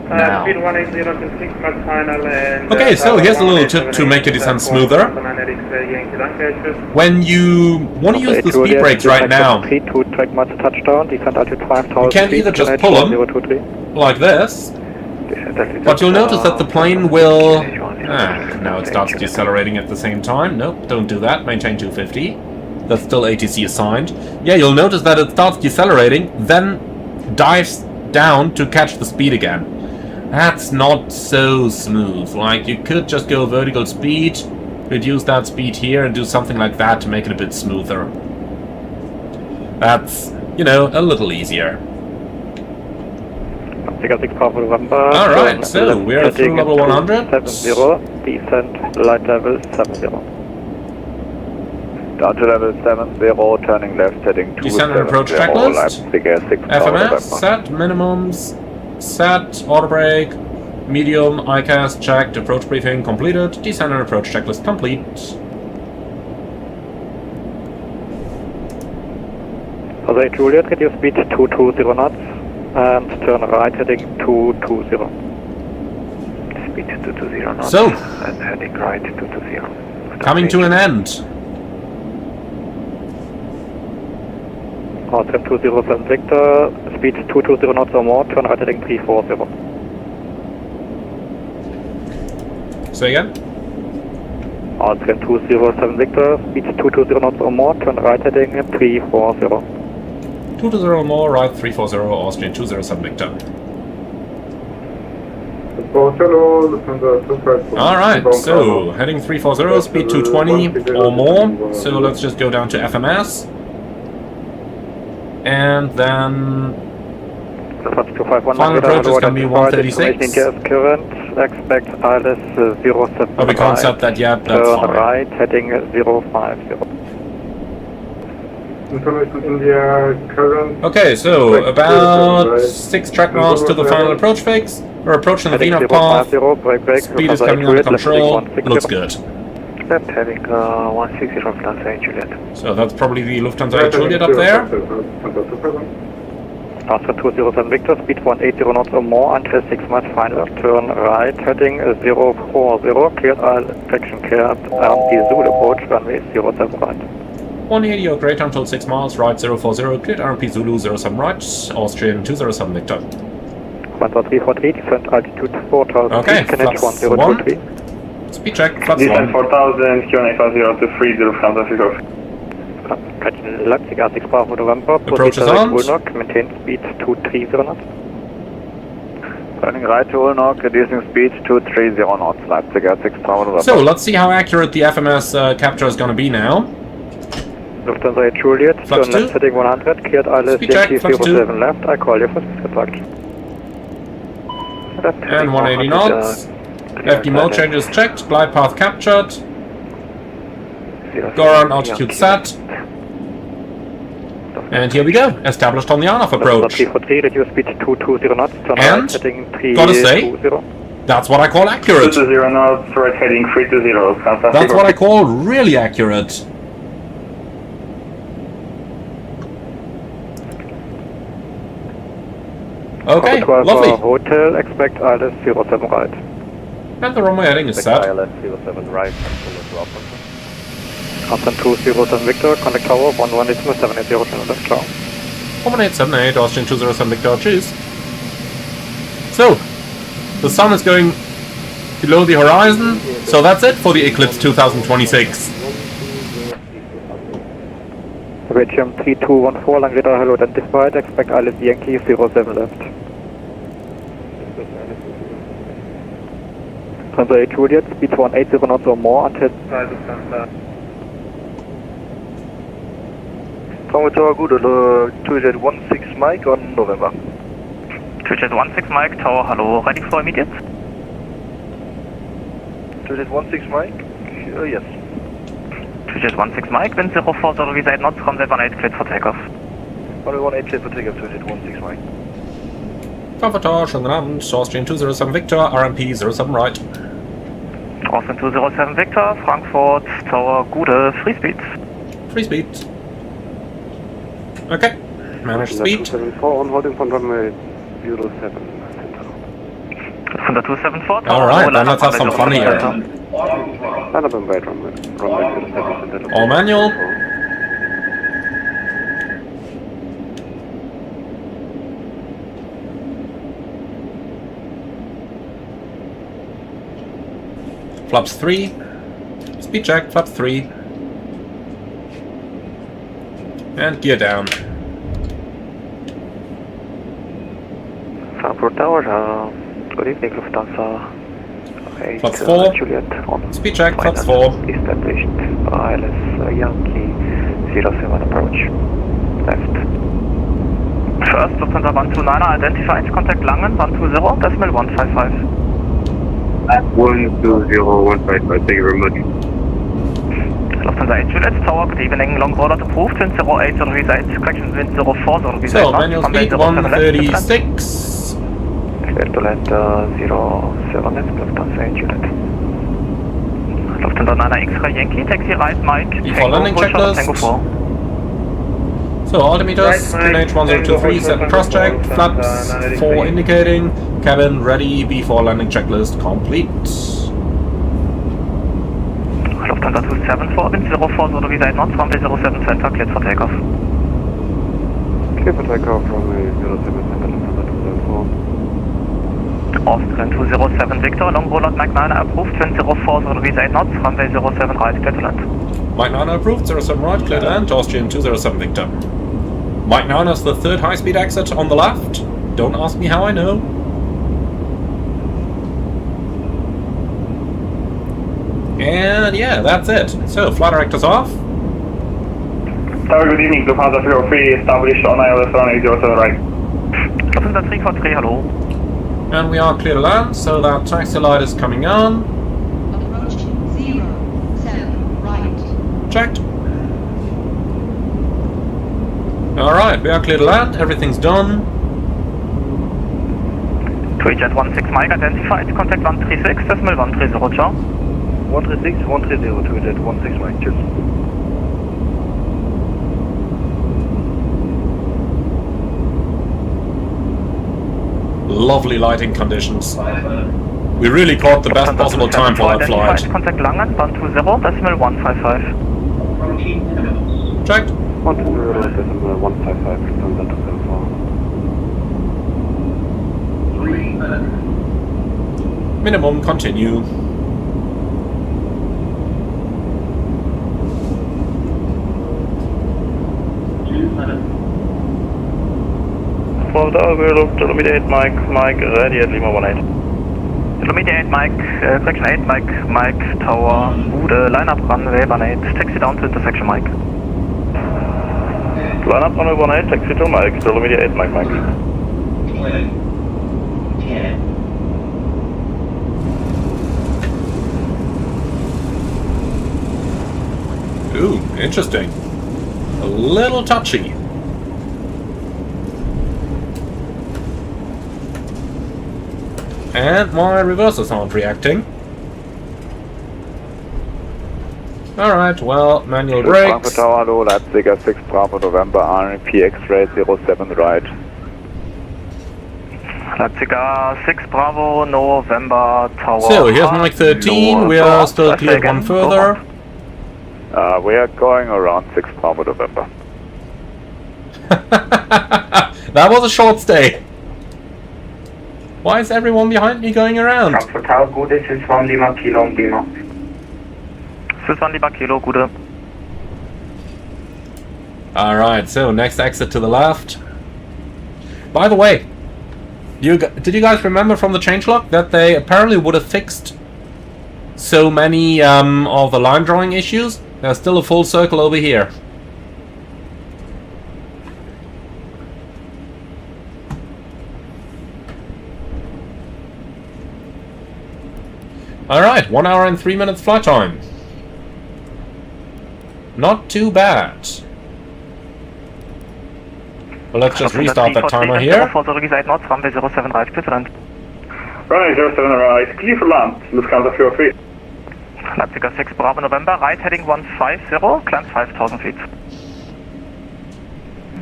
Now. Speed 180 to 6 knots final and... Okay, so here's a little tip to make your descent smoother. When you want to use the speed brakes right now, you can either just pull them, like this, but you'll notice that the plane will... now it starts decelerating at the same time. Nope, don't do that, maintain 250. That's still ATC assigned. Yeah, you'll notice that it starts decelerating, then dives down to catch the speed again. That's not so smooth. Like, you could just go vertical speed, reduce that speed here, and do something like that to make it a bit smoother. That's, you know, a little easier. Alright, so we're through level 100. 70, descent, light level 70. Down to level 70, turning left, heading 270. Descent and approach checklist. FMS, set, minimums. Set, auto brake, medium, ICAS checked, approach briefing completed, descent and approach checklist complete. Jose Juliet, reduce speed 220 knots and turn right heading 220. Speed 220 knots so, and heading right 220. Coming to an end. Austrian 207 Victor, speed 220 knots or more, turn right heading 340. Say again? Austrian 207 Victor, speed 220 knots or more, turn right heading 340. 220 or more, right 340, Austrian 207 Victor. Alright, so heading 340, speed 220 or more, so let's just go down to FMS. And then final approach is going to be 136. Expect ILS 07. Oh, we can't set that yet, that's fine. Right, heading 050. Information India current. Okay, so about 6 track miles to the final approach phase. We're approaching the VNAV path. Speed is coming under control. Looks good. Left heading 160 from Lufthansa Juliet. So that's probably the Lufthansa Juliet up there. Austrian 207 Victor, speed 180 knots or more until 6 miles final. Turn right, heading 040, cleared all section cleared AMD Zulu approach, runway 07 right. 180 or greater until 6 miles, right 040, cleared RMP Zulu 07 right, Austrian 207 Victor. 1343, descent altitude 4000 okay, feet, QNH 1023. Speed check, flaps 1. Descent 4000, QNH 1023, Lufthansa 60. Leipzig R6 Bravo November, approach is on. Ulnok, maintain speed 230 knots. Turning right to Ulnok, reducing speed 230 knots, Leipzig R6 Bravo November. So let's see how accurate the FMS capture is going to be now. Lufthansa Juliet, turn left heading 100, cleared ILS Yankee 07 left, I call you for contact. And 180 knots. FD mode changes checked, glide path captured. Goran altitude set. And here we go, established on the on-off approach. 343, reduce speed 220 knots, turn and, right heading 320. gotta say, that's what I call accurate. 220 knots, right heading 320. That's what I call really accurate. Okay, Bravo 12 lovely. Hotel, expect ILS 07 right. And the runway heading is set. ILS 07 right, Pendular to Alpha. Contact 207 Victor, contact tower 118.780, channel left, ciao. 1878, Austrian 207 Victor, cheers. So, the sun is going below the horizon, so that's it for the Eclipse 2026. Belgium 3214, Langleiter, hello identified, expect ILS Yankee 07 left. Transfer Juliet, speed 180 knots or more until... Tower good, Juliet 16 Mike on November. Juliet 16 Mike, tower, hello, ready for immediate? Juliet 16 Mike, yes. Juliet 16 Mike, wind 04 visa 8 knots, runway 18 cleared for takeoff. Runway 18 cleared for takeoff, Juliet 16 Mike. Comfort Tower, schönen guten Abend, Austrian 207 Victor, RMP 07 right. Austrian 207 Victor, Frankfurt, tower, gute, free speed. Free speed. Okay, manage speed. 274 on holding from runway 07. Von der 274. Alright, then let's have some fun here. All manual. Flaps 3. Speed check, flaps 3. And gear down. Frankfurt Tower, good evening, Lufthansa. Flaps 4. Juliet on Speed check, flaps 4. established. ILS Yankee 07 approach. Left. First, Lufthansa 129, identified, contact Langen 120, decimal 155. 120.155, thank you very much. Lufthansa 8 Juliet, tower, good evening, long rollout approved, wind 08, service 8, correction, wind 04, service 8. So, manual speed 136. Clear to land 07 left, Lufthansa 8 Juliet. Lufthansa 9 X-ray Yankee, taxi right, Mike, Default landing checklist. Tango 4. So, altimeters, QNH 1023, set cross check, flaps 4 indicating, cabin ready, V4 landing checklist complete. Lufthansa 274, wind 04, so visa 8 knots, runway 07 center, cleared for takeoff. Clear for takeoff, runway 07 center, Lufthansa 274. Austrian 207 Victor, long rollout Mike 9 approved, wind 04, so visa 8 knots, runway 07 right, clear to land. Mike 9 approved, 07 right, clear to land, Austrian 207 Victor. Mike 9 is the third high-speed exit on the left. Don't ask me how I know. And yeah, that's it. So, flight director's off. Tower, good evening, Lufthansa 303, established on ILS runway 07 right. Lufthansa 343, hello. And we are clear to land, so that taxi light is coming on. Approach 07 right. Checked. Alright, we are clear to land, everything's done. Juliet 16 Mike identified, contact 136, decimal 130, ciao. 136, 130, Juliet 16 Mike, cheers. Lovely lighting conditions. We really caught the best possible time for that flight. Contact Langen 120, decimal 155. Checked. 120, decimal 155, Lufthansa 274. 3 minutes. Minimum, continue. From the overall of kilometer 8 Mike, ready at Lima 18. Kilometer 8 Mike, correction 8 Mike, tower, Bude, line up runway 18, taxi down to intersection Mike. Line up runway 18, taxi to Mike, kilometer 8 Mike. 10. Ooh, interesting. A little touchy. And my reversers aren't reacting. Alright, well, manual brakes. Frankfurt Tower, hello, Leipzig 6 Bravo November, RMP X-ray 07 right. Leipziger 6 Bravo, November Tower. So here's Mike 13, we are still cleared one further. We are going around 6 Bravo, November. That was a short stay. Why is everyone behind me going around? Frankfurt Tower, Gute, Sys 1 Lima, Kilo, Lima. Sys 1 Lima, Kilo, Gute. Alright, so next exit to the left. By the way, did you guys remember from the changelog that they apparently would have fixed so many of the line drawing issues? There's still a full circle over here. Alright, 1 hour and 3 minutes flight time. Not too bad. Well, let's just restart that timer here. Runway 07 right, clear for land, Lufthansa 303. Leipziger 6 Bravo November, right heading 150, climb 5000 feet.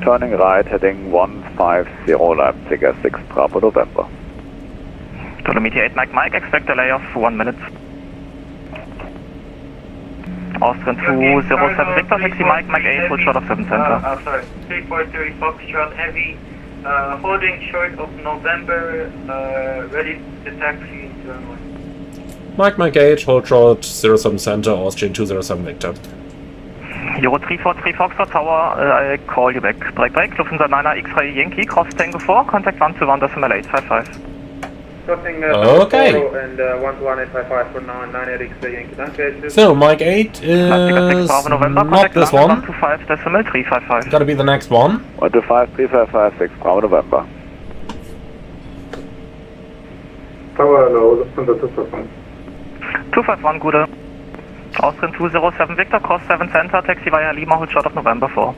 Turning right, heading 150, Leipziger 6 Bravo November. Dolomiti 8 Mike, expect delay of 1 minute. Austrian 207 Victor, taxi Mike 8, full short of 7 center. Sorry, 343 Foxtrot Heavy, holding short of November, ready to taxi into runway. Mike 8, hold short 07 center, Austrian 207 Victor. Euro 343 Foxtrot Tower, I call you back. Break, Lufthansa 9 X-Ray Yankee, cross Tango 4, contact 121.855. Okay. And 121.855 for now, 98 X-Ray Yankee. Danke. So Mike 8 is not this one. 125.355. It's gotta be the next one. 125.355, 6 Bravo November. Tower low, Lufthansa 251. 251, Gute. Austrian 207 Victor, cross 7 center, taxi via Lima, hold short of November 4.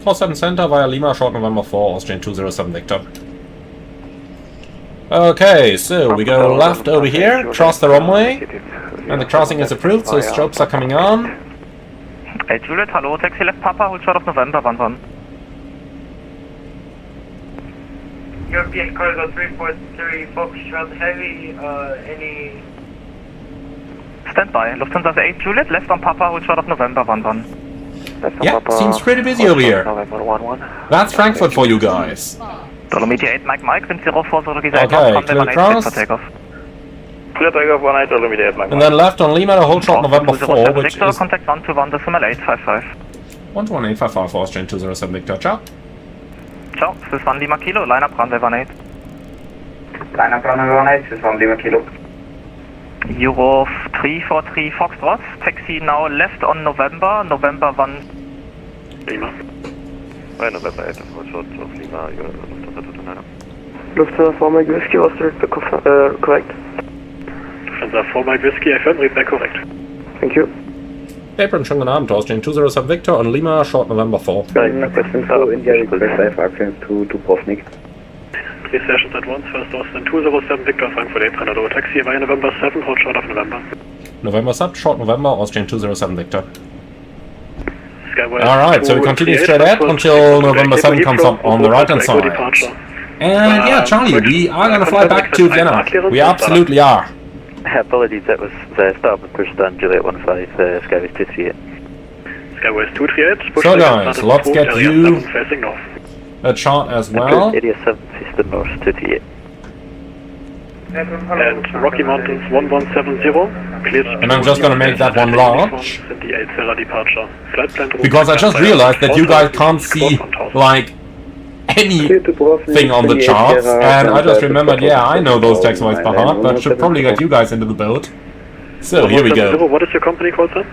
Cross 7 center via Lima, short November 4, Austrian 207 Victor. Okay, so we go left over here, cross the runway, and the crossing is approved, so strobes are coming on. Hey Juliet, hello, taxi left Papa, hold short of November 11. European Cargo 343 Foxtrot Heavy, any... Stand by, Lufthansa 8 Juliet, left on Papa, hold short of November 11. Yeah, seems pretty busy over here. That's Frankfurt for you guys. Dolomiti 8 Mike, wind 04, so Okay, clear cross. Clear takeoff 18, Dolomiti 8 Mike. And then left on Lima to hold short November 4, which is... contact 121.855. 121.855 for Austrian 207 Victor, ciao. Ciao, Sys 1 Lima Kilo, line up runway 18. Line up runway 18, Sys 1 Lima Kilo. Euro 343 Foxtrot, taxi now left on November 1. Lima. November 8, full short of Lima, Lufthansa 229. Lufthansa 4 Mike Whiskey, Austrian, correct. Lufthansa 4 Mike Whiskey, FM, read back correct. Thank you. Apron, schönen guten Abend, Austrian 207 Victor on Lima, short November 4. Question for India, request 5 actions to Postnik. 3 sessions at once, first Austrian 207 Victor, Frankfurt 800 over taxi via November 7, hold short of November. November 7, short November, Austrian 207 Victor. Skyway Alright, so we continue straight ahead until November 7 comes up on the right hand side. And yeah, Charlie, we are going to fly back to Vienna. We absolutely are. Apologies, that was the starboard push down, Juliet 15, Skyway 238. Skyway 238. So guys, let's get you a chart as well. Area 7, system north 238. And Rocky Mountains 1170, cleared. And I'm just gonna make that one large. The 8 Sarah departure. Flight plan because I just realized that you guys can't see, like, anything on the charts. And I just remembered, yeah, I know those text marks by heart, but should probably get you guys into the build. So, here we go. What is your company called, sir?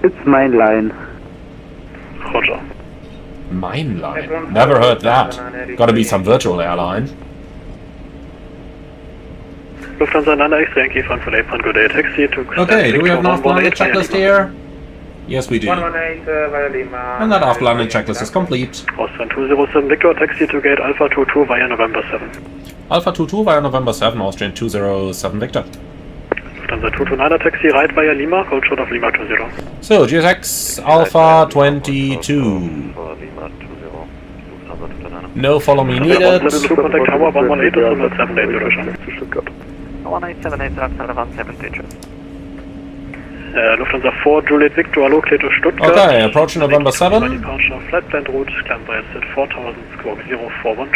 It's Mainline. Roger. Mainline? Never heard that. Gotta be some virtual airline. Lufthansa 9 X Yankee Frankfurt 8, good day, taxi to... Okay, do we have an after-landing checklist here? Yes, we do. 118 via Lima. And that after-landing checklist is complete. Austrian 207 Victor, taxi to gate Alpha 22 via November 7. Alpha 22 via November 7, Austrian 207 Victor. Lufthansa 229 taxi right via Lima, hold short of Lima 20. So, GSX Alpha 22. Lima 20, Lufthansa 229. No follow me needed. Contact Tower 118 is 178 Stuttgart. 1878 outside 172. Lufthansa 4, Juliet Victor, hello, clear to Stuttgart. Okay, approaching November 7. Departure, flight plan route, climb by at 4000, squawk 0412.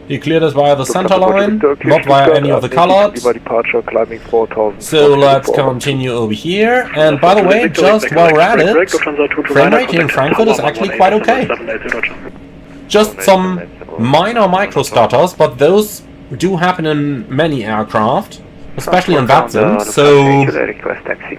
He cleared us via the center line, not via any of the colored. Departure, climbing 4000. So let's continue over here. And by the way, just while we're at it, frame rate here in Frankfurt is actually quite okay. Just some minor micro stutters, but those do happen in many aircraft, especially in VATSIM, so... Request taxi.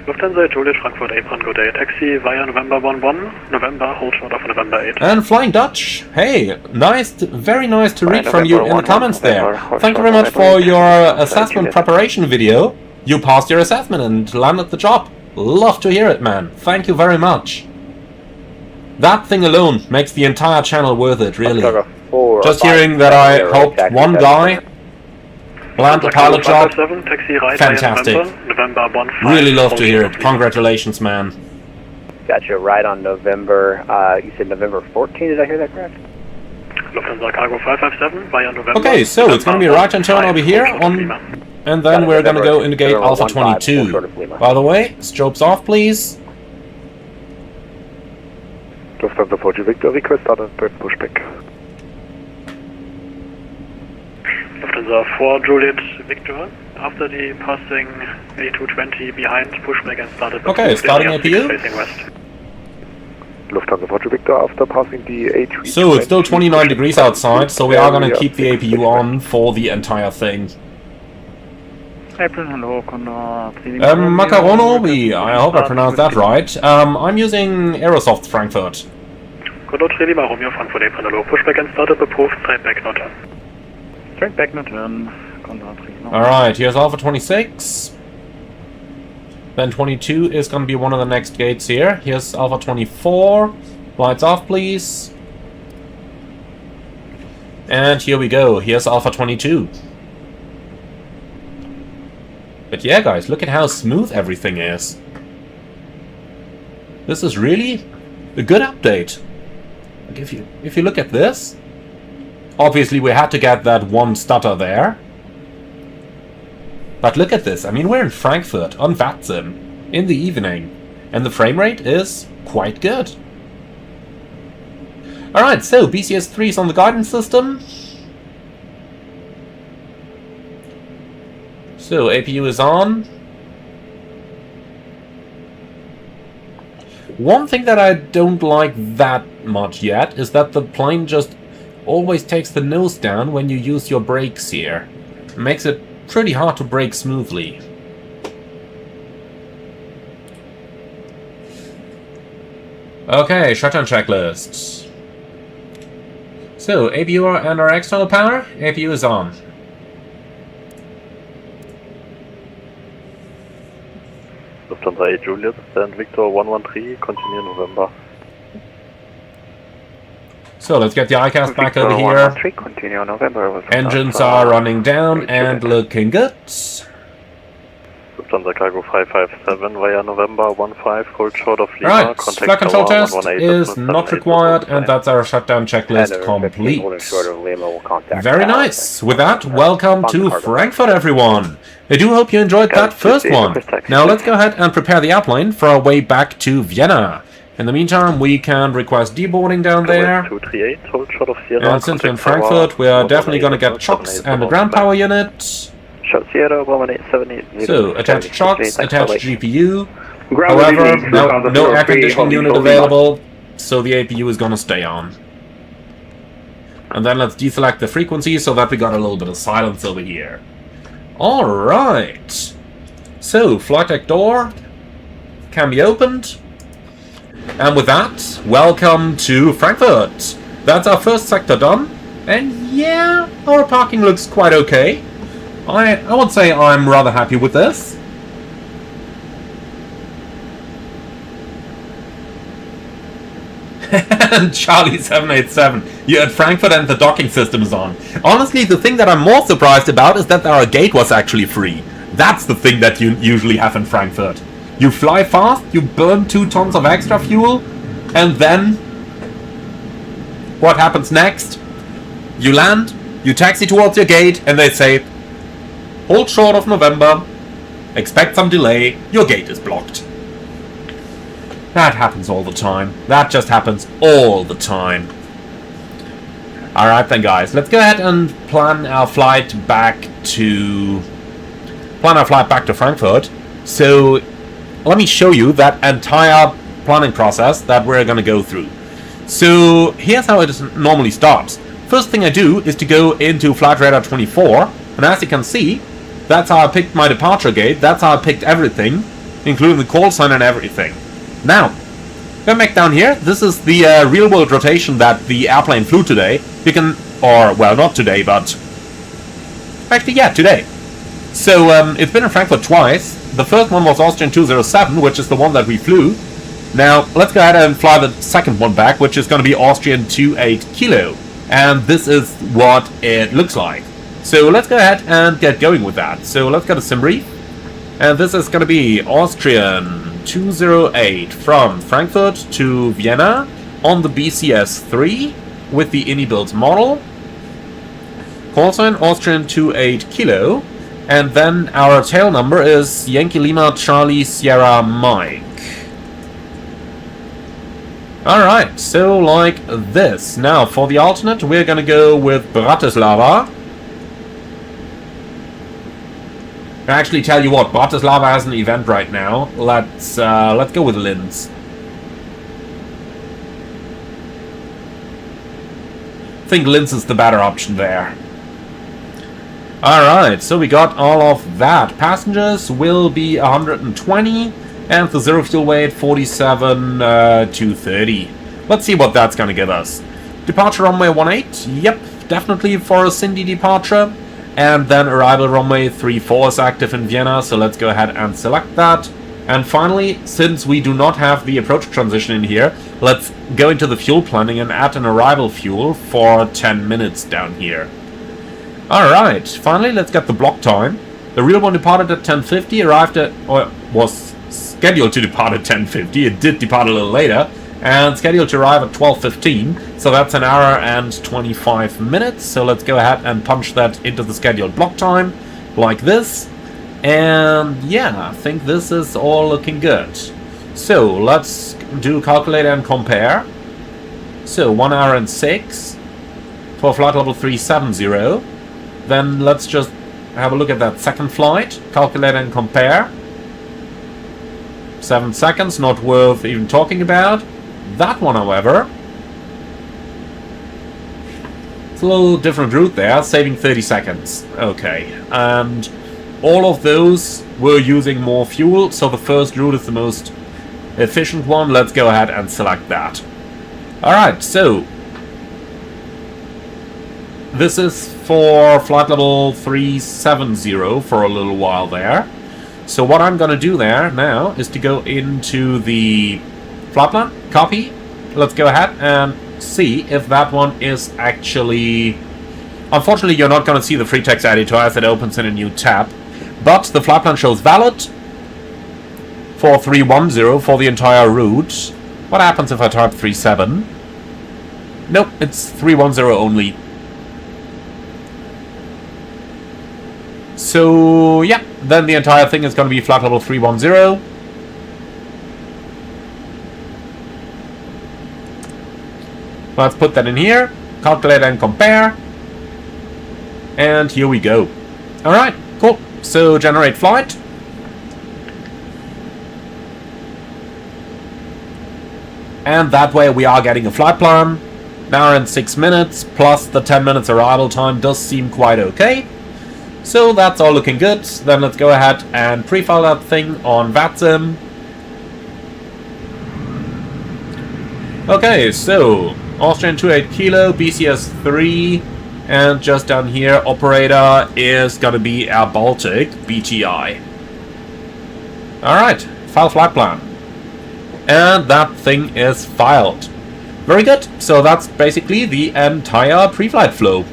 Lufthansa Juliet Frankfurt Apron, good day. Taxi via November 11, November, hold short of November 8. And Flying Dutch, hey, nice, very nice to read from you in the comments there. Thank you very much for your assessment preparation video. You passed your assessment and landed the job. Love to hear it, man. Thank you very much. That thing alone makes the entire channel worth it, really. Just hearing that I helped one guy land the pilot job, fantastic. Really love to hear it. Congratulations, man. Got you right on November, you said November 14, did I hear that correct? Lufthansa Cargo 557 via November. Okay, so it's going to be a right-hand turn over here, and then we're going to go into gate Alpha 22. By the way, strobes off, please. Lufthansa 4 Victor, request start and pushback. Lufthansa 4 Juliet Victor, after the passing A220 behind, pushback and started. Okay, starting APU. Facing west. Lufthansa 4 Victor, after passing the A220. So it's still 29 degrees outside, so we are going to keep the APU on for the entire thing. Macaronobi, I hope I pronounced that right. I'm using Aerosoft Frankfurt. Condor Lima Romeo Frankfurt Apron, hello, pushback and started, approved, straight back, not turn. Straight back, not turn. Alright, here's Alpha 26. Then 22 is going to be one of the next gates here. Here's Alpha 24. Lights off, please. And here we go. Here's Alpha 22. But yeah, guys, look at how smooth everything is. This is really a good update. Like if you look at this, obviously we had to get that one stutter there. But look at this. I mean, we're in Frankfurt on VATSIM in the evening, and the frame rate is quite good. Alright, so BCS3 is on the guidance system. So APU is on. One thing that I don't like that much yet is that the plane just always takes the nose down when you use your brakes here. It makes it pretty hard to brake smoothly. Okay, shutdown checklist. So, APU and our external power, APU is on. Lufthansa 8 Juliet and Victor 113, continue November. So let's get the ICAST back over here. Continue November. Engines are running down and looking good. Lufthansa Cargo 557 via November 15, hold short of Lima. Alright, flight control test is not required, and that's our shutdown checklist complete. Very nice. With that, welcome to Frankfurt, everyone. I do hope you enjoyed that first one. Now let's go ahead and prepare the airplane for our way back to Vienna. In the meantime, we can request deboarding down there. And since we're in Frankfurt, we are definitely going to get chocks and a ground power unit. So, attach chocks, attach GPU. However, no air conditioning unit available, so the APU is going to stay on. And then let's deselect the frequency so that we got a little bit of silence over here. Alright. So, flight deck door can be opened. And with that, welcome to Frankfurt. That's our first sector done. And yeah, our parking looks quite okay. I would say I'm rather happy with this. And Charlie 787, you're at Frankfurt and the docking system is on. Honestly, the thing that I'm more surprised about is that our gate was actually free. That's the thing that you usually have in Frankfurt. You fly fast, you burn 2 tons of extra fuel, and then what happens next? You land, you taxi towards your gate, and they say, hold short of November, expect some delay, your gate is blocked. That happens all the time. That just happens all the time. Alright then guys, let's go ahead and plan our flight back to Frankfurt. So let me show you that entire planning process that we're gonna go through. So here's how it normally starts. First thing I do is to go into Flight Radar 24, and as you can see, that's how I picked my departure gate, that's how I picked everything, including the call sign and everything. Now, going back down here, this is the real-world rotation that the airplane flew today. You can, or, well, not today, but... actually, yeah, today. So, it's been in Frankfurt twice. The first one was Austrian 207, which is the one that we flew. Now, let's go ahead and fly the second one back, which is going to be Austrian 28 Kilo. And this is what it looks like. So, let's go ahead and get going with that. So, let's get a sim brief. And this is going to be Austrian 208 from Frankfurt to Vienna on the BCS-3 with the INI-built model. Call sign Austrian 28 Kilo. And then our tail number is Yankee Lima Charlie Sierra Mike. Alright, so like this. Now for the alternate we're gonna go with Bratislava. I actually tell you what, Bratislava has an event right now. Let's go with Linz. I think Linz is the better option there. Alright, so we got all of that. Passengers will be 120 and the zero fuel weight 47,230. Let's see what that's gonna give us. Departure runway 18, yep, definitely for a Cindy departure. And then arrival runway 34 is active in Vienna, so let's go ahead and select that. And finally, since we do not have the approach transition in here, let's go into the fuel planning and add an arrival fuel for 10 minutes down here. Alright, finally let's get the block time. The real one departed at 10:50, arrived at, or was scheduled to depart at 10:50, it did depart a little later, and scheduled to arrive at 12:15, so that's an hour and 25 minutes, so let's go ahead and punch that into the scheduled block time, like this. And yeah, I think this is all looking good. So let's do calculate and compare. So 1 hour and 6 for flight level 370. Then let's just have a look at that second flight. Calculate and compare. 7 seconds, not worth even talking about. That one, however, it's a little different route there, saving 30 seconds. Okay, and all of those were using more fuel, so the first route is the most efficient one. Let's go ahead and select that. Alright, so this is for flight level 370 for a little while there. So what I'm going to do there now is to go into the flight plan, copy. Let's go ahead and see if that one is actually... Unfortunately, you're not going to see the free text editor as it opens in a new tab. But the flight plan shows valid for 310 for the entire route. What happens if I type 37? Nope, it's 310 only. So, yeah, then the entire thing is going to be flight level 310. Let's put that in here, calculate and compare. And here we go. Alright, cool. So, generate flight. And that way we are getting a flight plan. An hour and 6 minutes, plus the 10 minutes arrival time does seem quite okay. So that's all looking good. Then let's go ahead and pre-file that thing on VATSIM. Okay, so Austrian 28 Kilo, BCS-3, and just down here, operator is gonna be Air Baltic, BTI. Alright, file flight plan. And that thing is filed. Very good, so that's basically the entire pre-flight flow.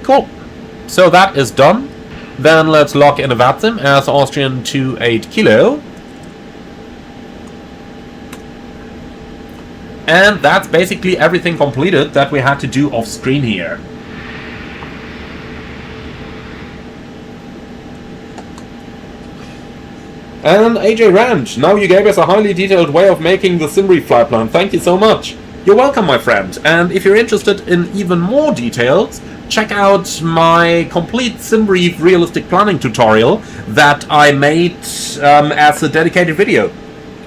Cool. So that is done. Then let's log in a VATSIM as Austrian 28 Kilo. And that's basically everything completed that we had to do off screen here. And AJ Ranch, now you gave us a highly detailed way of making the sim brief flight plan. Thank you so much. You're welcome, my friend. And if you're interested in even more details, check out my complete sim brief realistic planning tutorial that I made as a dedicated video.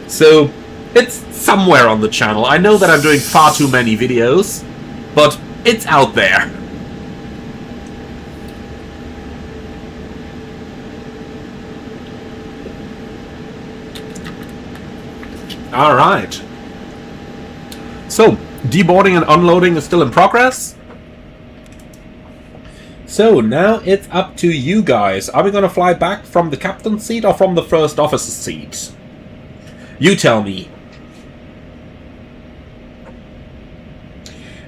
So it's somewhere on the channel. I know that I'm doing far too many videos, but it's out there. Alright. So, deboarding and unloading is still in progress. So, now it's up to you guys. Are we going to fly back from the captain's seat or from the first officer's seat? You tell me.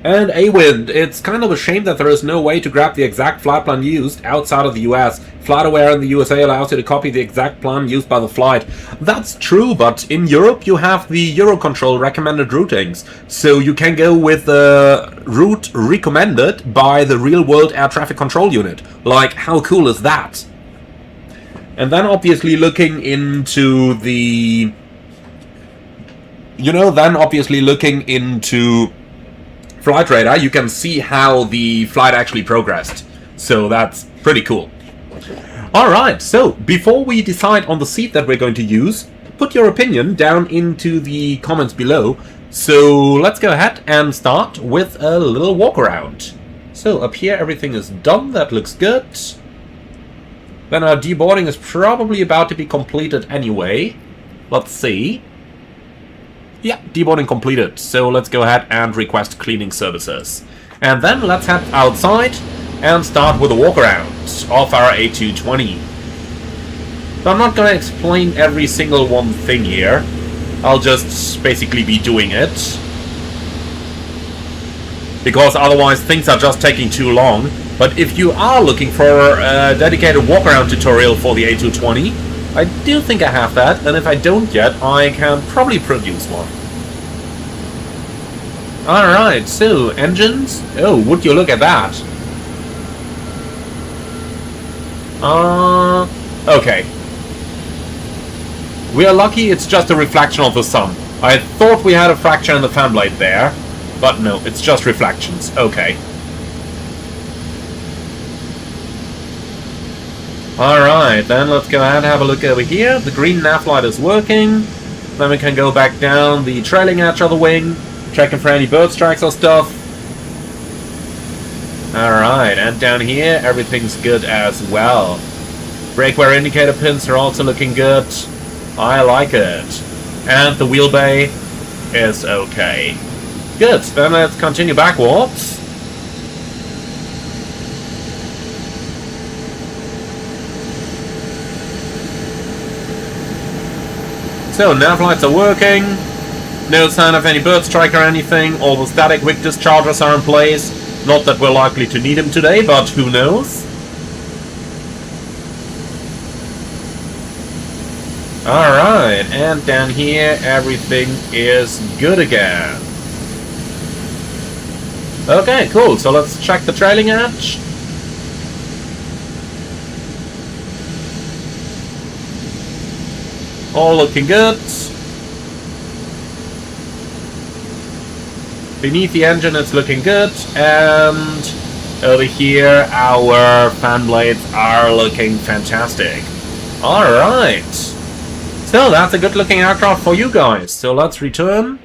And A-Wind, it's kind of a shame that there is no way to grab the exact flight plan used outside of the US. FlightAware in the USA allows you to copy the exact plan used by the flight. That's true, but in Europe you have the Eurocontrol recommended routings. So you can go with the route recommended by the real-world air traffic control unit. Like, how cool is that? And then obviously looking into the... Flight radar, you can see how the flight actually progressed. So that's pretty cool. Alright, so before we decide on the seat that we're going to use, put your opinion down into the comments below. So let's go ahead and start with a little walk around. So up here everything is done, that looks good. Then our deboarding is probably about to be completed anyway. Let's see. Yeah, deboarding completed, so let's go ahead and request cleaning services. And then let's head outside and start with a walk around of our A220. So I'm not going to explain every single one thing here. I'll just basically be doing it. Because otherwise things are just taking too long. But if you are looking for a dedicated walk around tutorial for the A220, I do think I have that, and if I don't yet, I can probably produce one. Alright, so, engines? Oh, would you look at that? Okay. We are lucky it's just a reflection of the sun. I thought we had a fracture in the fan blade there, but no, it's just reflections. Okay. Alright, then let's go ahead and have a look over here. The green nav light is working. Then we can go back down the trailing edge of the wing, checking for any bird strikes or stuff. Alright, and down here, everything's good as well. Brake wear indicator pins are also looking good. I like it. And the wheel bay is okay. Good, then let's continue backwards. So, nav lights are working, no sign of any bird strike or anything, all the static wick dischargers are in place. Not that we're likely to need them today, but who knows? Alright, and down here everything is good again. Okay, cool, so let's check the trailing edge. All looking good. Beneath the engine it's looking good, and over here our fan blades are looking fantastic. Alright, so that's a good looking aircraft for you guys. So let's return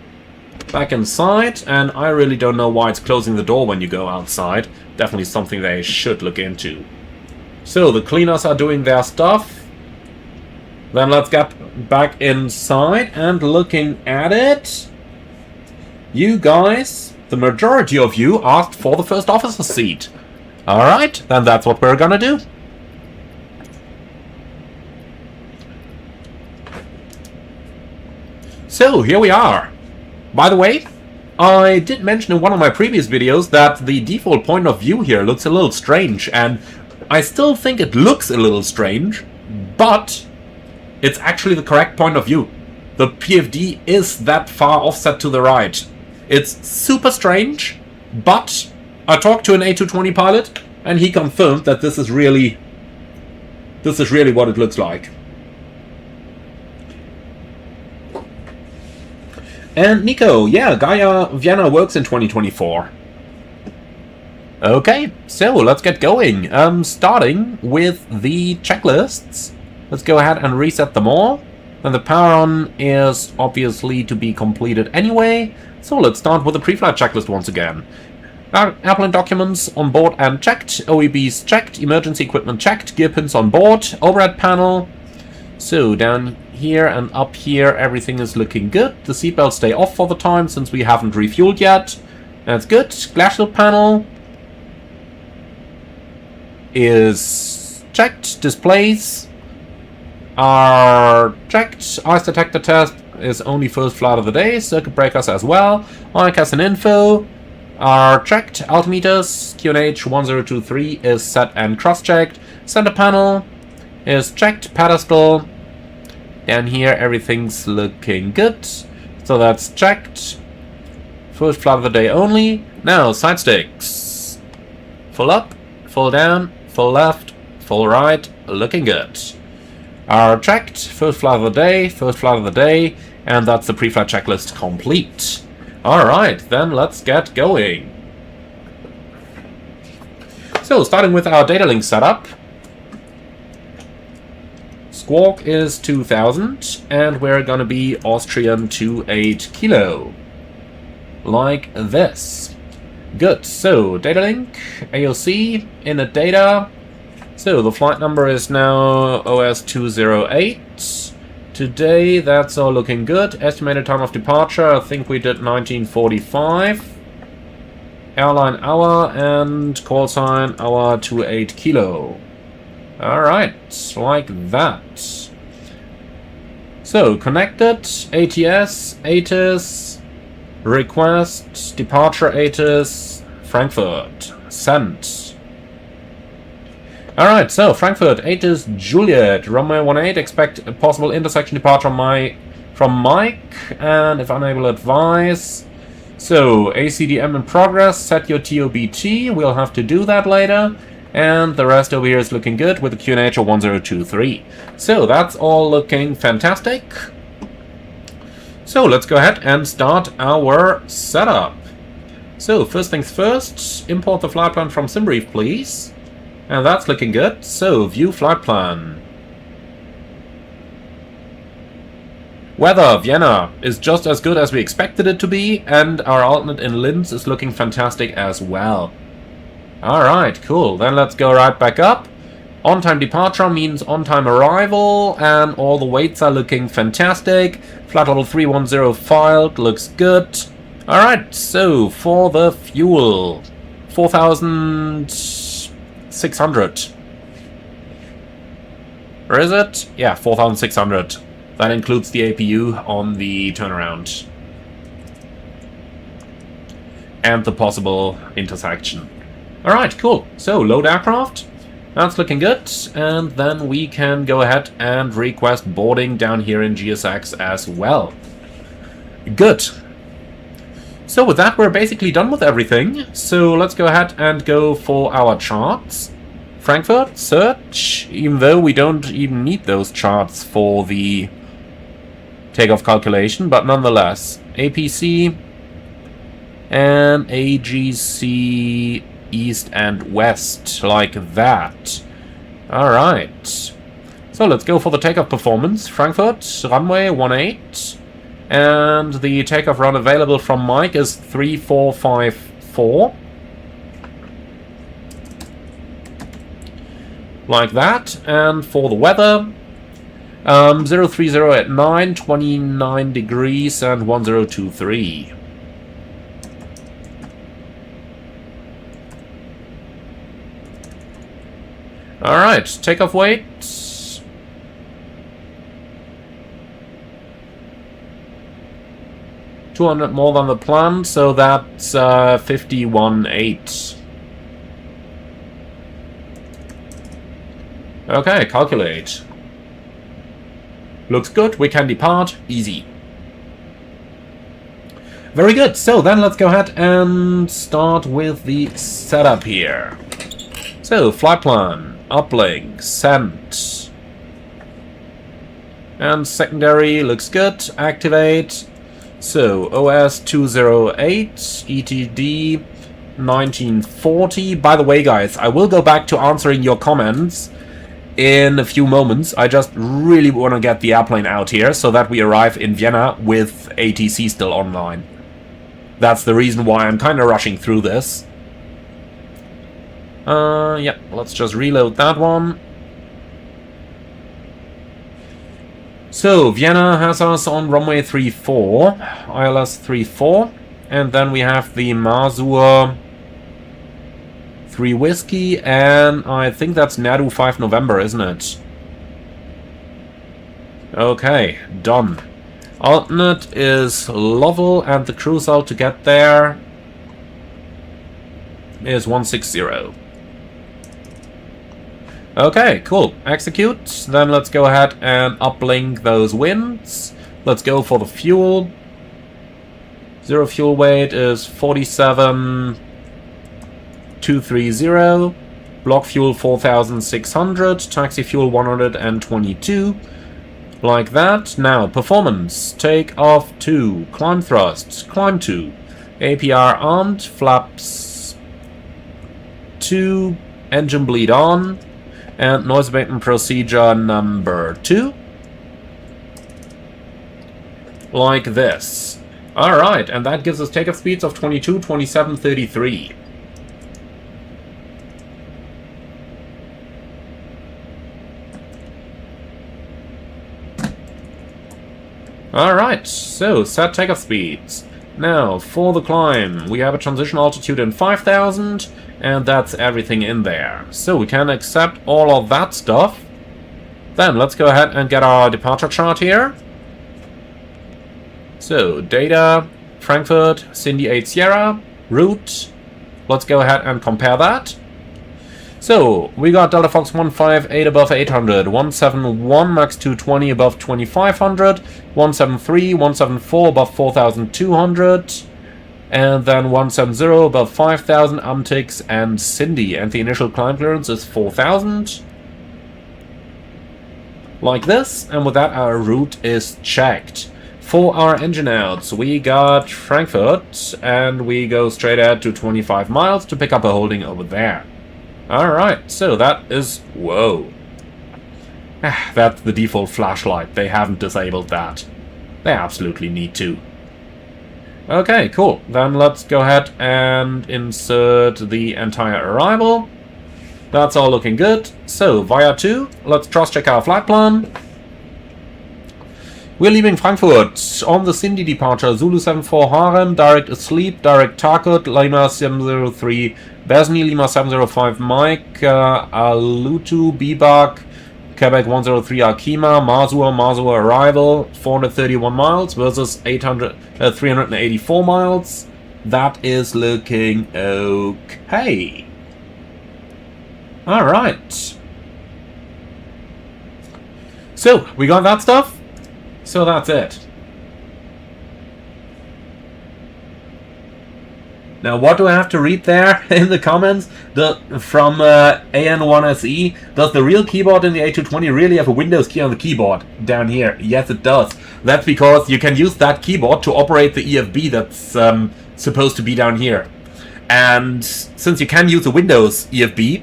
back inside, and I really don't know why it's closing the door when you go outside. Definitely something they should look into. So the cleaners are doing their stuff. Then let's get back inside and looking at it. You guys, the majority of you, asked for the first officer's seat. Alright, then that's what we're gonna do. So, here we are. By the way, I did mention in one of my previous videos that the default point of view here looks a little strange, and I still think it looks a little strange, but it's actually the correct point of view. The PFD is that far offset to the right. It's super strange, but I talked to an A220 pilot, and he confirmed that this is really what it looks like. And Nico, yeah, Gaia Vienna works in 2024. Okay, so let's get going. Starting with the checklists. Let's go ahead and reset them all. And the power on is obviously to be completed anyway. So let's start with the pre-flight checklist once again. Airplane documents on board and checked. OEBs checked. Emergency equipment checked. Gear pins on board. Overhead panel. So down here and up here everything is looking good. The seatbelts stay off for the time since we haven't refueled yet. That's good. Glacial panel is checked. Displays are checked. Ice detector test is only first flight of the day. Circuit breakers as well. ICAS and info are checked. Altimeters QNH 1023 is set and cross-checked. Center panel is checked. Pedestal. Down here everything's looking good. So that's checked. First flight of the day only. Now side sticks. Full up, full down, full left, full right. Looking good. Are checked. First flight of the day, first flight of the day, and that's the pre-flight checklist complete. Alright, then let's get going. So, starting with our data link setup. Squawk is 2000, and we're gonna be Austrian 28 kilo. Like this. Good, so data link, AOC, init data. So the flight number is now OS208. Today, that's all looking good. Estimated time of departure, I think we did 1945. Airline hour and call sign hour 28 kilo. Alright, like that. So, connected, ATS, ATIS, request, departure ATIS, Frankfurt, sent. Alright, so Frankfurt, ATIS Juliet, runway 18, expect a possible intersection departure from Mike, and if unable, advise. So, ACDM in progress, set your TOBT, we'll have to do that later, and the rest over here is looking good with the QNH of 1023. So, that's all looking fantastic. So, let's go ahead and start our setup. So, first things first, import the flight plan from SimBrief, please. And that's looking good. So, view flight plan. Weather, Vienna, is just as good as we expected it to be, and our alternate in Linz is looking fantastic as well. Alright, cool. Then let's go right back up. On-time departure means on-time arrival, and all the weights are looking fantastic. Flight level 310 filed, looks good. Alright, so for the fuel, 4,600. Or is it? Yeah, 4,600. That includes the APU on the turnaround. And the possible intersection. Alright, cool. So, load aircraft. That's looking good. And then we can go ahead and request boarding down here in GSX as well. Good. So with that, we're basically done with everything. So let's go ahead and go for our charts. Frankfurt, search, even though we don't even need those charts for the takeoff calculation, but nonetheless. APC and AGC east and west, like that. Alright. So let's go for the takeoff performance. Frankfurt, runway 18. And the takeoff run available from Mike is 3454. Like that. And for the weather, 030 at 9, 29 degrees and 1023. Alright, takeoff weight. 200 more than the plan, so that's 51.8. Okay, calculate. Looks good, we can depart, easy. Very good. So then let's go ahead and start with the setup here. So flight plan, uplink, send. And secondary looks good. Activate. So OS 208, ETD 1940. By the way, guys, I will go back to answering your comments in a few moments. I just really want to get the airplane out here so that we arrive in Vienna with ATC still online. That's the reason why I'm kind of rushing through this. Yeah, let's just reload that one. So, Vienna has us on runway 34, ILS 34, and then we have the Mazur 3 Whiskey, and I think that's Nadu 5 November, isn't it? Okay, done. Alternate is Lovell, and the cruise out to get there is 160. Okay, cool. Execute. Then let's go ahead and uplink those winds. Let's go for the fuel. Zero fuel weight is 47,230. Block fuel 4,600. Taxi fuel 122. Like that. Now, performance. Take off 2. Climb thrust. Climb 2. APR armed. Flaps 2. Engine bleed on. And noise abatement procedure number 2. Like this. Alright, and that gives us takeoff speeds of 22, 27, 33. Alright, so set takeoff speeds. Now, for the climb, we have a transition altitude in 5,000, and that's everything in there. So we can accept all of that stuff. Then let's go ahead and get our departure chart here. So, data, Frankfurt, Cindy 8 Sierra, route. Let's go ahead and compare that. So, we got Delta Fox 158 above 800, 171 Max 220 above 2500, 173, 174 above 4200, and then 170 above 5000, Amtix and Cindy, and the initial climb clearance is 4000. Like this, and with that our route is checked. For our engine outs, we got Frankfurt, and we go straight ahead to 25 miles to pick up a holding over there. Alright, so that is... whoa. That's the default flashlight. They haven't disabled that. They absolutely need to. Okay, cool. Then let's go ahead and insert the entire arrival. That's all looking good. So, via 2, let's cross-check our flight plan. We're leaving Frankfurt on the Cindy departure, Zulu 74 Harem, direct asleep, direct Takut, Lima 703, Besni, Lima 705 Mike, Alutu, Bibak, Quebec 103 Akima, Mazur arrival, 431 miles versus 384 miles. That is looking okay. Alright. So, we got that stuff. So that's it. Now, what do I have to read there in the comments? From AN1SE, does the real keyboard in the A220 really have a Windows key on the keyboard down here? Yes, it does. That's because you can use that keyboard to operate the EFB that's supposed to be down here. And since you can use a Windows EFB,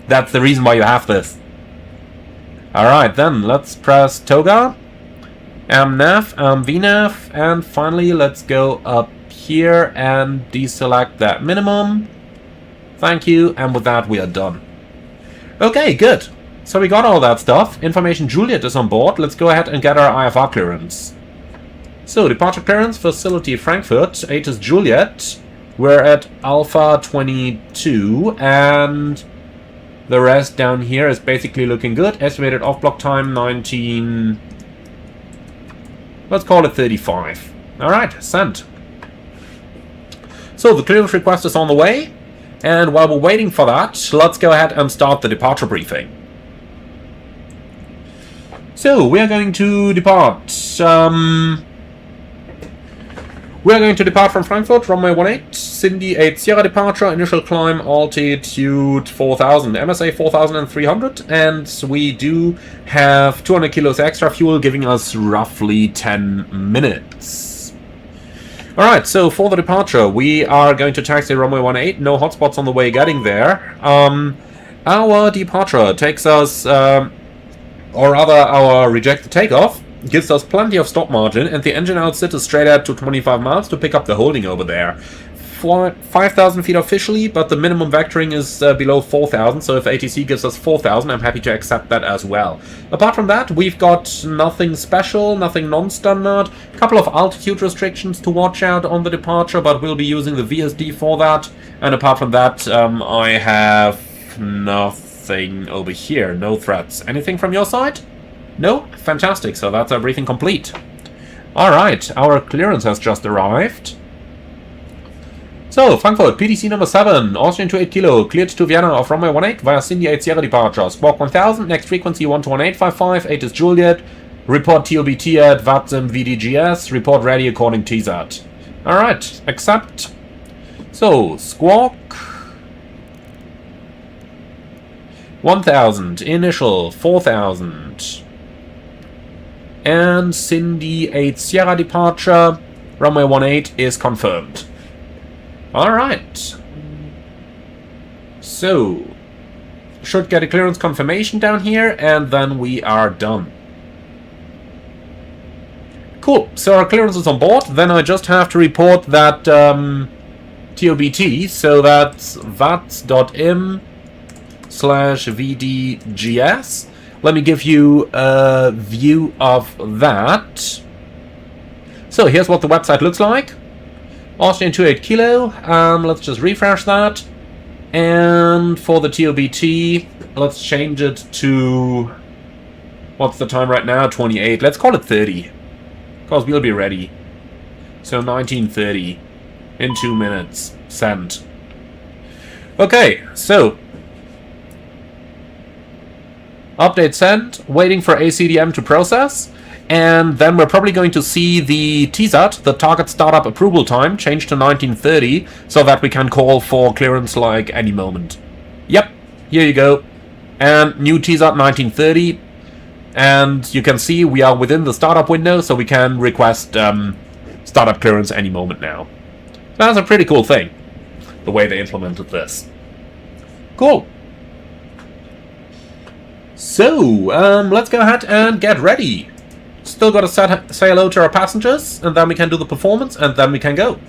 that's the reason why you have this. Alright, then let's press Toga. nav, VNav, and finally let's go up here and deselect that minimum. Thank you, and with that we are done. Okay, good. So we got all that stuff. Information Juliet is on board. Let's go ahead and get our IFR clearance. So, departure clearance, facility Frankfurt, ATIS Juliet. We're at Alpha 22, and the rest down here is basically looking good. Estimated off-block time 19... let's call it 35. Alright, sent. So the clearance request is on the way, and while we're waiting for that, let's go ahead and start the departure briefing. So we are going to depart We are going to depart from Frankfurt, runway 18, Cindy 8 Sierra departure, initial climb altitude 4000, MSA 4300, and we do have 200 kilos extra fuel, giving us roughly 10 minutes. Alright, so for the departure, we are going to taxi runway 18, no hotspots on the way getting there. Our departure takes us, or rather our rejected takeoff, gives us plenty of stop margin, and the engine outset is straight out to 25 miles to pick up the holding over there. 5,000 feet officially, but the minimum vectoring is below 4,000, so if ATC gives us 4,000, I'm happy to accept that as well. Apart from that, we've got nothing special, nothing non-standard, a couple of altitude restrictions to watch out on the departure, but we'll be using the VSD for that, and apart from that, I have nothing over here, no threats. Anything from your side? No? Fantastic, so that's our briefing complete. Alright, our clearance has just arrived. So, Frankfurt, PDC number 7, Austrian 28 Kilo, cleared to Vienna off runway 18 via Cindy 8 Sierra departure. Squawk 1000, next frequency 121.855, 8 is Juliet. Report TOBT at VATSIM VDGS, report ready according TSAT. Alright, accept. So, Squawk 1000, initial 4000. And Cindy 8 Sierra departure, runway 18 is confirmed. Alright. So, should get a clearance confirmation down here, and then we are done. Cool, so our clearance is on board, then I just have to report that TOBT, so that's vats.im/VDGS. Let me give you a view of that. So here's what the website looks like. Austrian 28 Kilo, let's just refresh that. And for the TOBT, let's change it to, what's the time right now? 28. Let's call it 30, because we'll be ready. So 19:30 in 2 minutes. Send. Okay, so update sent, waiting for ACDM to process, and then we're probably going to see the TSAT, the target startup approval time, change to 19:30, so that we can call for clearance like any moment. Yep, here you go. And new TSAT 19:30, and you can see we are within the startup window, so we can request startup clearance any moment now. So that's a pretty cool thing, the way they implemented this. Cool. So, let's go ahead and get ready. Still got to say hello to our passengers, and then we can do the performance, and then we can go.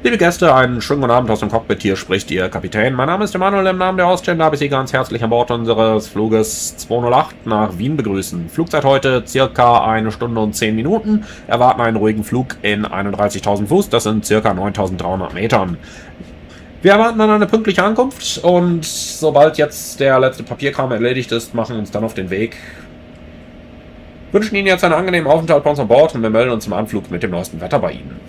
Liebe Gäste, einen schönen guten Abend aus dem Cockpit. Hier spricht Ihr Kapitän. Mein Name ist Emanuel. Im Namen der Austrian darf ich Sie ganz herzlich an Bord unseres Fluges 208 nach Wien begrüßen. Flugzeit heute circa 1 Stunde und 10 Minuten. Erwarten einen ruhigen Flug in 31.000 Fuß. Das sind circa 9.300 Metern. Wir erwarten dann eine pünktliche Ankunft und sobald jetzt der letzte Papierkram erledigt ist, machen wir uns dann auf den Weg. Wünschen Ihnen jetzt einen angenehmen Aufenthalt bei uns an Bord und wir melden uns im Anflug mit dem neuesten Wetter bei Ihnen.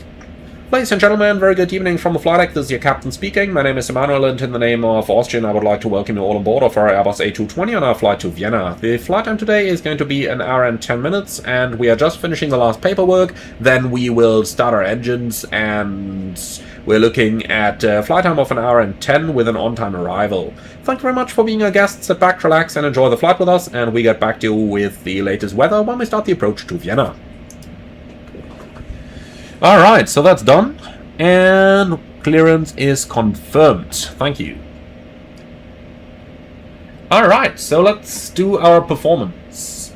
Ladies and gentlemen, very good evening from the flight deck. This is your captain speaking. My name is Emanuel, and in the name of Austrian, I would like to welcome you all on board of our Airbus A220 on our flight to Vienna. The flight time today is going to be 1 hour and 10 minutes, and we are just finishing the last paperwork. Then we will start our engines, and we're looking at a flight time of 1 hour and 10 with an on-time arrival. Thank you very much for being our guests. Sit back, relax, and enjoy the flight with us, and we get back to you with the latest weather when we start the approach to Vienna. Alright, so that's done, and clearance is confirmed. Thank you. Alright, so let's do our performance.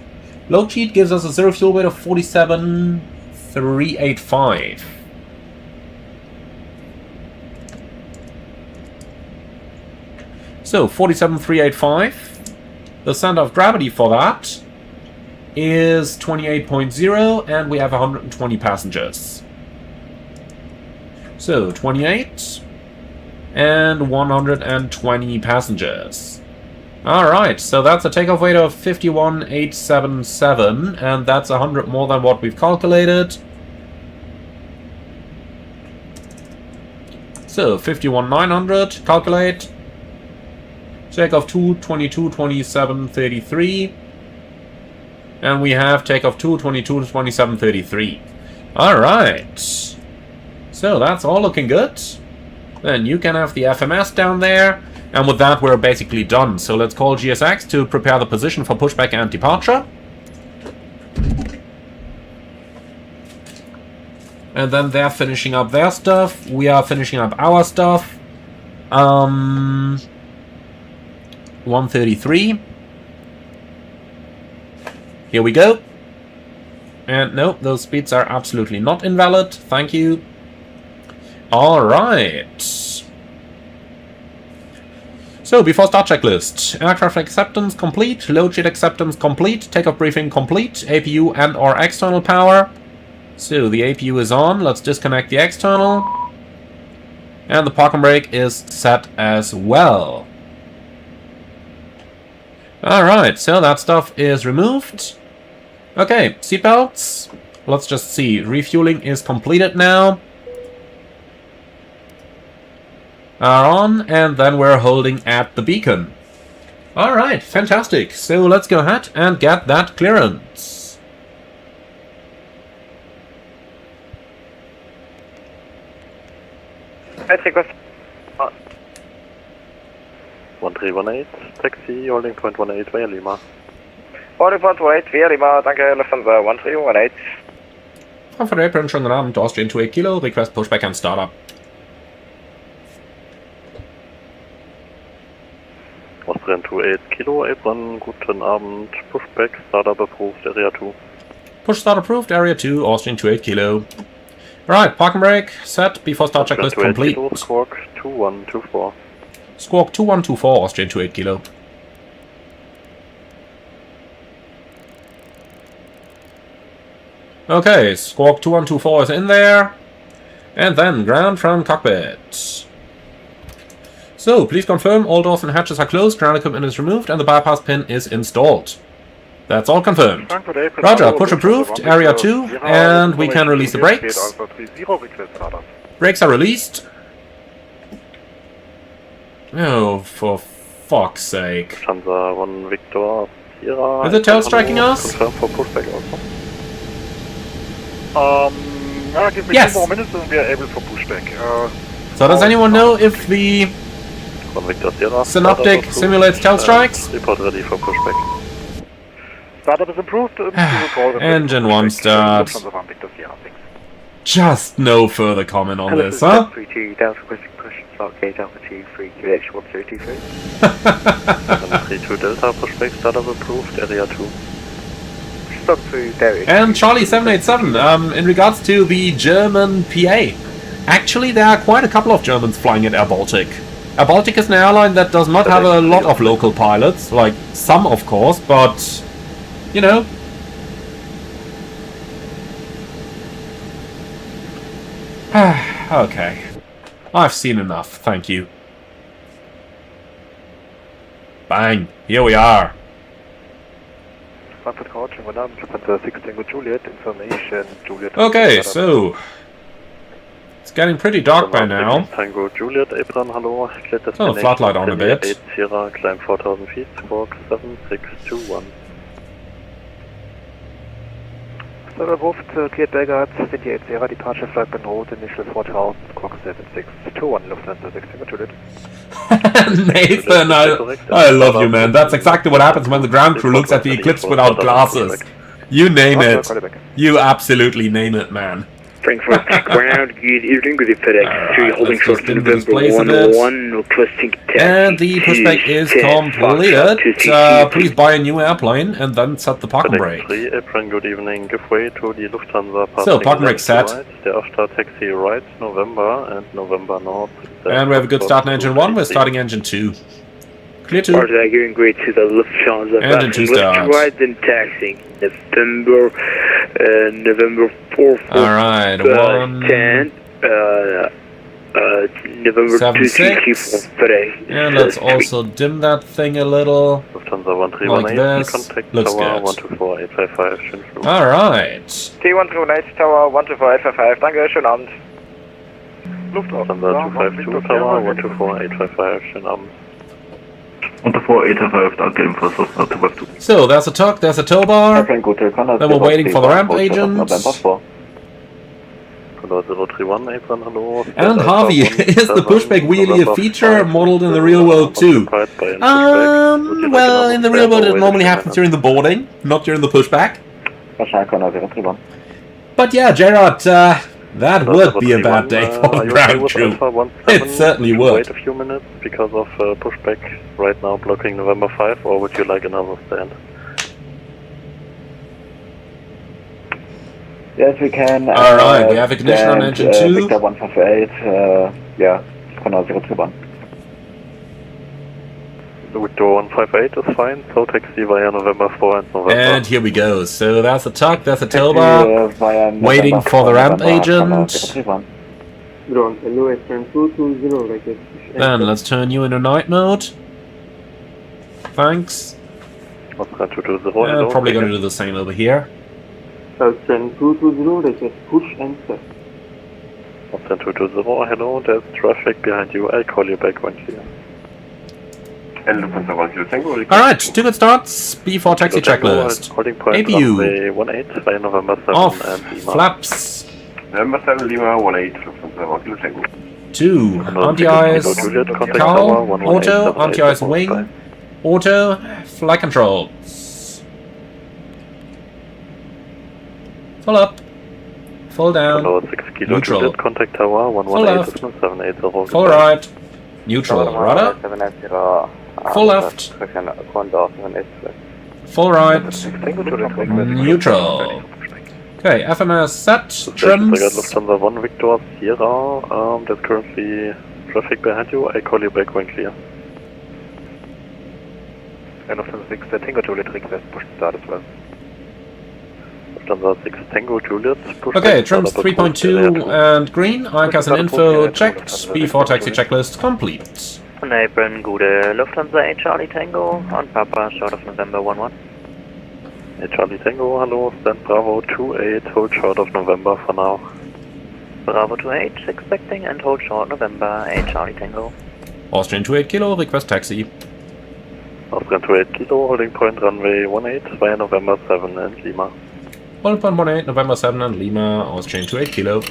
Load sheet gives us a zero fuel weight of 47,385. So, 47,385. The center of gravity for that is 28.0, and we have 120 passengers. So, 28 and 120 passengers. Alright, so that's a takeoff weight of 51,877, and that's 100 more than what we've calculated. So, 51,900, calculate. Takeoff 2, 22, 27, 33. And we have takeoff 222 to 2733. Alright. So that's all looking good. Then you can have the FMS down there. And with that we're basically done. So let's call GSX to prepare the position for pushback and departure. And then they're finishing up their stuff. We are finishing up our stuff. 133. Here we go. And no, those speeds are absolutely not invalid. Thank you. Alright. So, before start checklist. Aircraft acceptance complete. Load sheet acceptance complete. Takeoff briefing complete. APU and or external power. So, the APU is on. Let's disconnect the external. And the parking brake is set as well. Alright, so that stuff is removed. Okay, seatbelts. Let's just see. Refueling is completed now. Are on, and then we're holding at the beacon. Alright, fantastic. So let's go ahead and get that clearance. Request. 1318, taxi, holding point 18 via Lima. Holding point 18 via Lima, danke, Lufthansa 1318. Frankfurt Apron, schönen guten Abend, Austrian 28 Kilo, request pushback and startup. Austrian 28 Kilo, Apron, guten Abend, pushback, startup approved, area 2. Push start approved, area 2, Austrian 28 Kilo. Alright, parking brake set, before start checklist complete. Kilo, Squawk 2124. Squawk 2124, Austrian 28 Kilo. Okay, Squawk 2124 is in there. And then ground from cockpit. So, please confirm all doors and hatches are closed, ground equipment is removed, and the bypass pin is installed. That's all confirmed. Roger, push approved, area 2, and we can release the brakes. Brakes are released. Oh, for fuck's sake. Lufthansa 1 Victor, Sierra. Is it tail striking us? Confirm for pushback also. Give me Yes. 2 more minutes and we are able for pushback. So does anyone know if the 1 Victor, Sierra. Synaptic simulates tail strikes? Report ready for pushback. Startup is improved. Engine 1 start. Lufthansa 1 Victor Sierra 6. Just no further comment on this, huh? 32 down for requesting push, start gate altitude 3 QH 1323. 32 Delta, pushback, startup approved, area 2. Stop through Derek. And Charlie 787, in regards to the German PA. Actually, there are quite a couple of Germans flying at Air Baltic. Air Baltic is an airline that does not have a lot of local pilots, like some of course, but, you know. Okay. I've seen enough, thank you. Bang, here we are. Frankfurt Crouching, mein Name ist Lufthansa 6 Tango Juliet, Information Juliet. Okay, so it's getting pretty dark by now. Tango Juliet, Apron, hello. Oh, flat light on a bit. 8 Sierra, climb 4000 feet, squawk 7621. Startup approved, cleared Belgrade, 28 Sierra, departure flight en route, initial 4000, squawk 7621, Lufthansa 6 Tango Juliet. Nathan, I love you, man. That's exactly what happens when the ground crew looks at the eclipse without glasses. You name it. You absolutely name it, man. Frankfurt ground, good evening with the FedEx 3 holding short to November 101, requesting taxi. And the pushback is completed. Please buy a new airplane and then set the parking brake. 3 Apron, good evening. Give way to the Lufthansa passing. So, parking brake set. The after taxi right, November and November North. And we have a good start in engine 1. We're starting engine 2. Clear 2. Roger, giving way to the Lufthansa Engine 2 start. right, then taxing. November 4 Alright, 10, November 76. 2 And let's also dim that thing a little. Lufthansa 1318, like this. contact Looks tower good. 124855. Alright. T138 Tower 124855, danke, schönen Abend. Lufthansa 252 Tower 124855, schönen Abend. On the 485, I'll get him for Web 2. So there's a tuck, there's a tow bar. Then we're waiting for the ramp agent. And Harvey, is the pushback wheelie a feature modeled in the real world too? Well, in the real world it normally happens during the boarding, not during the pushback. But yeah, Gerard, that would be a bad day for the ground crew. It certainly would. Wait a few minutes because of pushback right now blocking November 5, or would you like another stand? Yes, we can. Alright, we have ignition on engine 2. Victor 158, yeah, Control 021. Victor 158 is fine, so taxi via November 4 and November. And here we go. So that's a tuck, that's a tail bar. Waiting for the ramp agent. Then let's turn you into night mode. Thanks. And probably going to do the same over here. Southern 220, push and set. Southern 220, hello, there's traffic behind you, I'll call you back when clear. Alright, 2 good starts, B4 taxi checklist. APU. Off, flaps. November 7 Lima 18, 2, anti-ice, cowl, auto, anti-ice wing, auto, flight controls. Full up, full down, neutral, contact tower, full left, full right, neutral, rudder, full left, full right, neutral. Okay, FMS set, trims. Lufthansa 1 Victor Sierra, there's currently traffic behind you, I call you back when clear. And Lufthansa 6 Tango Juliet request push start as well. Lufthansa 6 Tango Juliet push. Okay, trims 3.2 and green, ICAS and info checked, B4 taxi checklist complete. On apron, gute Lufthansa 8 Charlie Tango, on Papa, short of November 11. 8 Charlie Tango, hello, stand Bravo 28, hold short of November for now. Bravo 28, expecting and hold short November 8 Charlie Tango. Austrian 28 Kilo, request taxi. Austrian 28 Kilo, holding point runway 18 via November 7 and Lima. 1.18 November 7 and Lima, Austrian 28 Kilo.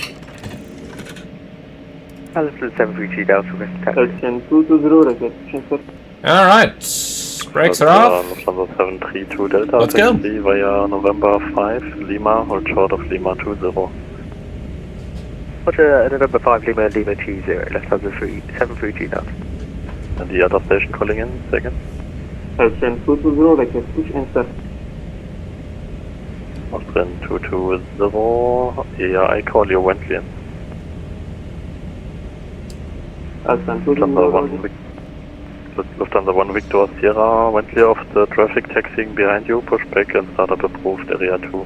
Altitude 732 Delta, request taxi. Austrian 220, request set. Alright, brakes are off. Lufthansa 732 Delta, let's go. taxi via November 5, Lima, hold short of Lima 20. Roger, November 5 Lima, Lima 20, Lufthansa 732 Delta. And the other station calling in, second. Austrian 220, request push and set. Austrian 220, yeah, I call you when clear. Austrian 220, Lufthansa 1 Victor Sierra, when clear of the traffic taxiing behind you, pushback and startup approved, area 2.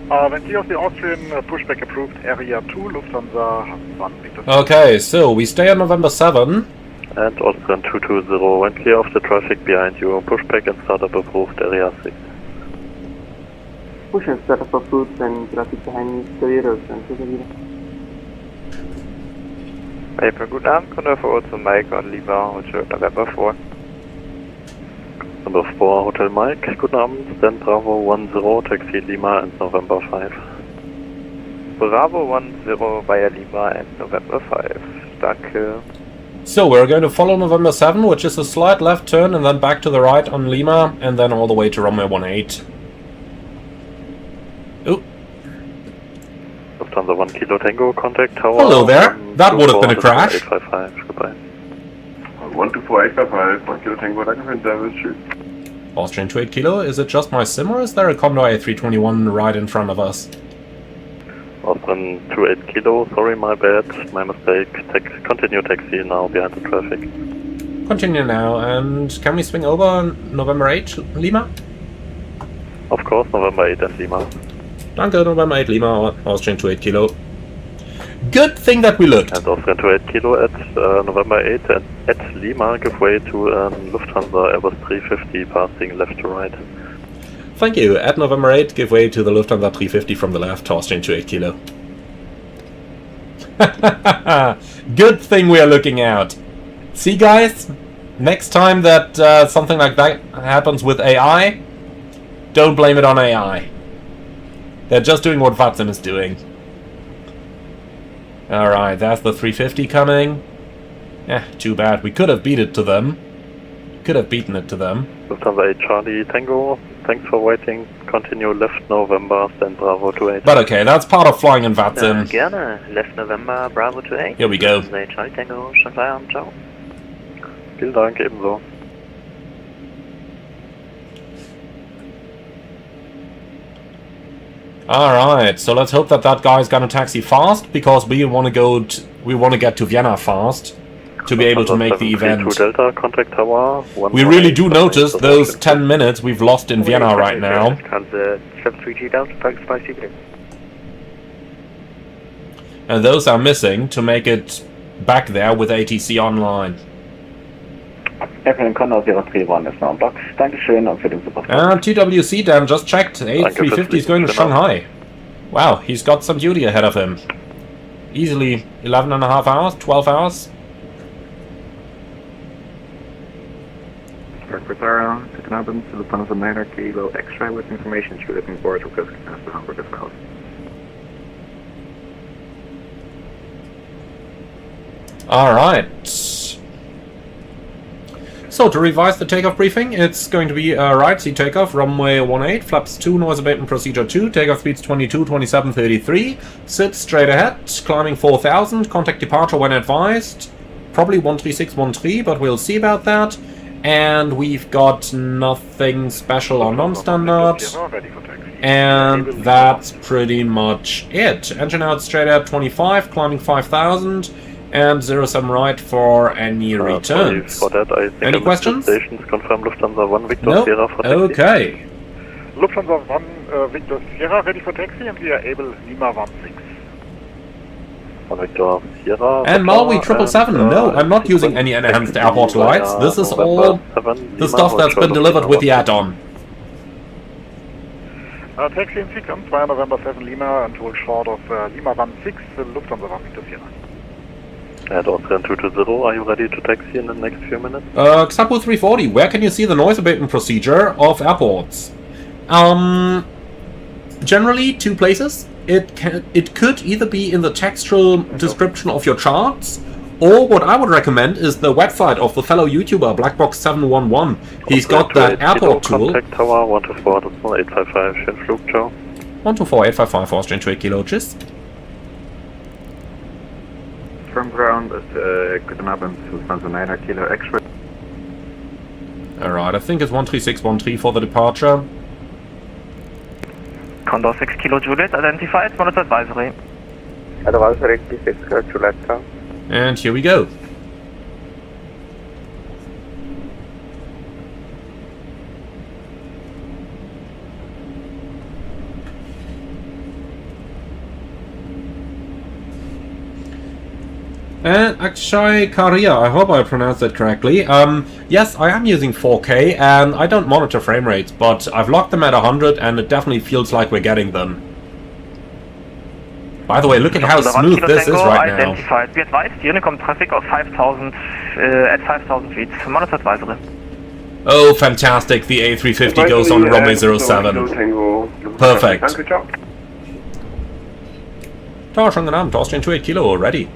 When clear of the Austrian, pushback approved, area 2, Lufthansa 1 Victor Sierra. Okay, so we stay on November 7. And Austrian 220, when clear of the traffic behind you, pushback and startup approved, area 6. Push and startup approved and traffic behind me, clear Austrian 220. April, guten Abend, Kunde vor zu Mike und Lima und November 4. Number 4, Hotel Mike, guten Abend, stand Bravo 10, taxi Lima and November 5. Bravo 10 via Lima and November 5, danke. So we're going to follow November 7, which is a slight left turn and then back to the right on Lima and then all the way to runway 18. Ooh. Lufthansa 1 Kilo Tango, contact tower. Hello there. That would have been a crash. 855, goodbye. 12485, 1 Kilo Tango, danke für den Service, tschüss. Austrian 28 Kilo, is it just my sim or is there a Condor A321 right in front of us? Austrian 28 Kilo, sorry, my bad, my mistake. Continue taxi now behind the traffic. Continue now, and can we swing over November 8, Lima? Of course, November 8 and Lima. Danke, November 8 Lima, Austrian 28 Kilo. Good thing that we looked. And Austrian 28 Kilo at November 8 and at Lima, give way to Lufthansa Airbus 350 passing left to right. Thank you. At November 8, give way to the Lufthansa 350 from the left, Austrian 28 Kilo. Good thing we are looking out. See, guys? Next time that something like that happens with AI, don't blame it on AI. They're just doing what VATSIM is doing. Alright, that's the 350 coming. Too bad. We could have beat it to them. Could have beaten it to them. Lufthansa 8 Charlie Tango, thanks for waiting. Continue left November, stand Bravo to 8. But okay, that's part of flying in VATSIM. Gerne, left November, Bravo to 8. Here we go. Lufthansa 8 Charlie Tango, schon Feierabend, ciao. Vielen Dank, ebenso. Alright, so let's hope that that guy is gonna taxi fast, because we want to we want to get to Vienna fast to be able to make the event. Delta, contact tower, We really do notice those 10 minutes we've lost in Vienna right now. And those are missing to make it back there with ATC online. Airplane Condor 031 is now in box. Dankeschön und für den Support. And TWC Dan just checked. A350 is going to Shanghai. Wow, he's got some duty ahead of him. Easily 11.5 hours, 12 hours. Repair, second album, to Lufthansa 9 Kilo X-ray with information you're looking for to Coast to Hamburg as well. Alright. So, to revise the takeoff briefing, it's going to be right seat takeoff, runway 18, flaps 2, noise abatement procedure 2, takeoff speeds 22, 27, 33, sit straight ahead, climbing 4000, contact departure when advised, probably 13613, but we'll see about that. And we've got nothing special or non-standard. And that's pretty much it. Engine out straight at 25, climbing 5000, and 07 right for any returns. For that, I think any questions? Stations confirm Lufthansa 1 Victor nope. Sierra for taxi. Okay. Lufthansa 1 Victor Sierra ready for taxi, and we are able Lima 16. Victor Sierra. And Maui 777. No, I'm not using any enhanced airport lights. This is all the stuff that's been delivered with the add-on. Taxi in sequence via November 7 Lima and hold short of Lima 16, Lufthansa 1 Victor Sierra. At Austrian 220, are you ready to taxi in the next few minutes? Xapo 340, where can you see the noise abatement procedure of airports? Generally, two places. It could either be in the textual description of your charts, or what I would recommend is the website of the fellow YouTuber Blackbox711. He's got that airport tool. Contact tower 124, 855, schönen Flug, ciao. 124, 855, Austrian 2 Kilo, tschüss. From ground at guten Abend, Lufthansa 9 Kilo X-ray. Alright, I think it's 13613 for the departure. Condor 6 Kilo Juliet, identified, monitor advisory. Advisory 6 Juliet, ciao. And here we go. And Akshay Karia, I hope I pronounced that correctly. Yes, I am using 4K, and I don't monitor frame rates, but I've locked them at 100, and it definitely feels like we're getting them. By the way, look at how smooth this is right now. Identified. We advised Honeycomb traffic of 5,000 at 5,000 feet. Monitor advisory. Oh, fantastic! The A350 goes on runway 07. Perfect. Tower, schönen guten Abend, Austrian 28 Kilo, ready.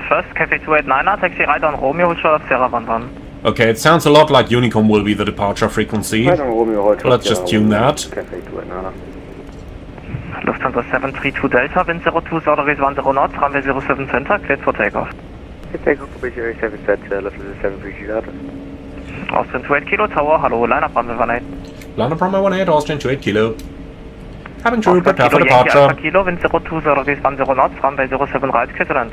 First, Cafe 289er, taxi right on Romeo, short of Sierra 11. Okay, it sounds a lot like Honeycomb will be the departure frequency. Let's just tune that. Lufthansa 732 Delta, wind 02, southern 10 knots, runway 07 center, cleared for takeoff. Takeoff for 7 set, Lufthansa 732 Delta. Austrian 28 Kilo, tower, hello, line up runway 18. Line up runway 18, Austrian 28 Kilo. Having to prepare for departure. Kilo, wind 02, southern 10 knots, runway 07 right, clear to land.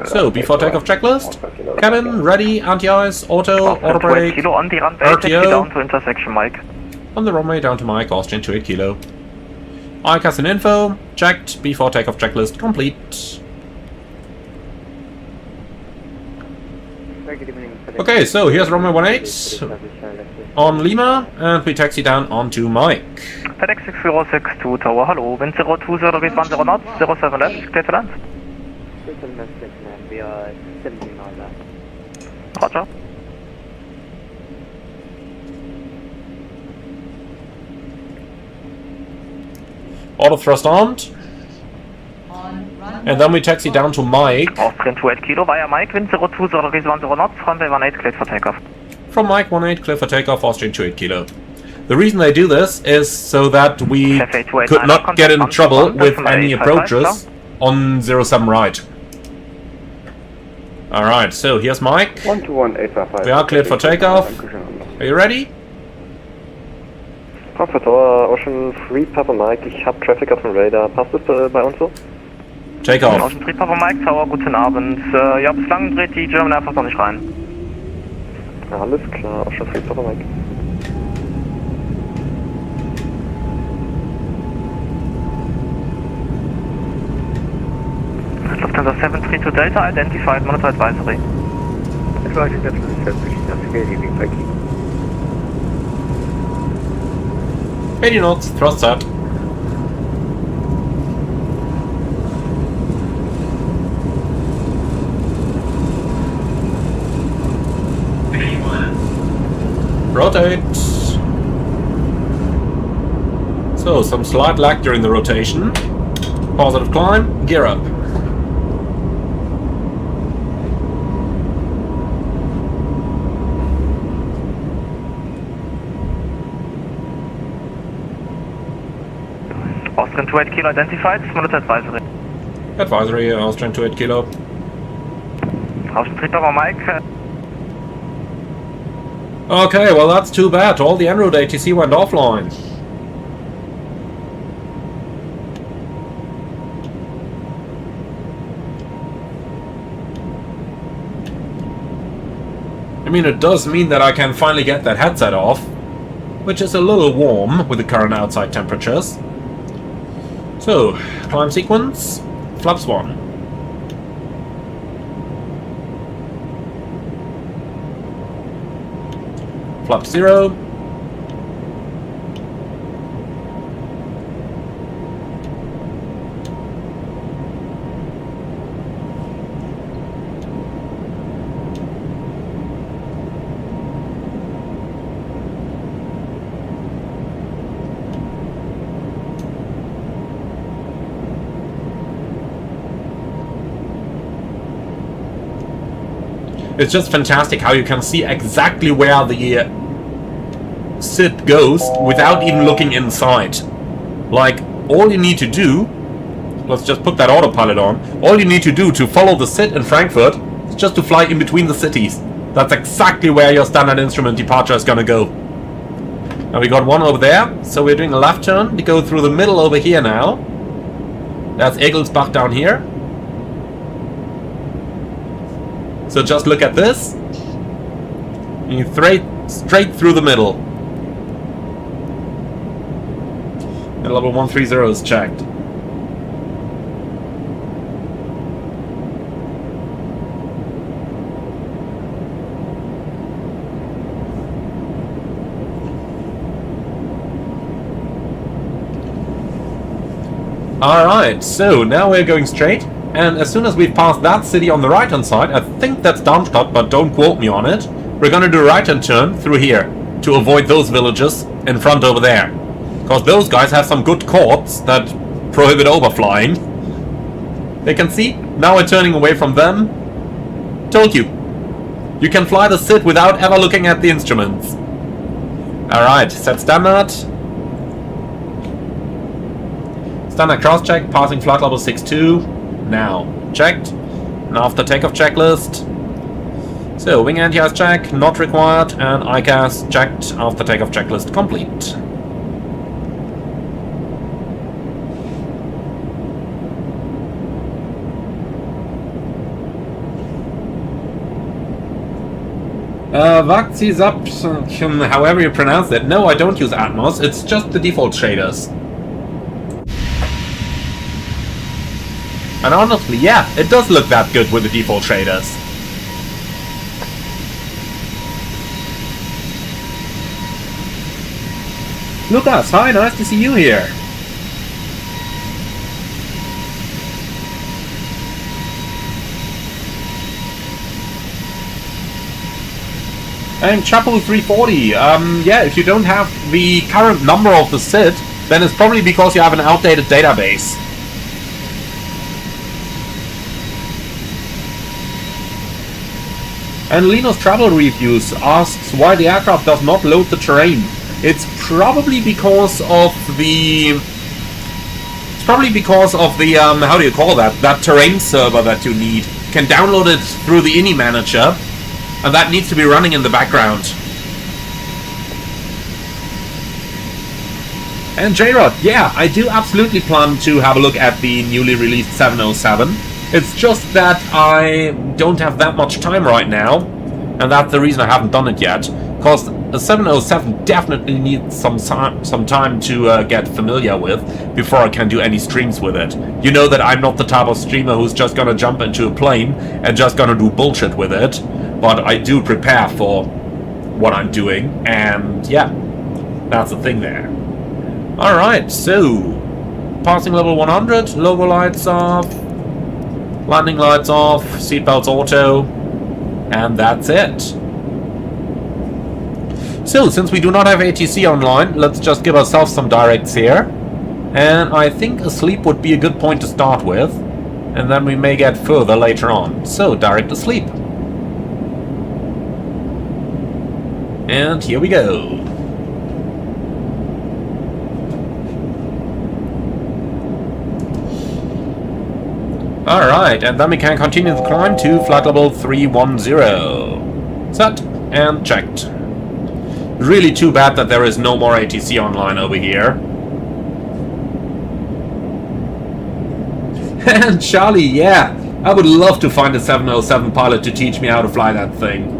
So, before takeoff checklist, cabin, ready, anti-ice, auto brake, Kilo on the runway, taxi down to intersection, Mike. On the runway down to Mike, Austrian 28 Kilo. ICAS and info, checked, before takeoff checklist, complete. Okay, so here's runway 18 on Lima, and we taxi down onto Mike. FedEx 6062 tower, hello, wind 02, 0 knots, 07 left, clear to land. Roger. Auto thrust armed. And then we taxi down to Mike. Austrian 28 Kilo via Mike, wind 02, Solaris 10 knots, runway 18, cleared for takeoff. From Mike 18, clear for takeoff, Austrian 28 Kilo. The reason they do this is so that we could not get in trouble with any approaches on 07 right. Alright, so here's Mike. 121-855. We are cleared for takeoff. Are you ready? Frankfurt Tower, Ocean 3 Papa Mike, ich habe Traffic auf dem Radar. Passt das bei uns so? Takeoff. Ocean 3 Papa Mike, Tower, guten Abend. Ja, bislang dreht die German Air Force noch nicht rein. Alles klar, Ocean 3 Papa Mike. Lufthansa 732 Delta, identified, monitor advisory. Advisory, that's good evening, thank you. 80 knots, thrust set. Rotate. So, some slight lag during the rotation. Positive climb, gear up. Austrian 28 Kilo identified, monitor advisory. Advisory, Austrian 28 Kilo. Austrian 3 Papa Mike. Okay, well that's too bad. All the en route ATC went offline. I mean, it does mean that I can finally get that headset off, which is a little warm with the current outside temperatures. So, climb sequence, flaps 1. Flap 0. It's just fantastic how you can see exactly where the SID goes without even looking inside. Like, all you need to do, let's just put that autopilot on, all you need to do to follow the SID in Frankfurt is just to fly in between the cities. That's exactly where your standard instrument departure is gonna go. Now we got one over there, so we're doing a left turn to go through the middle over here now. That's Egelsbach down here. So just look at this. You straight through the middle. And level 130 is checked. Alright, so now we're going straight. And as soon as we've passed that city on the right hand side, I think that's Darmstadt, but don't quote me on it, we're gonna do a right hand turn through here to avoid those villages in front over there. Because those guys have some good courts that prohibit overflying. You can see, now we're turning away from them. Told you. You can fly the SID without ever looking at the instruments. Alright, set standard. Standard cross check, passing flight level 62. Now, checked. And after takeoff checklist. So, wing anti-ice check, not required, and ICAS checked after takeoff checklist complete. VATSIM, however you pronounce it. No, I don't use Atmos, it's just the default shaders. And honestly, yeah, it does look that good with the default shaders. Lucas, hi, nice to see you here. And Chapu 340, yeah, if you don't have the current number of the SID, then it's probably because you have an outdated database. And Linus Travel Reviews asks why the aircraft does not load the terrain. It's probably because of the... how do you call that? That terrain server that you need. You can download it through the INI manager, and that needs to be running in the background. And J-Rod, yeah, I do absolutely plan to have a look at the newly released 707. It's just that I don't have that much time right now, and that's the reason I haven't done it yet. Because a 707 definitely needs some time to get familiar with before I can do any streams with it. You know that I'm not the type of streamer who's just gonna jump into a plane and just gonna do bullshit with it, but I do prepare for what I'm doing, and yeah, that's the thing there. Alright, so passing level 100, logo lights off, landing lights off, seatbelts auto, and that's it. So, since we do not have ATC online, let's just give ourselves some directs here. And I think asleep would be a good point to start with, and then we may get further later on. So, direct asleep. And here we go. Alright, and then we can continue the climb to flight level 310. Set and checked. Really too bad that there is no more ATC online over here. And Charlie, yeah, I would love to find a 707 pilot to teach me how to fly that thing.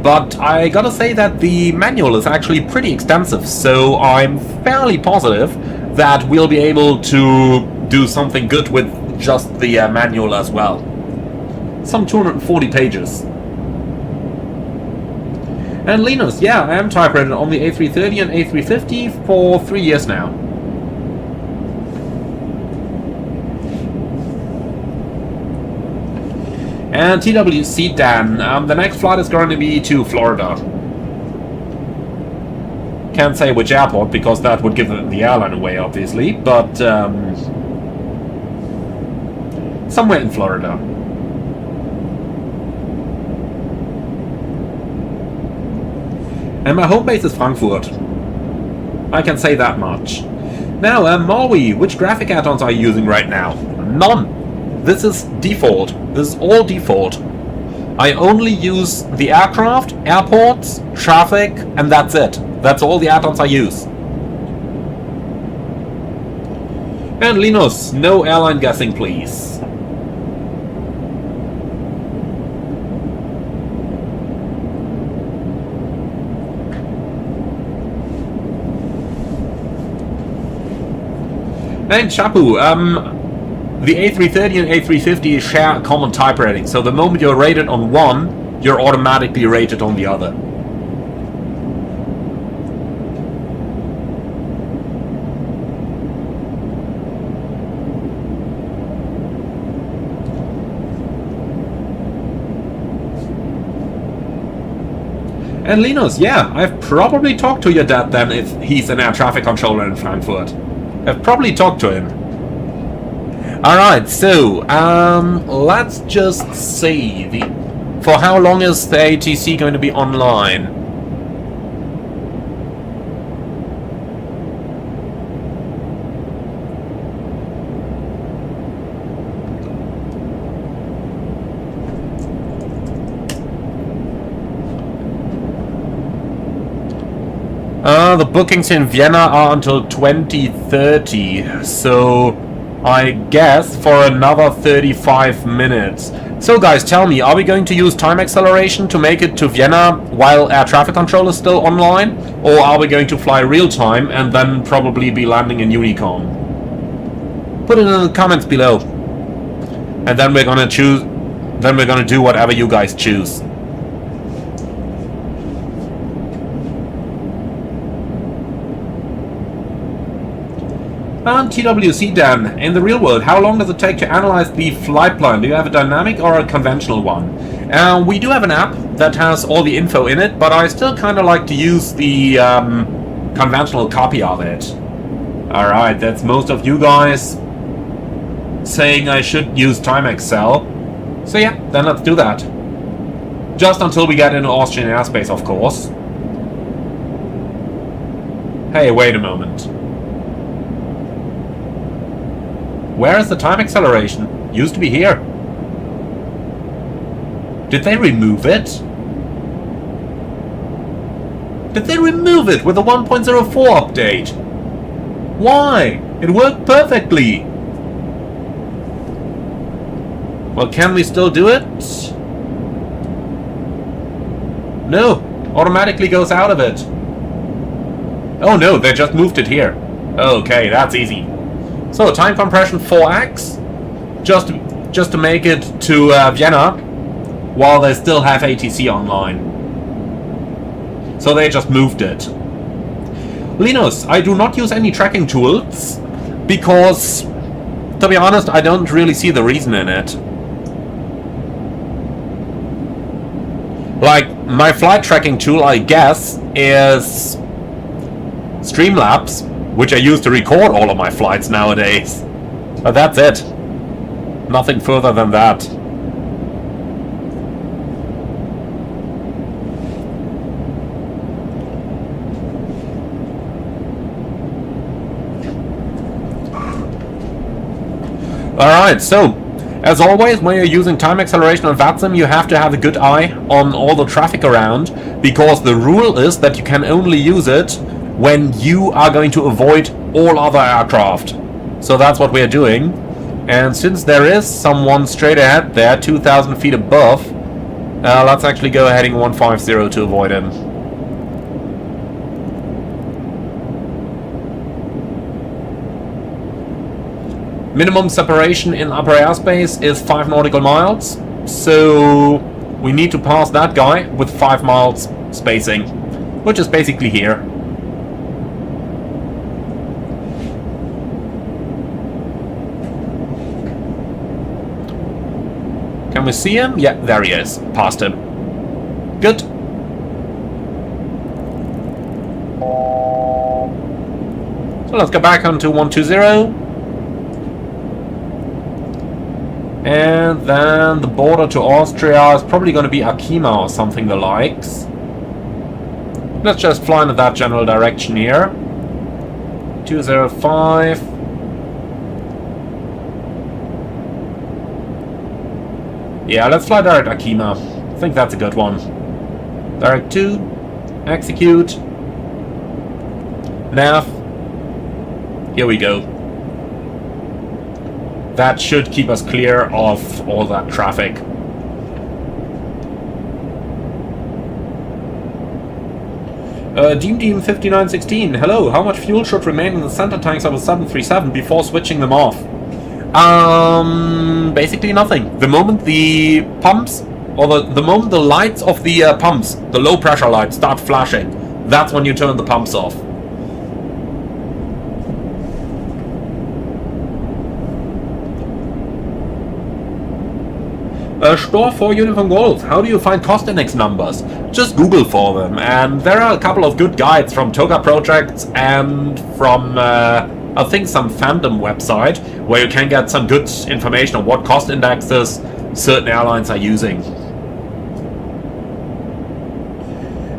But I gotta say that the manual is actually pretty extensive, so I'm fairly positive that we'll be able to do something good with just the manual as well. Some 240 pages. And Linus, yeah, I am type rated on the A330 and A350 for 3 years now. And TWC Dan, the next flight is going to be to Florida. Can't say which airport because that would give the airline away, obviously, but somewhere in Florida. And my home base is Frankfurt. I can say that much. Now, Maui, which graphic add-ons are you using right now? None. This is default. This is all default. I only use the aircraft, airports, traffic, and that's it. That's all the add-ons I use. And Linus, no airline guessing, please. And Chapu, the A330 and A350 share a common type rating, so the moment you're rated on one, you're automatically rated on the other. And Linus, yeah, I've probably talked to your dad then if he's an air traffic controller in Frankfurt. I've probably talked to him. Alright, so, let's just see. For how long is the ATC going to be online? The bookings in Vienna are until 2030, so I guess for another 35 minutes. So guys, tell me, are we going to use time acceleration to make it to Vienna while air traffic control is still online? Or are we going to fly real time and then probably be landing in Honeycomb? Put it in the comments below. And then we're gonna choose, then we're gonna do whatever you guys choose. And TWC Dan, in the real world, how long does it take to analyze the flight plan? Do you have a dynamic or a conventional one? We do have an app that has all the info in it, but I still kind of like to use the conventional copy of it. Alright, that's most of you guys saying I should use Time Excel. So yeah, then let's do that. Just until we get into Austrian airspace, of course. Hey, wait a moment. Where is the time acceleration? Used to be here. Did they remove it? Did they remove it with the 1.04 update? Why? It worked perfectly. Well, can we still do it? No. Automatically goes out of it. Oh no, they just moved it here. Okay, that's easy. So, time compression 4x. Just to make it to Vienna, while they still have ATC online. So they just moved it. Linus, I do not use any tracking tools, because, to be honest, I don't really see the reason in it. Like, my flight tracking tool, I guess, is Streamlabs, which I use to record all of my flights nowadays. But that's it. Nothing further than that. Alright, so, as always, when you're using time acceleration on VATSIM, you have to have a good eye on all the traffic around, because the rule is that you can only use it when you are going to avoid all other aircraft. So that's what we're doing. And since there is someone straight ahead there, 2,000 feet above, let's actually go heading 150 to avoid him. Minimum separation in upper airspace is 5 nautical miles, so we need to pass that guy with 5 miles spacing, which is basically here. Can we see him? Yeah, there he is. Past him. Good. So let's go back onto 120. And then the border to Austria is probably going to be Akima or something the likes. Let's just fly into that general direction here. 205. Yeah, let's fly direct Akima. I think that's a good one. Direct 2. Execute. Nav. Here we go. That should keep us clear of all that traffic. Deem 5916, hello, how much fuel should remain in the center tanks of a 737 before switching them off? Basically nothing. The moment the pumps, or the moment the lights of the pumps, the low pressure lights, start flashing, that's when you turn the pumps off. Store for Uniform Golf. How do you find cost index numbers? Just Google for them, and there are a couple of good guides from Toga Projects and from I think some fandom website where you can get some good information on what cost indexes certain airlines are using.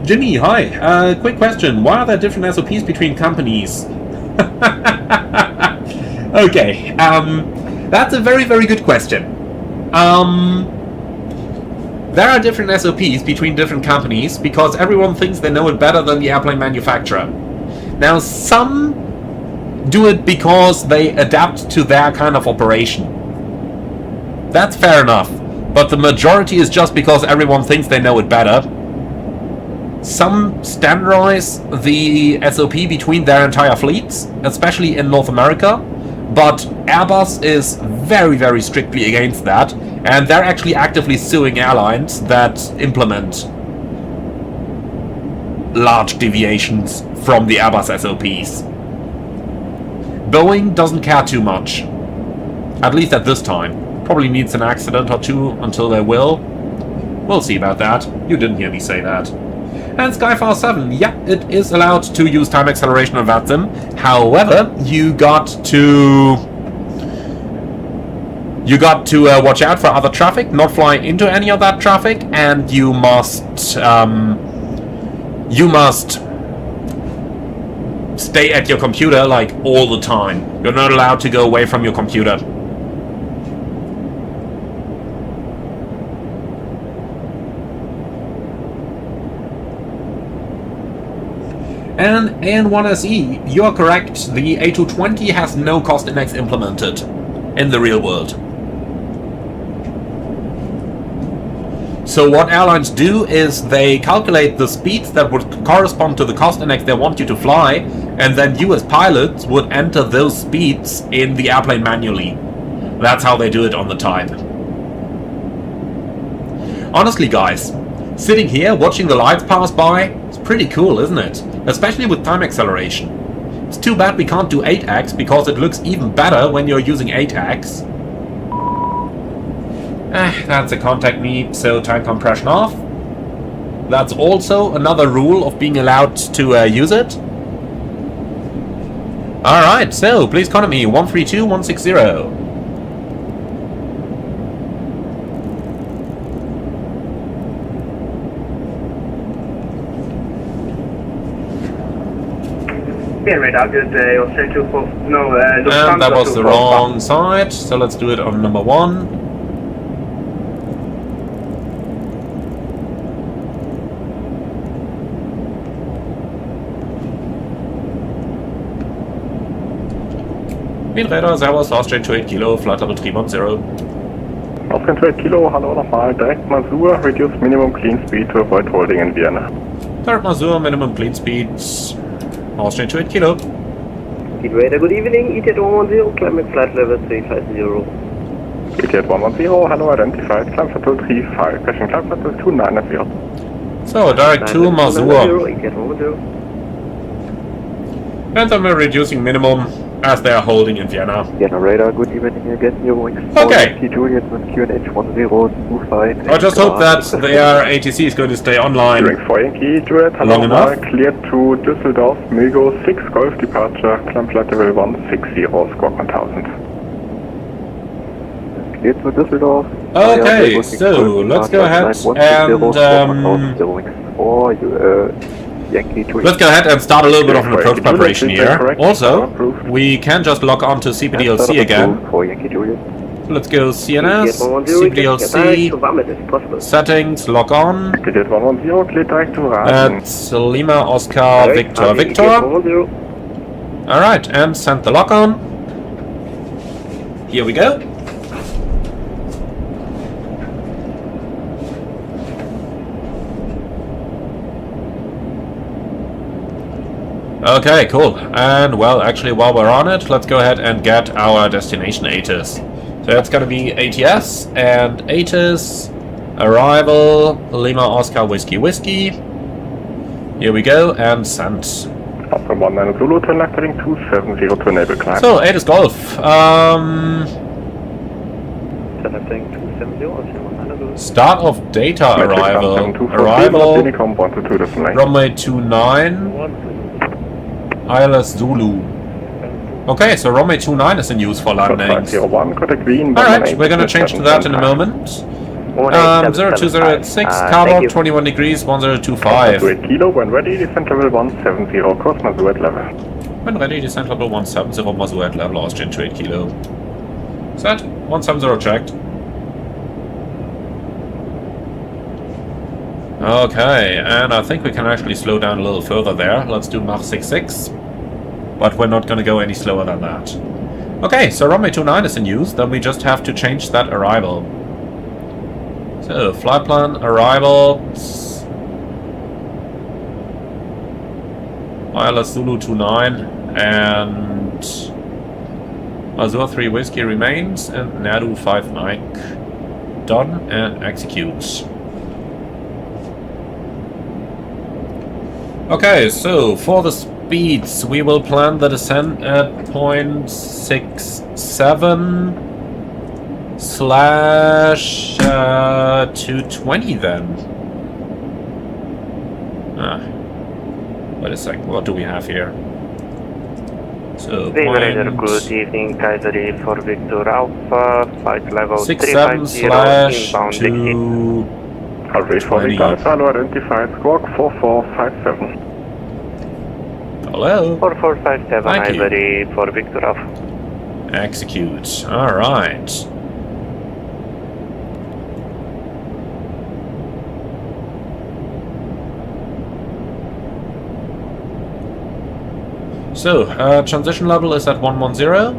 Jimmy, hi. Quick question. Why are there different SOPs between companies? Okay. That's a very, very good question. There are different SOPs between different companies because everyone thinks they know it better than the airplane manufacturer. Now, some do it because they adapt to their kind of operation. That's fair enough, but the majority is just because everyone thinks they know it better. Some standardize the SOP between their entire fleets, especially in North America, but Airbus is very, very strictly against that, and they're actually actively suing airlines that implement large deviations from the Airbus SOPs. Boeing doesn't care too much, at least at this time. Probably needs an accident or two until they will. We'll see about that. You didn't hear me say that. And Skyfire 7, yeah, it is allowed to use time acceleration on VATSIM. However, you got to watch out for other traffic, not fly into any of that traffic, and you must stay at your computer like all the time. You're not allowed to go away from your computer. And AN1SE, you're correct, the A220 has no cost index implemented in the real world. So what airlines do is they calculate the speeds that would correspond to the cost index they want you to fly, and then you as pilots would enter those speeds in the airplane manually. That's how they do it on the type. Honestly guys, sitting here watching the lights pass by, it's pretty cool, isn't it? Especially with time acceleration. It's too bad we can't do 8x, because it looks even better when you're using 8x. That's a contact me, so time compression off. That's also another rule of being allowed to use it. Alright, so please contact me 132160. Radar, good day, Australia 24. No, and that was the wrong side, so let's do it on number 1. Radar, Servus, Austrian 28 Kilo, flight level 310. Austrian 28 Kilo, hallo nochmal, direct Masur, reduce minimum clean speed to avoid holding in Vienna. Direct Masur, minimum clean speed, Austrian 28 Kilo. Radar, good evening, ETH 110, climb at flight level 350. ETH 110, hello, identified, climb for 235, crashing climb for 290. So, direct to Masur. And then we're reducing minimum as they are holding in Vienna. Vienna radar, good evening again, you're okay. Juliet with QNH 1025. I just hope that their ATC is going to stay online long enough. Cleared to Düsseldorf, Milgo 6 Golf departure, climb flight level 160, squawk 1000. Cleared to Düsseldorf. Okay, so let's go ahead and start a little bit of an approach preparation here. Also, we can just log on to CPDLC again. So let's go CNS, CPDLC, settings, log on. That's Lima Oscar Victor Victor. Alright, and send the log on. Here we go. Okay, cool. And, well, actually, while we're on it, let's go ahead and get our destination ATIS. So that's going to be ATS, and ATIS, arrival, Lima Oscar Whiskey Whiskey. Here we go, and send. So, ATIS Golf. Start of data arrival. Arrival, runway 29. ILS Zulu. Okay, so runway 29 is in use for landings. Alright, we're gonna change to that in a moment. 02086, carbon 21 degrees, 1025. When ready, descent level 170, cross Masuet level. When ready, descent level 170, Masuet level, Austrian 28 Kilo. Set, 170 checked. Okay, and I think we can actually slow down a little further there. Let's do Mach 66. But we're not going to go any slower than that. Okay, so runway 29 is in use, then we just have to change that arrival. So, flight plan, arrival... ILS Zulu 29, and... Azure 3 Whiskey remains, and Nadu 5 Mike. Done, and execute. Okay, so for the speeds, we will plan the descent at 0.67/2 A220 then. Wait a sec, what do we have here? So, good evening, Kaiser for Victor Alpha, flight level 67/2. Always for Victor Alpha, identified squawk 4457. Hello? 4457, Thank you. Ivory for Victor Alpha. Execute. Alright. So, transition level is at 110.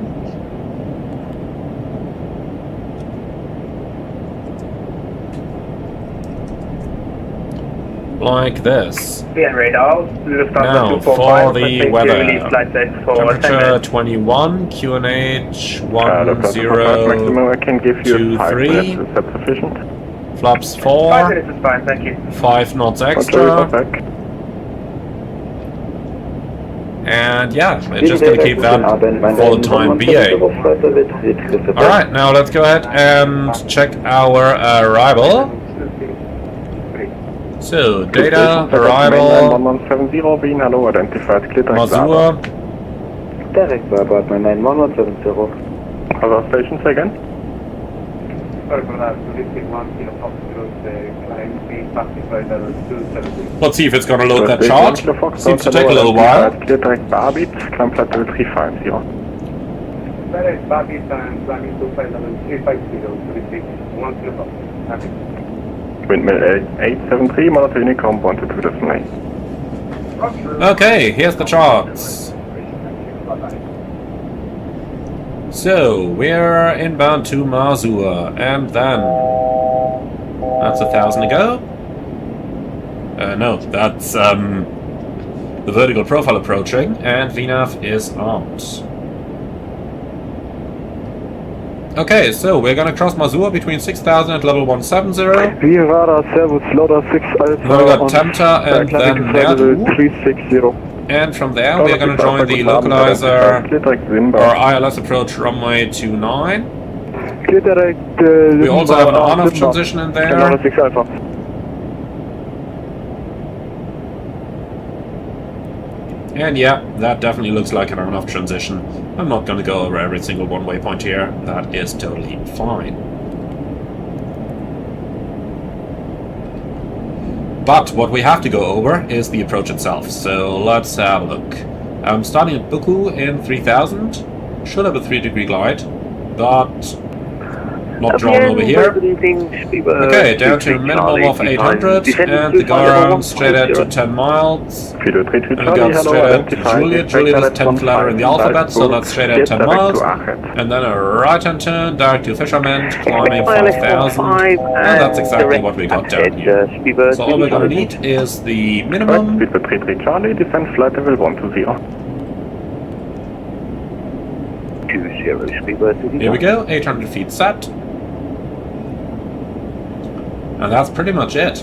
Like this. Radar, Now, for the weather. Temperature 21, QNH maximum I can give you 5 minutes, is that sufficient? Flaps 4. 5 minutes is fine, thank you. 5 knots extra. And yeah, we're just gonna keep that for the time being. Alright, now let's go ahead and check our arrival. So, data, arrival, Masur. Direct by about 91170. Other stations again? Let's see if it's gonna load that chart. Seems to take a little while. Clear direct Barbit, climb plateau 350. Direct Barbit and climbing to flight level 350, 104. Windmill 873, monitor Honeycomb 122.9. Okay, here's the charts. So, we're inbound to Masur, and then... That's 1,000 to go? No, that's the vertical profile approaching, and VNAV is armed. Okay, so we're gonna cross Masur between 6,000 at level 170. We radar servo slaughter 6 Alpha. Then we got Tempter and then Nerdu. 360. And from there we're gonna join the localizer or ILS approach runway 29. We also have an on-off transition in there. 6 Alpha. And yeah, that definitely looks like an on-off transition. I'm not going to go over every single one waypoint here. That is totally fine. But what we have to go over is the approach itself. So let's have a look. I'm starting at Buku in 3000. Should have a 3-degree glide, but not drawn over here. Okay, down to a minimum of 800, and the go around straight out to 10 miles. And we got straight out to Juliet. Juliet is 10th letter in the alphabet, so that's straight out 10 miles. And then a right hand turn, direct to Fisherman, climbing 5000. And that's exactly what we got down here. So all we're gonna need is the minimum. Charlie, descend flight level 120. 20 Speedbird. Here we go, 800 feet set. And that's pretty much it.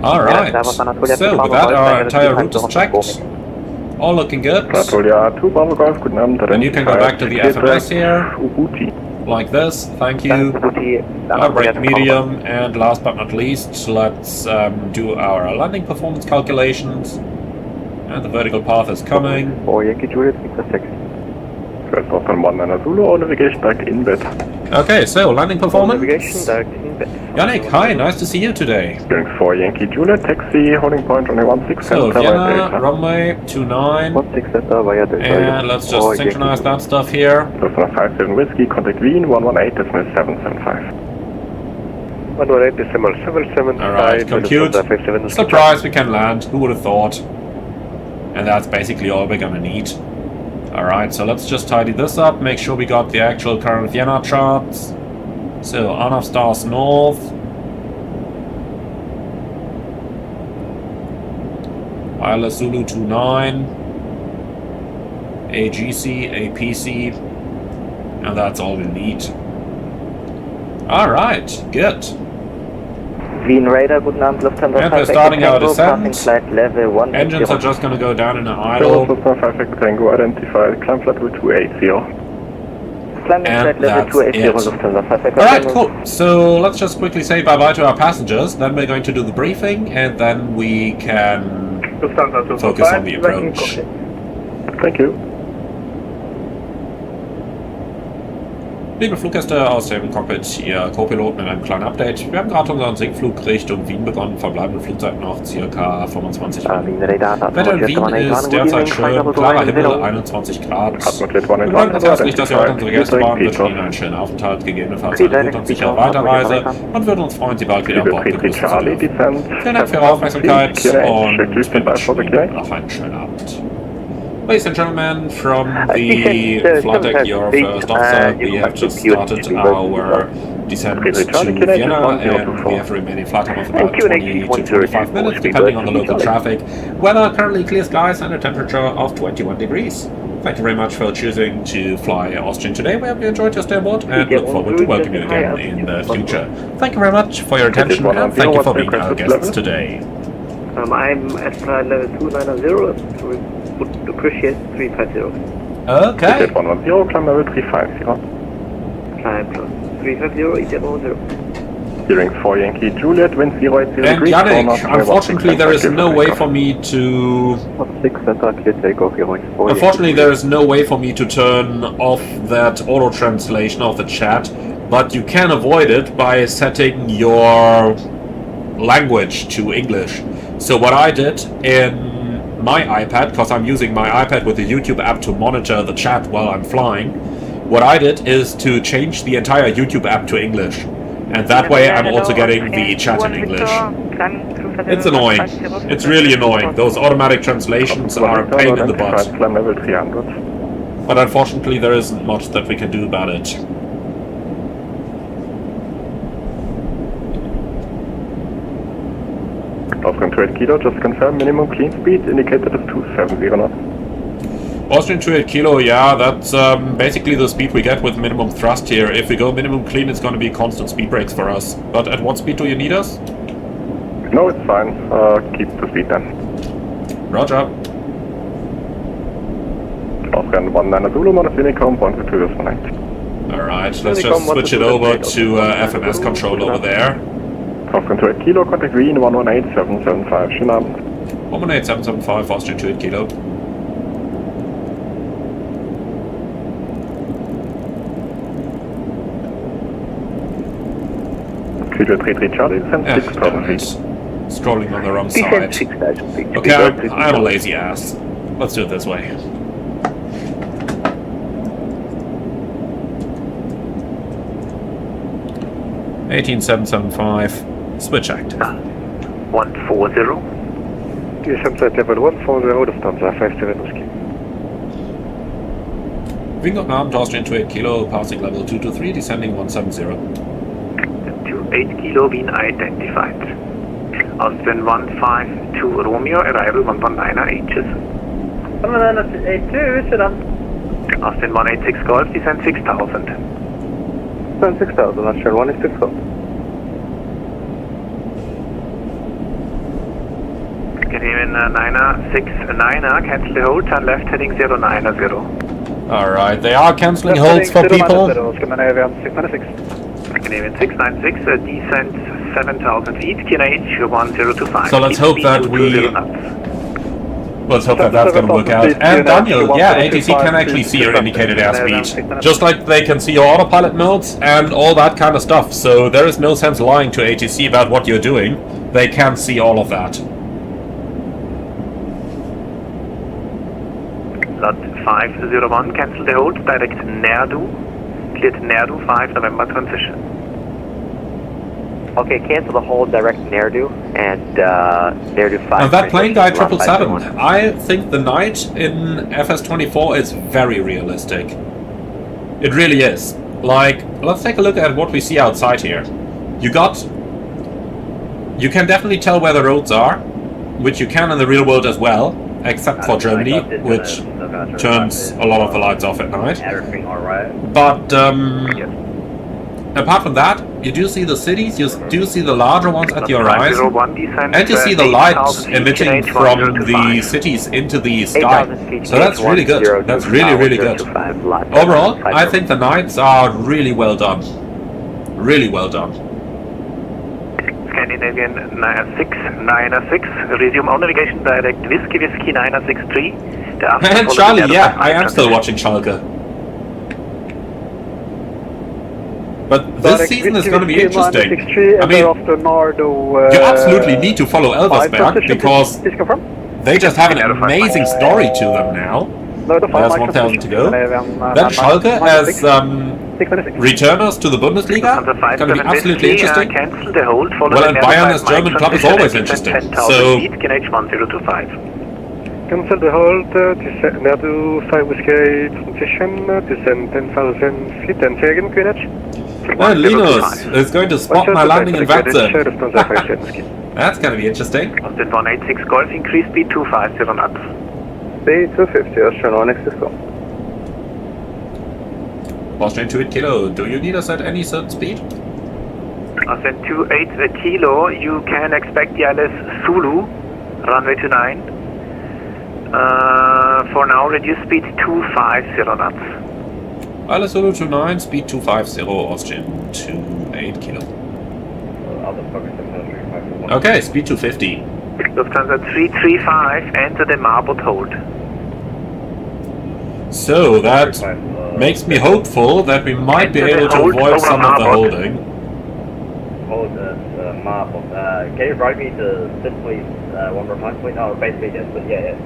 Alright, so with that our entire route is checked. All looking good. And you can go back to the FMS here. Like this, thank you. Brake medium, and last but not least, let's do our landing performance calculations. And the vertical path is coming. Okay, so landing performance. Yannick, hi, nice to see you today. Going for Yankee Juliet, taxi, holding point on a 16. So Vienna, runway 29. And let's just synchronize that stuff here. 57 Whiskey, contact Wien, 118.775. 118.775. Alright, compute. Surprise, we can land. Who would have thought? And that's basically all we're gonna need. Alright, so let's just tidy this up, make sure we got the actual current Vienna charts. So, on-off stars north. ILS Zulu 29. AGC, APC. And that's all we need. Alright, good. Wien Radar, guten Abend, Lufthansa. And we're starting our descent. Engines are just going to go down in an idle. Perfect Tango identified, climb flight level 280. Climbing flight level 280 Lufthansa 5 Alright, cool. So let's just quickly say bye-bye to our passengers, then we're going to do the briefing, and then we can focus on the approach. Thank you. Liebe Fluggäste aus dem Cockpit, Ihr Co-Pilot mit einem kleinen Update. Wir haben gerade unseren Sinkflug Richtung Wien begonnen, verbleibende Flugzeit noch ca. 25 Minuten. Wetter in Wien ist derzeit schön, klarer Himmel, 21 Grad. Wir wollen uns herzlich, dass ihr heute unsere Gäste waren, wünschen Ihnen einen schönen Aufenthalt, gegebenenfalls eine gute und sichere Weiterreise und würden uns freuen, Sie bald wieder an Bord begrüßen zu dürfen. Vielen Dank für Ihre Aufmerksamkeit und noch einen schönen Abend. Ladies and gentlemen, from the flight deck, your first officer, we have just started our descent to Vienna, and we have a remaining flight time of about 20 to 25 minutes, depending on the local traffic. Weather currently clear skies and a temperature of 21 degrees. Thank you very much for choosing to fly Austrian today. We hope you enjoyed your stay aboard and look forward to welcoming you again in the future. Thank you very much for your attention and thank you for being our guests today. I'm at flight level 290, so we would appreciate 350. Okay. Ticket 110, climb level 350. Climb plus 350, ETA 110. Hearing 4 Yankee Juliet, wind 080 And degrees. Yannick, unfortunately there is no way for me to... Unfortunately there is no way for me to turn off that auto-translation of the chat, but you can avoid it by setting your language to English. So what I did in my iPad, because I'm using my iPad with the YouTube app to monitor the chat while I'm flying, what I did is to change the entire YouTube app to English. And that way I'm also getting the chat in English. It's annoying. It's really annoying. Those automatic translations are a pain in the butt. But unfortunately there isn't much that we can do about it. Austrian 28 Kilo, just confirm minimum clean speed indicated as 270 knots. Austrian 28 Kilo, yeah, that's basically the speed we get with minimum thrust here. If we go minimum clean, it's going to be constant speed brakes for us. But at what speed do you need us? No, it's fine. Keep the speed then. Roger. Austrian 19 Zulu, Monarch Honeycomb, 122.9. Alright, let's just switch it over to FMS control over there. Austrian 28 Kilo, contact green, 118775, schönen Abend. 118775, Austrian 28 Kilo. Kilo 33 Charlie, descent 6,000 feet. Scrolling on the wrong side. Okay, I'm a lazy ass. Let's do it this way. (18775) switch active. 140. DSM flight level 140, Lufthansa 57 Whiskey. Wing up now, Austrian 28 Kilo, passing level 223, descending 170. 28 Kilo, Wien identified. Austrian 152 Romeo, arrival 119 H's. 182, sit up. Austrian 186 Golf, descend 6000. Descend 6000, Austrian 186 Golf. Canadian 969er, cancel the hold, turn left heading 090. Alright, they are cancelling holds for people. Canadian 696, descent 7000 feet, QNH 1025. So let's hope that that's going to work out. And Daniel, yeah, ATC can actually see your indicated airspeed. Just like they can see your autopilot modes and all that kind of stuff. So there is no sense lying to ATC about what you're doing. They can see all of that. Lot 501, cancel the hold, direct Nerdu. Cleared Nerdu 5 November transition. Okay, cancel the hold, direct Nerdu, and Nerdu 5. And that plane guy 777, I think the night in FS24 is very realistic. It really is. Like, let's take a look at what we see outside here. You can definitely tell where the roads are, which you can in the real world as well, except for Germany, which turns a lot of the lights off at night. But apart from that, you do see the cities, you do see the larger ones at the horizon, and you see the light emitting from the cities into the sky. So that's really good. That's really, really good. Overall, I think the nights are really well done. Really well done. Scandinavian 696, resume on navigation direct Whiskey 963. And Charlie, yeah, I am still watching Schalke. But this season is going to be interesting. I mean, you absolutely need to follow Elversberg because they just have an amazing story to them now. There's 1,000 to go. Then Schalke as returners to the Bundesliga. Going to be absolutely interesting. Well, and Bayern as German club is always interesting. So. Cancel the hold, descend now to 5 Whiskey transition, descend 10,000 feet and say again, Greenwich. And Linus is going to spot my landing in VATSIM. That's going to be interesting. Austin 186 Golf, increase speed 250 knots. Speed 250, Austrian 186 Golf. Austrian 28 Kilo, do you need us at any certain speed? Austin 28 Kilo, you can expect the ILS Zulu, runway 29. For now, reduce speed 250 knots. ILS Zulu 29, speed 250, Austrian 28 Kilo. Okay, speed 250. Lufthansa 335, enter the Marbot hold. So that makes me hopeful that we might be able to avoid some of the holding. Hold Marbot. Can you write me the SID please one more time, please? Oh, basically yes, but yeah.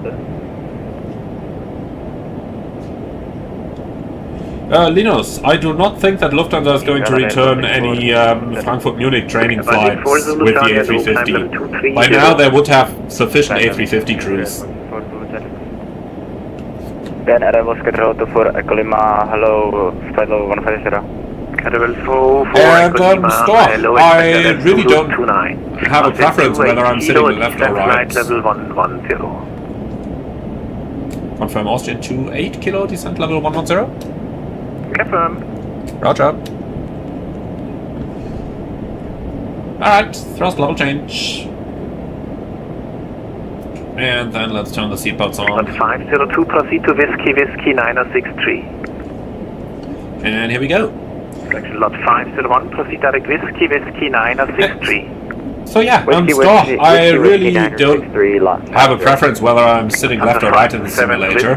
Linus, I do not think that Lufthansa is going to return any Frankfurt-Munich training flights with the A350. By now they would have sufficient A350 crews. Ben Airbus control to 4 Echo Lima, hello, flight level 150. And stop, I really don't have a preference whether I'm sitting left or right. Level 110. Confirm Austrian 28 Kilo, descent level 110. Confirm. Roger. Alright, thrust level change. And then let's turn the seatbelts on. 502, proceed to Whiskey 963. And here we go. Section lot 501, proceed direct Whiskey 963. So yeah, stop. I really don't have a preference whether I'm sitting left or right in the simulator.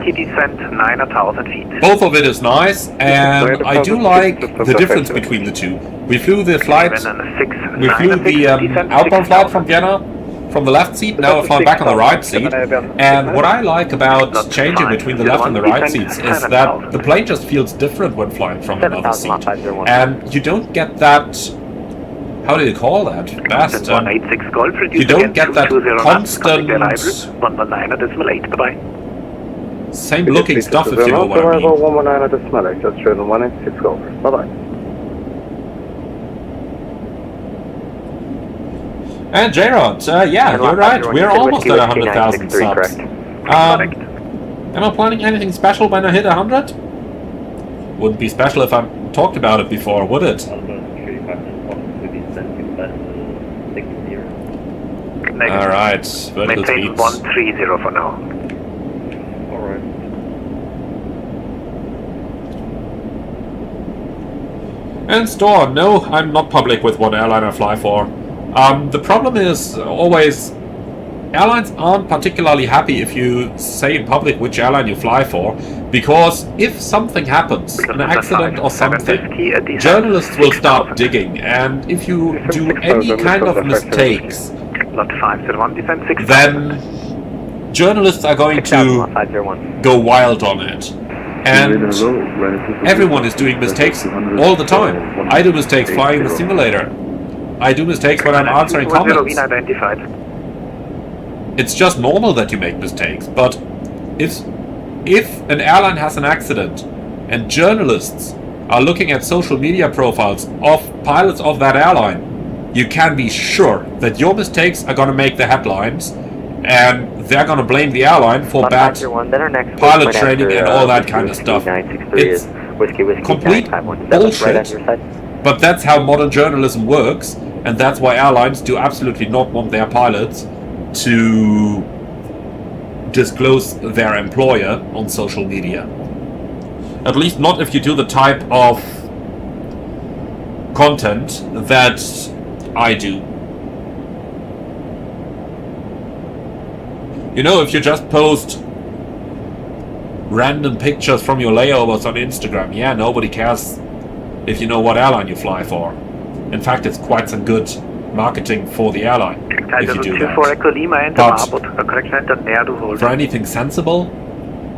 Both of it is nice, and I do like the difference between the two. We flew the flight, we flew the outbound flight from Vienna from the left seat, now we're flying back on the right seat. And what I like about changing between the left and the right seats is that the plane just feels different when flying from another seat. And you don't get that... How do you call that? Best. You don't get that constant same looking stuff, if you know what I mean. Just turn 186 Golf. Bye-bye. And J-Rod, yeah, you're right. We're almost at 100,000 subs. Am I planning anything special when I hit 100? Wouldn't be special if I talked about it before, would it? Alright, vertical speed. 130 for now. Alright. And store, no, I'm not public with what airline I fly for. The problem is always, airlines aren't particularly happy if you say in public which airline you fly for, because if something happens, an accident or something, journalists will start digging, and if you do any kind of mistakes, then journalists are going to go wild on it. And everyone is doing mistakes all the time. I do mistakes flying the simulator. I do mistakes when I'm answering comments. It's just normal that you make mistakes, but if an airline has an accident and journalists are looking at social media profiles of pilots of that airline, you can be sure that your mistakes are going to make the headlines, and they're going to blame the airline for bad pilot training and all that kind of stuff. It's complete bullshit But that's how modern journalism works, and that's why airlines do absolutely not want their pilots to disclose their employer on social media. At least not if you do the type of content that I do. You know, if you just post random pictures from your layovers on Instagram, yeah, nobody cares if you know what airline you fly for. In fact, it's quite some good marketing for the airline if you do that. But for anything sensible,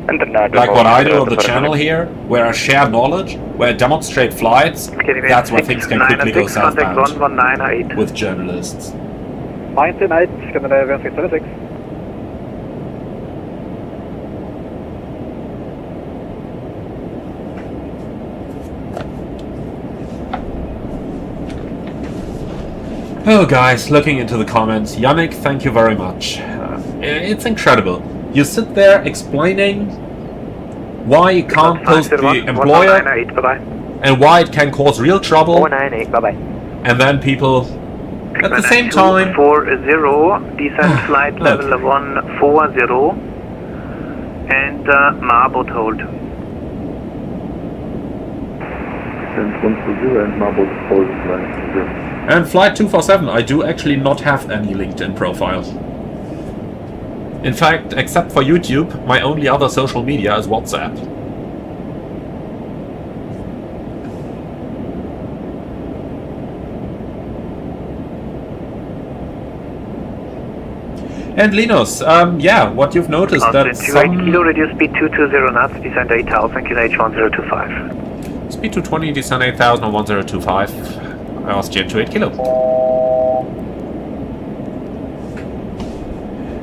like what I do on the channel here, where I share knowledge, where I demonstrate flights, that's where things can quickly go southbound with journalists. 198, Scandinavia 676. Oh guys, looking into the comments, Yannick, thank you very much. It's incredible. You sit there explaining why you can't post the employer and why it can cause real trouble, and then people at the same time 40, descent flight level 140 and Marbot hold. Descent 140 and Marbot hold flight 0. And flight 247, I do actually not have any LinkedIn profile. In fact, except for YouTube, my only other social media is WhatsApp. And Linus, yeah, what you've noticed that some... kilo, reduce speed 220 knots, descent 8000, QNH 1025. Speed 220, descent 8000 on 1025. Austrian to 8 kilo.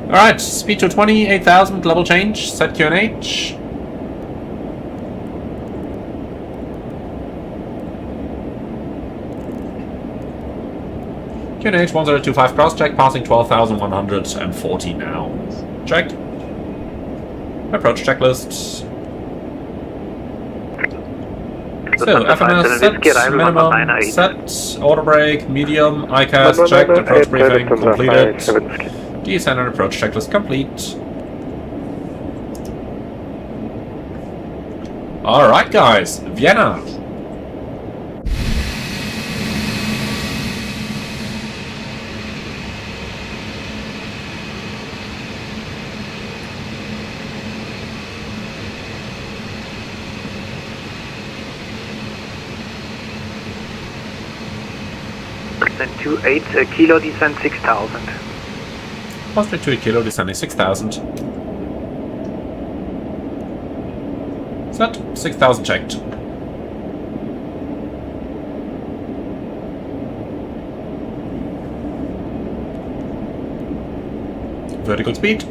Alright, speed to 20, 8000, level change, set QNH. QNH 1025 cross check, passing 12,140 now. Check. Approach checklist. So, FMS set, minimum, set, auto brake, medium, ICAS checked, approach briefing completed, descent and approach checklist complete. Alright guys, Vienna. Descent 28 kilo, descent 6000. Austrian to 8 kilo, descending 6000. Set, 6000 checked. Vertical speed.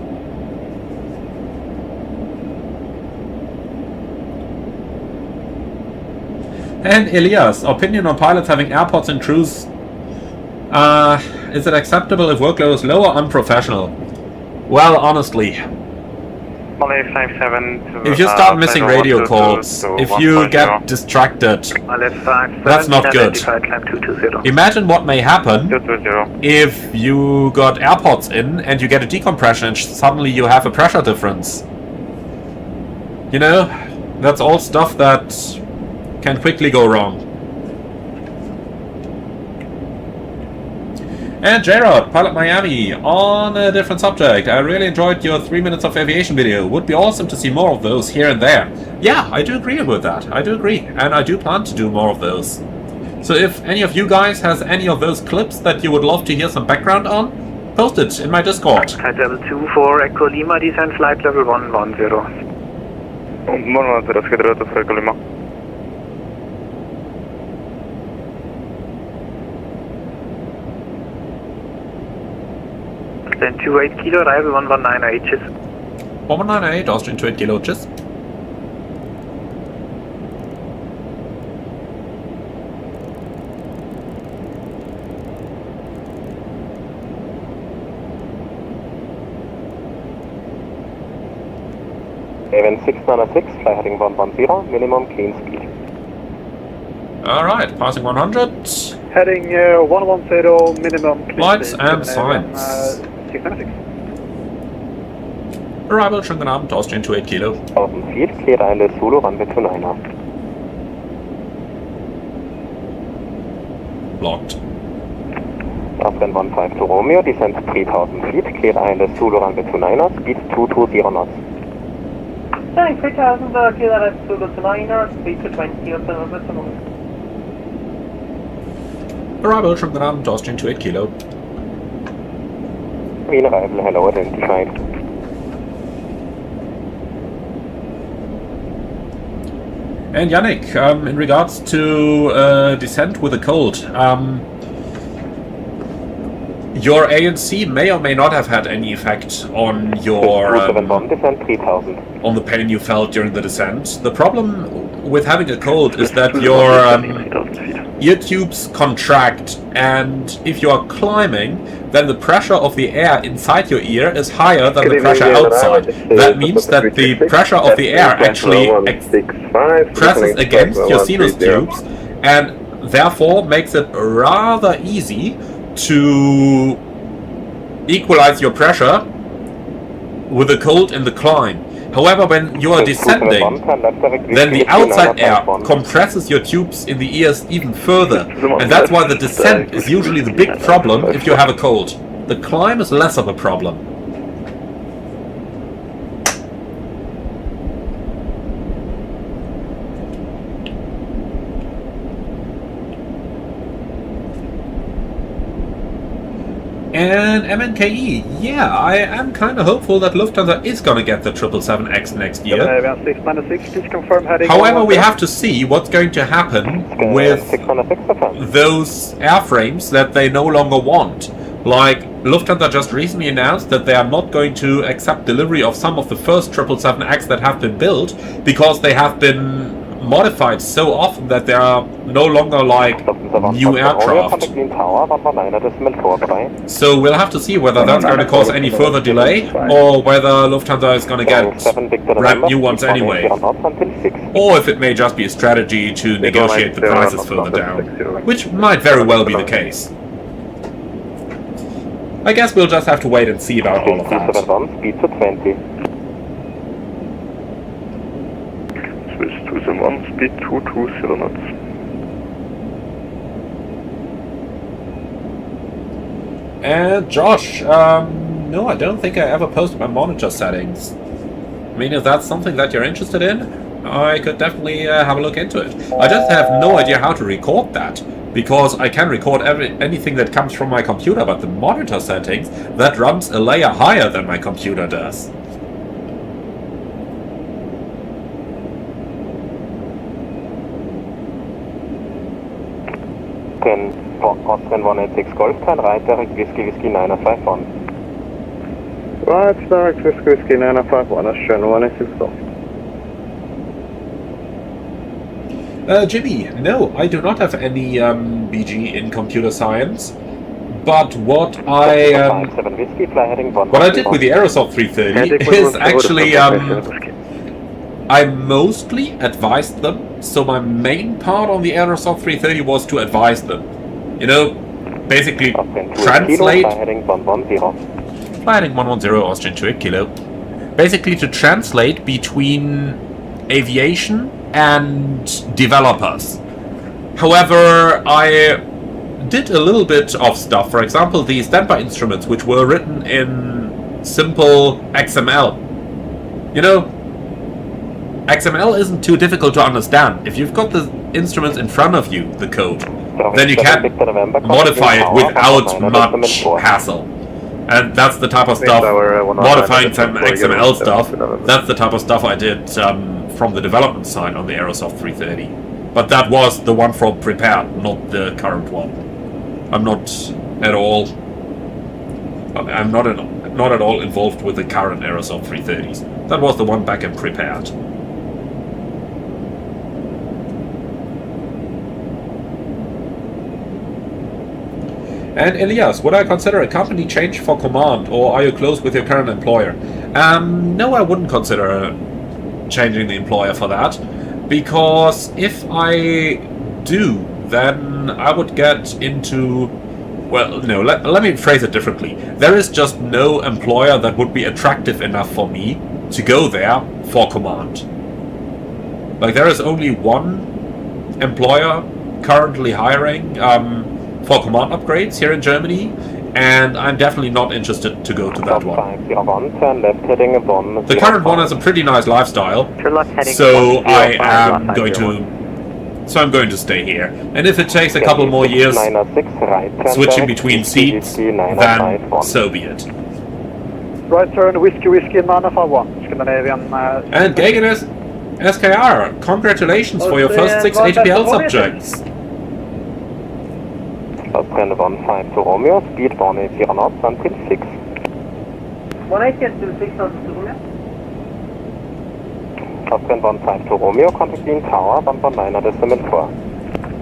And Elias, opinion on pilots having AirPods in cruise. Is it acceptable if workload is low or unprofessional? Well, honestly, if you start missing radio calls, if you get distracted, that's not good. Imagine what may happen if you got AirPods in and you get a decompression and suddenly you have a pressure difference. You know, that's all stuff that can quickly go wrong. And J-Rod, Pilot Miami, on a different subject. I really enjoyed your 3 minutes of aviation video. Would be awesome to see more of those here and there. Yeah, I do agree with that. I do agree. And I do plan to do more of those. So if any of you guys has any of those clips that you would love to hear some background on, post it in my Discord. Flight level 24, Echo Lima, descent flight level 110. 110, scheduled for Echo Lima. Then 28 kilo, arrival 119 H's. 119, Austrian 28 kilo H's. Event 696, fly heading 110, minimum clean speed. Alright, passing 100. Heading 110 minimum. Lights and signs. 696. Arrival, schönen guten Abend, Austrian 28 Kilo. 1000 feet, clear island Zulu, runway 29er. Blocked. Upwind 15 to Romeo, descend 3000 feet, clear island Zulu, runway 29er, speed 220 knots. Sorry, 3000, clear island Zulu 29er, speed 220 or 7 at the moment. Arrival, schönen guten Abend, Austrian 28 Kilo. Green arrival, hello, identified. And Yannick, in regards to descent with a cold, your ANC may or may not have had any effect on your on the pain you felt during the descent. The problem with having a cold is that your ear tubes contract, and if you are climbing, then the pressure of the air inside your ear is higher than the pressure outside. That means that the pressure of the air actually presses against your sinus tubes, and therefore makes it rather easy to equalize your pressure with a cold in the climb. However, when you are descending, then the outside air compresses your tubes in the ears even further, and that's why the descent is usually the big problem if you have a cold. The climb is less of a problem. And MNKE, yeah, I am kind of hopeful that Lufthansa is going to get the 777X next year. However, we have to see what's going to happen with those airframes that they no longer want. Like, Lufthansa just recently announced that they are not going to accept delivery of some of the first 777X that have been built because they have been modified so often that they are no longer like new aircraft. So we'll have to see whether that's going to cause any further delay, or whether Lufthansa is going to get brand new ones anyway. Or if it may just be a strategy to negotiate the prices further down, which might very well be the case. I guess we'll just have to wait and see about all of that. Switch to the 1, speed 220 knots. And Josh, no, I don't think I ever posted my monitor settings. I mean, if that's something that you're interested in, I could definitely have a look into it. I just have no idea how to record that, because I can record anything that comes from my computer, but the monitor settings, that runs a layer higher than my computer does. Austrian 186 Golf, turn right, direct Whiskey 951. Right, direct Whiskey 951, Austrian 186 Golf. Jimmy, no, I do not have any BG in computer science, but what I did with the Aerosoft 330 is actually I mostly advised them. So my main part on the Aerosoft 330 was to advise them. You know, basically translate. Flying 110 Austrian 28 Kilo. Basically to translate between aviation and developers. However, I did a little bit of stuff. For example, the standby instruments, which were written in simple XML. You know, XML isn't too difficult to understand. If you've got the instruments in front of you, the code, then you can modify it without much hassle. And that's the type of stuff, modifying some XML stuff, that's the type of stuff I did from the development side on the Aerosoft 330. But that was the one from Prepared, not the current one. I'm not at all involved with the current Aerosoft 330s. That was the one back in Prepared. And Elias, would I consider a company change for command, or are you close with your current employer? No, I wouldn't consider changing the employer for that, because if I do, then I would get into... Well, no, let me phrase it differently. There is just no employer that would be attractive enough for me to go there for command. Like, there is only one employer currently hiring for command upgrades here in Germany, and I'm definitely not interested to go to that one. The current one has a pretty nice lifestyle, so I'm going to stay here. And if it takes a couple more years switching between seats, then so be it. Right turn, whiskey 951, Scandinavian. And Gagan SKR, congratulations for your first 6 ATPL subjects. Trend 15 to Romeo, speed 180 knots until 6. 180 until 6 knots to Romeo. Trend 15 to Romeo, contact in tower, 119 decimal 4.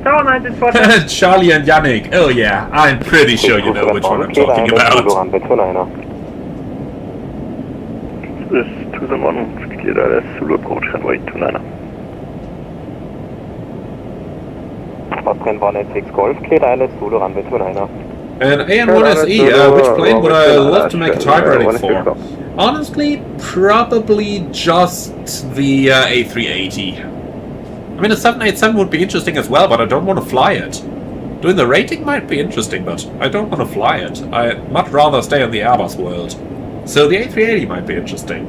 Tower 94. Charlie and Yannick, oh yeah, I'm pretty sure you know which one I'm talking about. This is 2-1, clear that Zulu approach runway 29er. Trend 186 Golf, clear ILS Zulu runway 29er. And AN1SE, which plane would I love to make a type rating for? Honestly, probably just the A380. I mean, a 787 would be interesting as well, but I don't want to fly it. Doing the rating might be interesting, but I don't want to fly it. I'd much rather stay in the Airbus world. So the A380 might be interesting.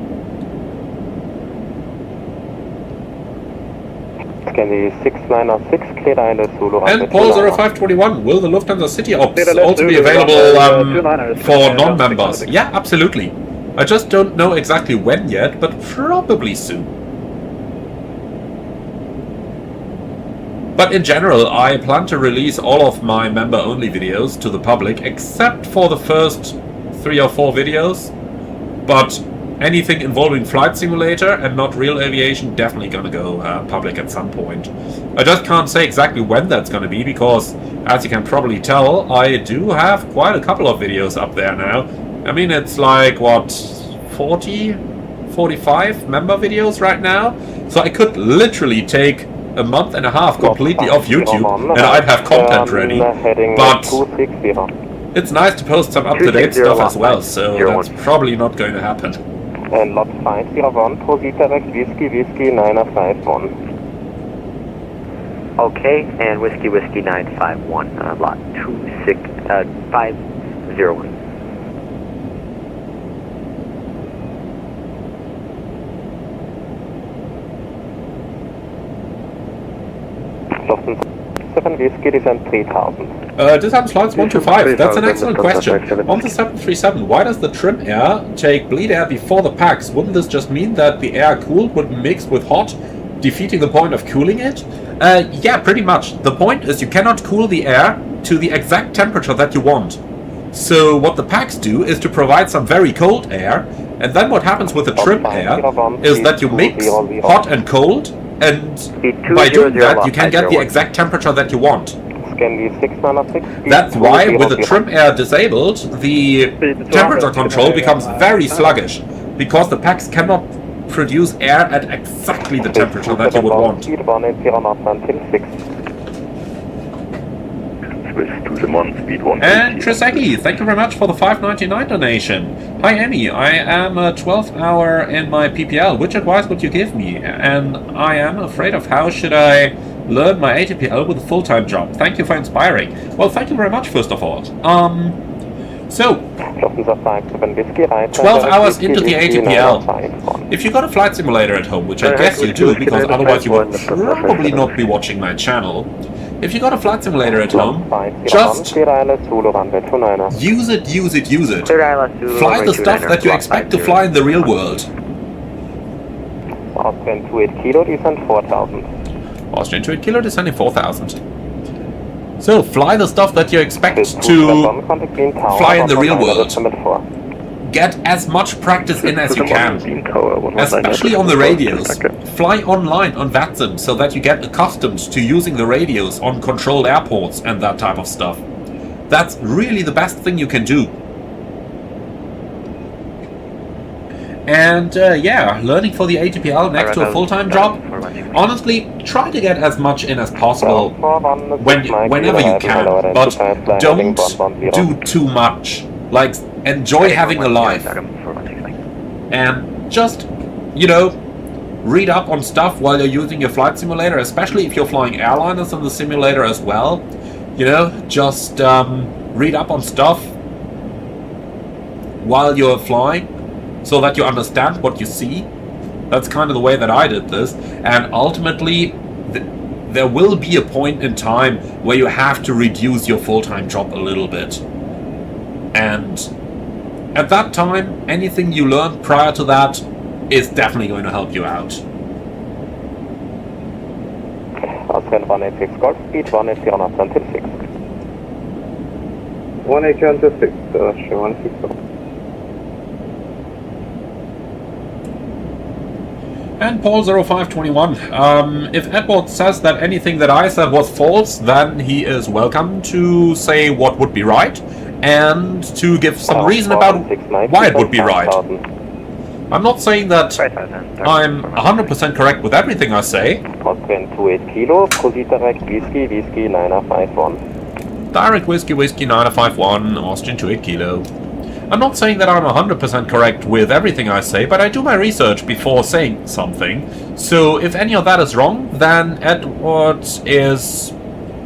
Scandi 696, clear ILS Zulu runway 29er. And Paul 0521, will the Lufthansa City Ops also be available for non-members? Yeah, absolutely. I just don't know exactly when yet, but probably soon. But in general, I plan to release all of my member-only videos to the public, except for the first 3 or 4 videos. But anything involving Flight Simulator and not real aviation definitely gonna go public at some point. I just can't say exactly when that's gonna be, because, as you can probably tell, I do have quite a couple of videos up there now. I mean, it's like, what, 40, 45 member videos right now? So I could literally take a month and a half completely off YouTube and I'd have content ready. But it's nice to post some up-to-date stuff as well, so that's probably not going to happen. And lot 501, proceed direct whiskey 951. Okay, and whiskey 951, lot 501. Lufthansa 7 whiskey descent 3000. Descent flights 125, that's an excellent question. On the 737, why does the trim air take bleed air before the packs? Wouldn't this just mean that the air cooled would mix with hot, defeating the point of cooling it? Yeah, pretty much. The point is you cannot cool the air to the exact temperature that you want. So what the packs do is to provide some very cold air, and then what happens with the trim air is that you mix hot and cold, and by doing that you can get the exact temperature that you want. That's why with the trim air disabled, the temperature control becomes very sluggish, because the packs cannot produce air at exactly the temperature that you would want. And Triseki, thank you very much for the $5.99 donation. Hi Emmy, I am a 12th hour in my PPL. Which advice would you give me? And I am afraid of how should I learn my ATPL with a full-time job. Thank you for inspiring. Well, thank you very much, first of all. So, 12 hours into the ATPL. If you got a flight simulator at home, which I guess you do, because otherwise you would probably not be watching my channel. If you got a flight simulator at home, just use it. Fly the stuff that you expect to fly in the real world. Austrian 28 kilo, descent 4000. Austrian 28 kilo, descending 4000. So, fly the stuff that you expect to fly in the real world. Get as much practice in as you can, especially on the radios. Fly online on VATSIM so that you get accustomed to using the radios on controlled airports and that type of stuff. That's really the best thing you can do. And yeah, learning for the ATPL next to a full-time job, honestly, try to get as much in as possible whenever you can, but don't do too much. Like, enjoy having a life. And just, you know, read up on stuff while you're using your flight simulator, especially if you're flying airliners in the simulator as well. You know, just read up on stuff while you're flying, so that you understand what you see. That's kind of the way that I did this. And ultimately, there will be a point in time where you have to reduce your full-time job a little bit. And at that time, anything you learned prior to that is definitely going to help you out. Austrian 186 Golf, speed 180 on 126. 180 on 26, 160. And Paul 0521, if Edward says that anything that I said was false, then he is welcome to say what would be right, and to give some reason about why it would be right. I'm not saying that I'm 100% correct with everything I say. Austrian 28 Kilo, proceed direct Whiskey, Whiskey 951. Direct Whiskey, Whiskey 951, Austrian 28 Kilo. I'm not saying that I'm 100% correct with everything I say, but I do my research before saying something. So if any of that is wrong, then Edward is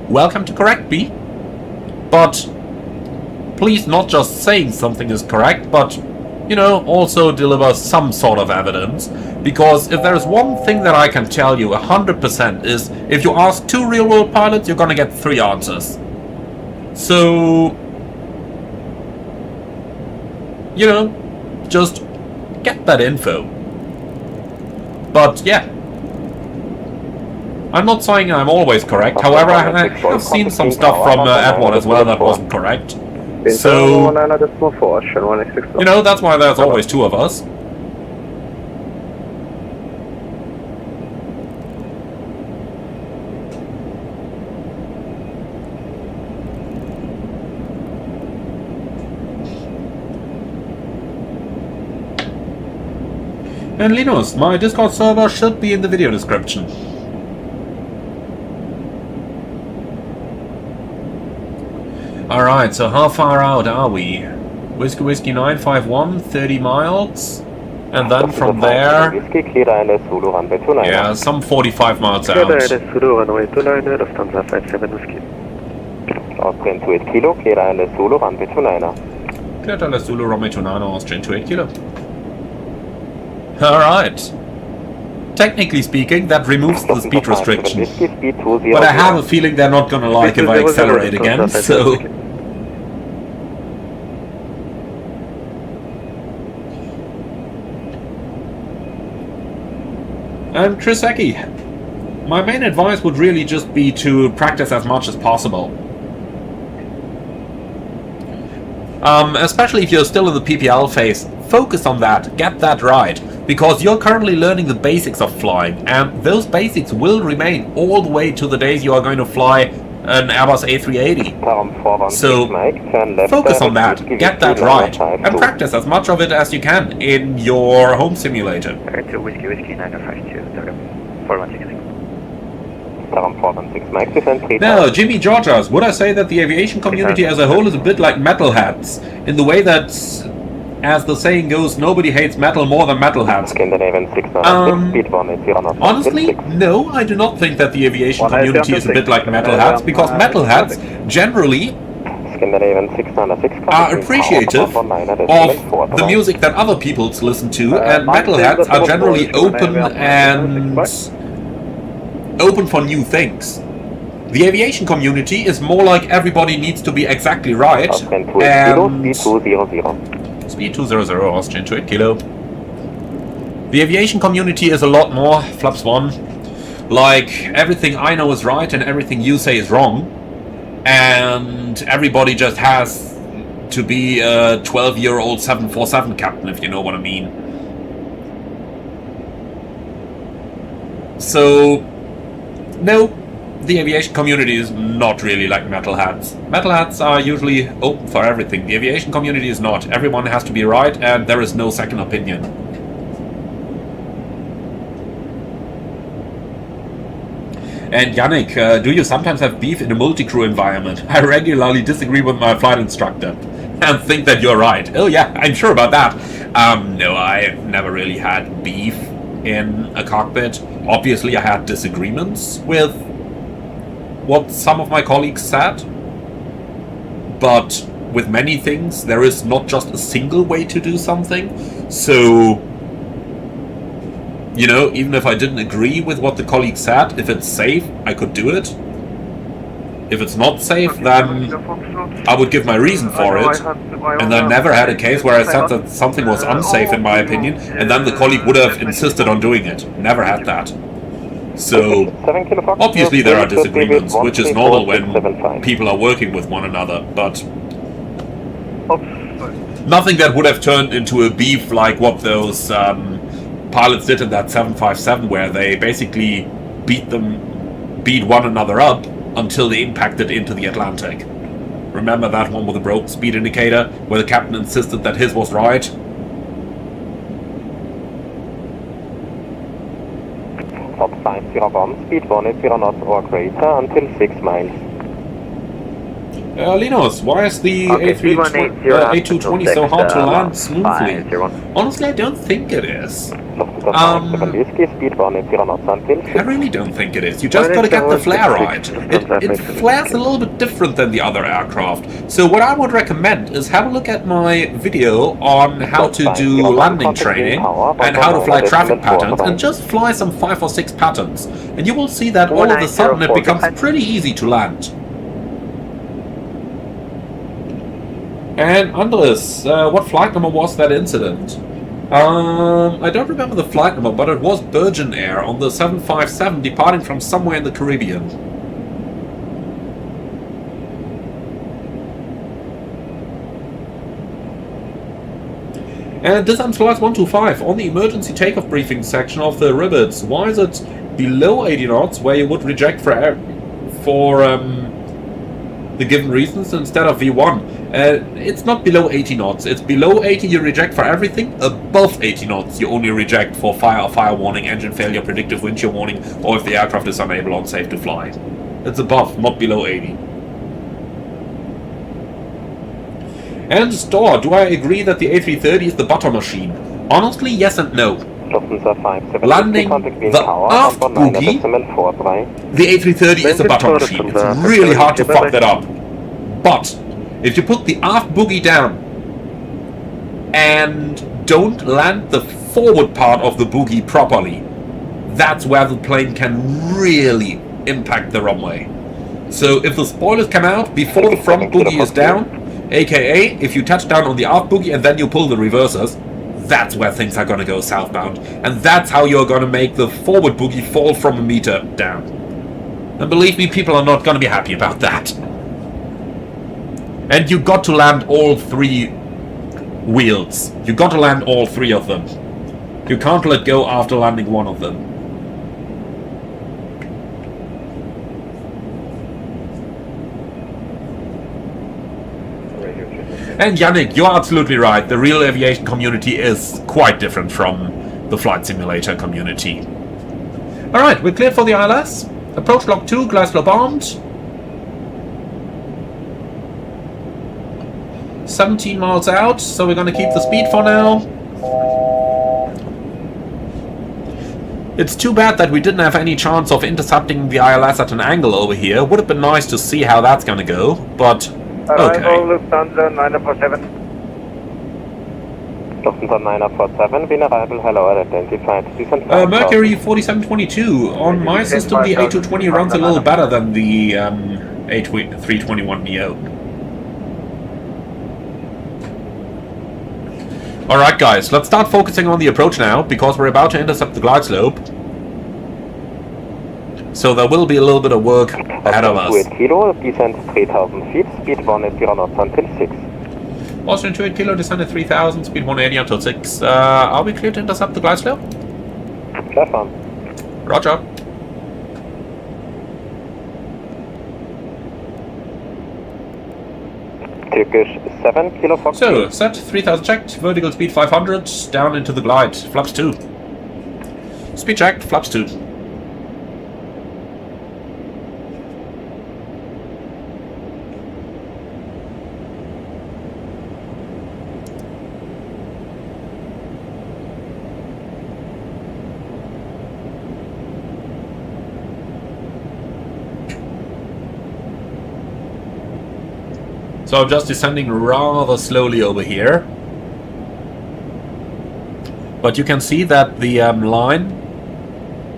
welcome to correct me. But please not just saying something is correct, but, you know, also deliver some sort of evidence. Because if there is one thing that I can tell you 100% is, if you ask 2 real-world pilots, you're gonna get 3 answers. So, you know, just get that info. But yeah, I'm not saying I'm always correct. However, I have seen some stuff from Edward as well that wasn't correct. So, you know, that's why there's always 2 of us. And Linus, my Discord server should be in the video description. Alright, so how far out are we? Whiskey Whiskey 951, 30 miles. And then from there, yeah, some 45 miles out. Austrian 28 Kilo, clear ILS Zulu, runway 29er. Clear ILS Zulu, runway 29er, Austrian 28 Kilo. Alright. Technically speaking, that removes the speed restriction. But I have a feeling they're not gonna like if I accelerate again, so... And Chriseki, my main advice would really just be to practice as much as possible. Especially if you're still in the PPL phase, focus on that, get that right. Because you're currently learning the basics of flying, and those basics will remain all the way to the days you are going to fly an Airbus A380. So, focus on that, get that right, and practice as much of it as you can in your home simulator. Now, Jimmy Georgias, would I say that the aviation community as a whole is a bit like metalheads, in the way that, as the saying goes, nobody hates metal more than metalheads? Honestly, no, I do not think that the aviation community is a bit like metalheads, because metalheads generally are appreciative of the music that other people listen to, and metalheads are generally open for new things. The aviation community is more like everybody needs to be exactly right, and... Speed 200, Austrian 28 Kilo. The aviation community is a lot more, Flaps 1, like everything I know is right and everything you say is wrong, and everybody just has to be a 12-year-old 747 captain, if you know what I mean. So, no, the aviation community is not really like metalheads. Metalheads are usually open for everything. The aviation community is not. Everyone has to be right, and there is no second opinion. And Yannick, do you sometimes have beef in a multi-crew environment? I regularly disagree with my flight instructor and think that you're right. Oh yeah, I'm sure about that. No, I never really had beef in a cockpit. Obviously, I had disagreements with what some of my colleagues said. But with many things, there is not just a single way to do something. So, you know, even if I didn't agree with what the colleague said, if it's safe, I could do it. If it's not safe, then I would give my reason for it. And I never had a case where I said that something was unsafe in my opinion, and then the colleague would have insisted on doing it. Never had that. So, obviously there are disagreements, which is normal when people are working with one another, but nothing that would have turned into a beef like what those pilots did in that 757, where they basically beat one another up until they impacted into the Atlantic. Remember that one with the broken speed indicator, where the captain insisted that his was right? Top 501, speed 180 knots or greater until 6 miles. Linus, why is the A220 so hard to land smoothly? Honestly, I don't think it is. I really don't think it is. You just gotta get the flare right. It flares a little bit different than the other aircraft. So what I would recommend is have a look at my video on how to do landing training and how to fly traffic patterns, and just fly some 5 or 6 patterns. And you will see that all of a sudden it becomes pretty easy to land. And Andres, what flight number was that incident? I don't remember the flight number, but it was Virgin Air on the 757 departing from somewhere in the Caribbean. And this is Flight 125 on the emergency takeoff briefing section of the rivets. Why is it below 80 knots where you would reject for the given reasons instead of V1? It's not below 80 knots. It's below 80 you reject for everything. Above 80 knots you only reject for fire warning, engine failure, predictive wind shear warning, or if the aircraft is unable or unsafe to fly. It's above, not below 80. And Store, do I agree that the A330 is the butter machine? Honestly, yes and no. Landing the aft boogie, the A330 is a butter machine. It's really hard to fuck that up. But if you put the aft boogie down and don't land the forward part of the boogie properly, that's where the plane can really impact the runway. So if the spoilers come out before the front boogie is down, aka if you touch down on the aft boogie and then you pull the reversers, that's where things are going to go southbound. And that's how you're going to make the forward boogie fall from a meter down. And believe me, people are not going to be happy about that. And you got to land all 3 wheels. You got to land all 3 of them. You can't let go after landing one of them. And Yannick, you're absolutely right. The real aviation community is quite different from the flight simulator community. Alright, we're cleared for the ILS. Approach log 2, glide slope armed. 17 miles out, so we're going to keep the speed for now. It's too bad that we didn't have any chance of intercepting the ILS at an angle over here. Would have been nice to see how that's going to go, but okay. Lufthansa 947. Lufthansa 947, when arrival, hello, identified. Mercury 4722. On my system, the A220 runs a little better than the A321neo. Alright guys, let's start focusing on the approach now, because we're about to intercept the glide slope. So there will be a little bit of work ahead of us. 28 kilo, descent 3000 feet, speed 180 knots until 6. Austrian 28 kilo, descend at 3000, speed 180 until 6. Are we clear to intercept the glide slope? Clear on. Roger. Turkish 7 kilo Fox. So, set 3000 checked, vertical speed 500, down into the glide, flaps 2. Speed checked, flaps 2. So I'm just descending rather slowly over here. But you can see that the line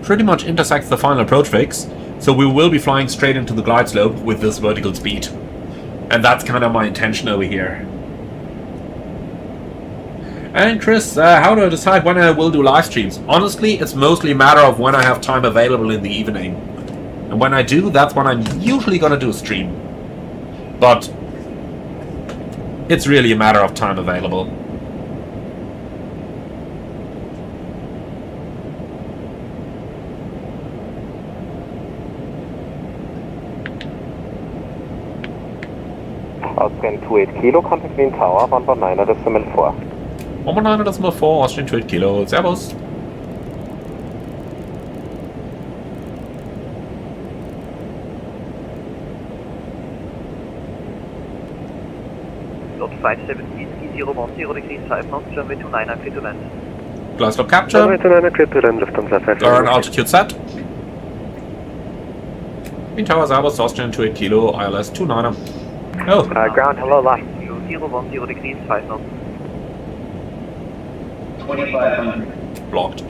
pretty much intersects the final approach fix. So we will be flying straight into the glide slope with this vertical speed. And that's kind of my intention over here. And Chris, how do I decide when I will do live streams? Honestly, it's mostly a matter of when I have time available in the evening. And when I do, that's when I'm usually going to do a stream. But it's really a matter of time available. Austrian 28 Kilo, contact Wien Tower, 1.9.4. 1.9.4, Austrian 28 Kilo, servus. Lot 517, 010 degrees 5 knots, runway 29, clear to land. Glide slope capture. Runway 29, clear to land, Lufthansa 5. Turn altitude set. Wien Tower, servus, Austrian 28 Kilo, ILS 29er. Oh. Ground, hello, line. 010 degrees 5 knots. 2500. Blocked.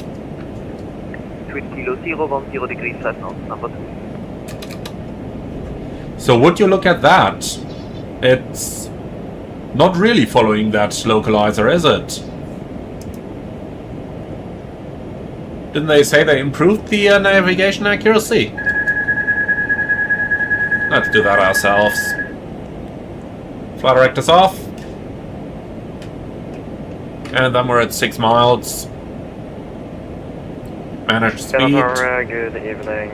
20 kilo, 010 degrees 5 knots, number 2. So would you look at that? It's not really following that localizer, is it? Didn't they say they improved the navigation accuracy? Let's do that ourselves. Flight director's off. And then we're at 6 miles. Managed speed. Good evening,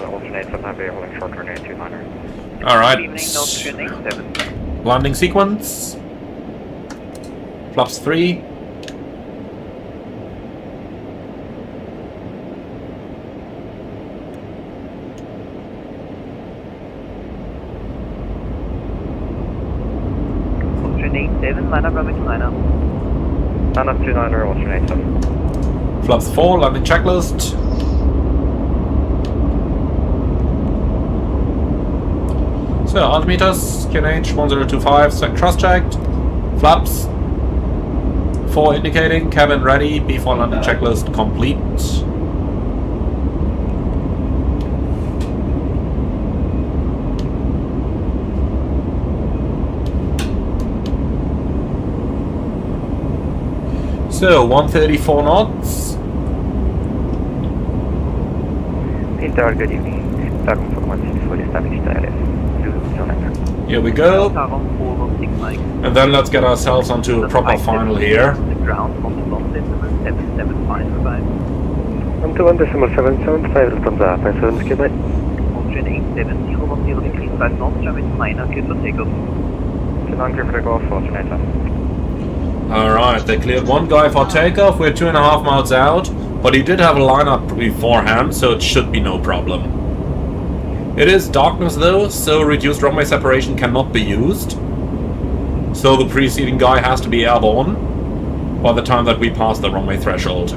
alternate 7 heavy, holding short runway 29er. Alright. Good evening, Austrian 87. Landing sequence. Flaps 3. Austrian 87, line up runway 29er. Line up 29er, Austrian 87. Flaps 4, landing checklist. So, altimeters, QNH 1025, thrust checked. Flaps 4 indicating, cabin ready, B4 landing checklist complete. So, 134 knots. Pendular, good evening. Starting for 16 for established ILS. Here we go. And then let's get ourselves onto a proper final here. The ground, 1.775, goodbye. 1.775, Lufthansa 57, goodbye. Austrian 87, 010 degrees 5 knots, runway 29er, clear for takeoff. 29 clear for takeoff, Austrian 87. Alright, they cleared one guy for takeoff. We're 2.5 miles out, but he did have a lineup beforehand, so it should be no problem. It is darkness though, so reduced runway separation cannot be used. So the preceding guy has to be airborne by the time that we pass the runway threshold.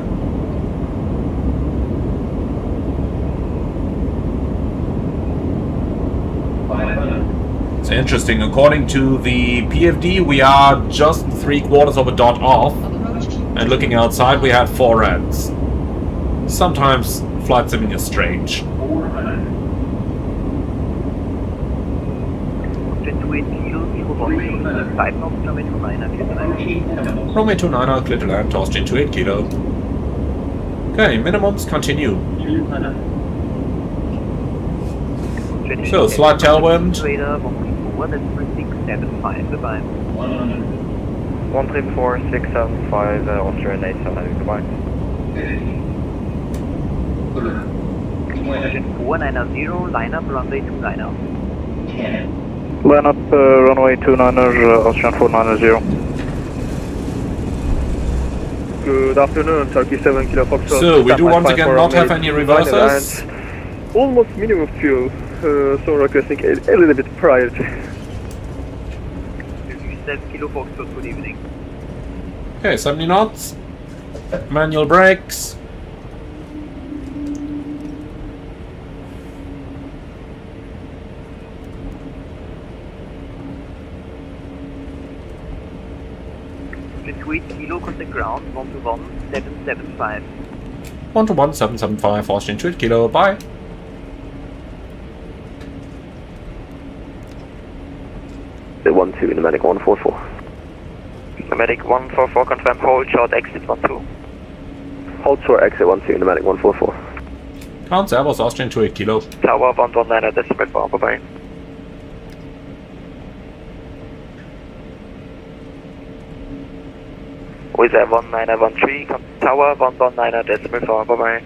It's interesting, according to the PFD we are just 3/4 of a dot off, and looking outside we had 4 reds. Sometimes flight simming is strange. Runway 29er, clear to land, Austrian 28 Kilo. Okay, minimums continue. So, slight tailwind. 134,675, goodbye. 134,675, Austrian 87, goodbye. 490, line up runway 29er. Line up runway 29er, Austrian 490. Good afternoon, Turkey 7 Kilo Foxtrot. So, we do once again not have any reversers. Almost minimum fuel, so requesting a little bit priority. 7 Kilo Foxtrot, good evening. Okay, 70 knots. Manual brakes. Austrian 28 Kilo, contact ground 121-775. 121-775, Austrian 28 Kilo, bye. The 12, pneumatic 144. Pneumatic 144, confirm hold short exit 12. Hold short exit 12, pneumatic 144. Ground Airbus Austrian 28 Kilo. Tower 119.4, bye-bye. With a 1913, tower 119.4, bye-bye.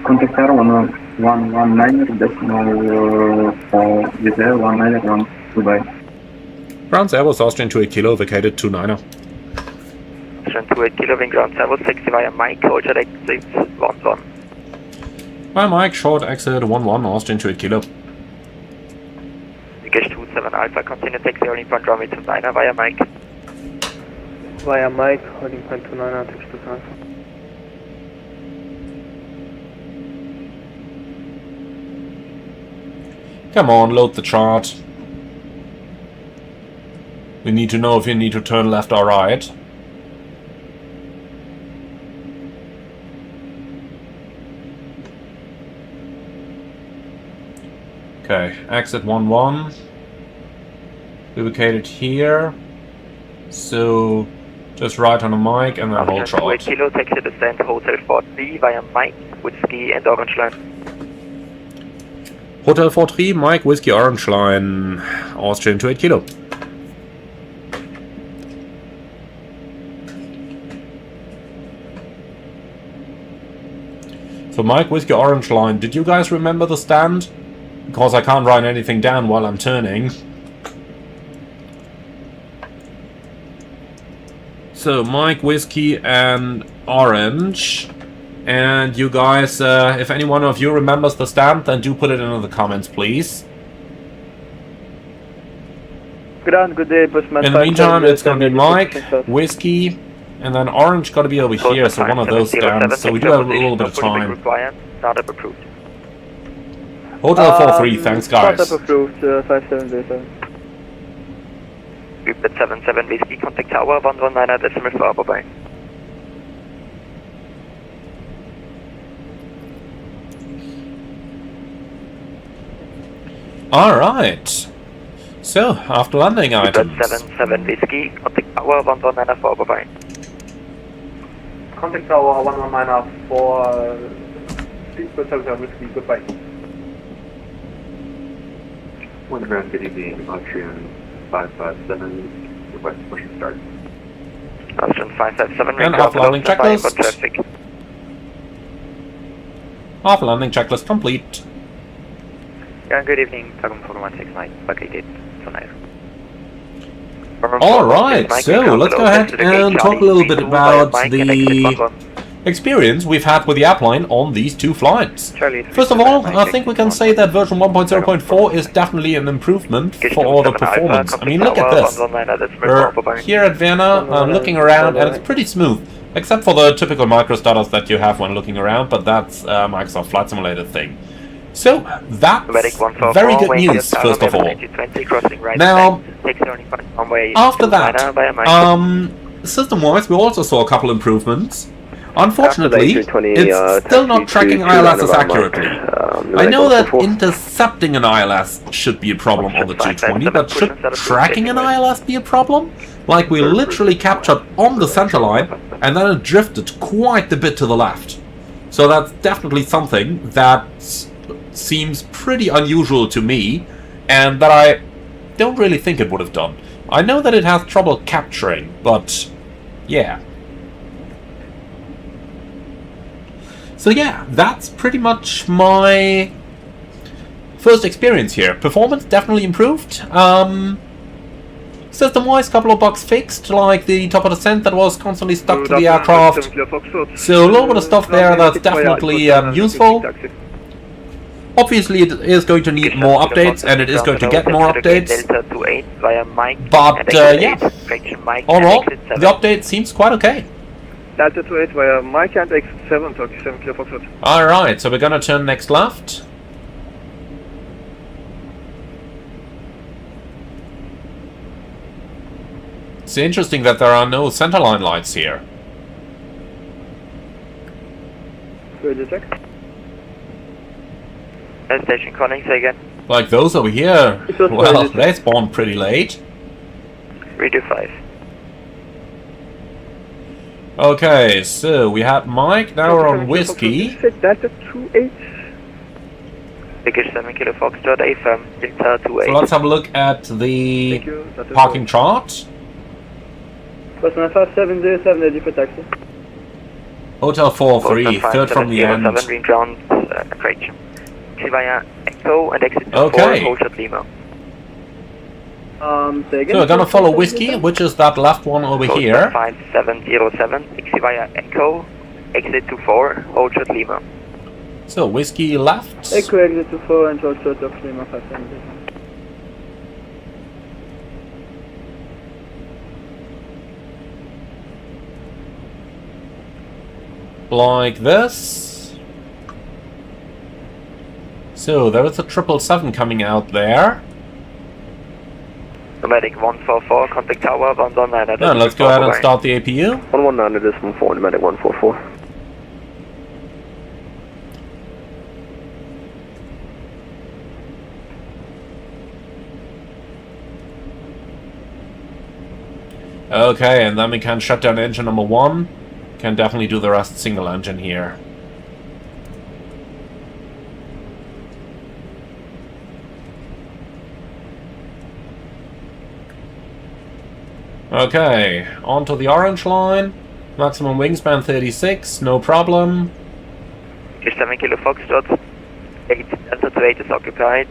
Contact tower 119.4 with a 191, goodbye. Ground Airbus Austrian 28 Kilo, vacated 29er. Austrian 28 Kilo, wing ground Airbus 60 via Mike, hold short exit 11. Via Mike, short exit 11, Austrian 28 Kilo. Engage 27 Alpha, continue taxi holding point runway 29er via Mike. Via Mike, holding point 29er, taxi to Alpha. Come on, load the chart. We need to know if you need to turn left or right. Okay, exit 11. We vacated here. So just right on the mic and then hold short. 28 Kilo, taxi descent, Hotel 4-3 via Mike, Whiskey and Orange Line. Hotel 4-3, Mike, Whiskey, Orange Line, Austrian 28 Kilo. So Mike, Whiskey, Orange Line, did you guys remember the stand? Because I can't write anything down while I'm turning. So Mike, Whiskey and Orange. And you guys, if any one of you remembers the stand, then do put it in the comments, please. Good day, Bushman. In the meantime, it's going to be Mike, Whiskey, and then Orange got to be over here, so one of those stands. So we do have a little bit of time. Startup approved. Hotel 4-3, thanks guys. Startup approved, 5707. Group at 77 Whiskey, contact tower 119.4, bye-bye. Alright. So, after landing items. 77 Whiskey, contact tower 119.4, bye-bye. Contact tower 119.4, 677 Whiskey, goodbye. One ground, good evening, Austrian 557, request push and start. Austrian 557, and half landing checklist. Half landing checklist complete. Yeah, good evening, Tagum 4169, vacated tonight. Alright, so let's go ahead and talk a little bit about the experience we've had with the airplane on these two flights. First of all, I think we can say that version 1.0.4 is definitely an improvement for all the performance. I mean, look at this. We're here at Vienna, looking around, and it's pretty smooth. Except for the typical micro stutters that you have when looking around, but that's a Microsoft Flight Simulator thing. So, that's very good news, first of all. Now, after that, system-wise, we also saw a couple improvements. Unfortunately, it's still not tracking ILSs accurately. I know that intercepting an ILS should be a problem on the 220, but should tracking an ILS be a problem? Like, we literally captured on the center line, and then it drifted quite a bit to the left. So that's definitely something that seems pretty unusual to me, and that I don't really think it would have done. I know that it has trouble capturing, but yeah. So yeah, that's pretty much my first experience here. Performance definitely improved. System-wise, couple of bugs fixed, like the top of the scent that was constantly stuck to the aircraft. So a little bit of stuff there that's definitely useful. Obviously, it is going to need more updates, and it is going to get more updates. But yeah, overall, the update seems quite okay. Delta 28 via Mike and exit 7, Turkey 7 Kilo Foxtrot. Alright, so we're gonna turn next left. It's interesting that there are no centerline lights here. Further check. Station calling, say again. Like those over here. Well, they spawned pretty late. 325. Okay, so we had Mike, now we're on Whiskey. Delta 28. Package 7 Kilo Foxtrot, AFM, Delta 28. So let's have a look at the parking chart. Postman 5707, ready for taxi. Hotel 43, third from the end. Green ground, correction. Via Echo and exit 4, Okay. hold shot Lima. Say again. So we're gonna follow Whiskey, which is that left one over here. 5707, taxi via Echo, exit 24, hold shot Lima. So Whiskey left. Echo exit 24 and hold short of Lima 57. Like this. So there is a 777 coming out there. Nomadic 144, contact tower, 119. Now let's go ahead and start the APU. 119.4, Nomadic 144. Okay, and then we can shut down engine number 1. Can definitely do the rest single engine here. Okay, on to the orange line. Maximum wingspan 36, no problem. 7 Kilo Foxtrot, 8 Delta 28 is occupied.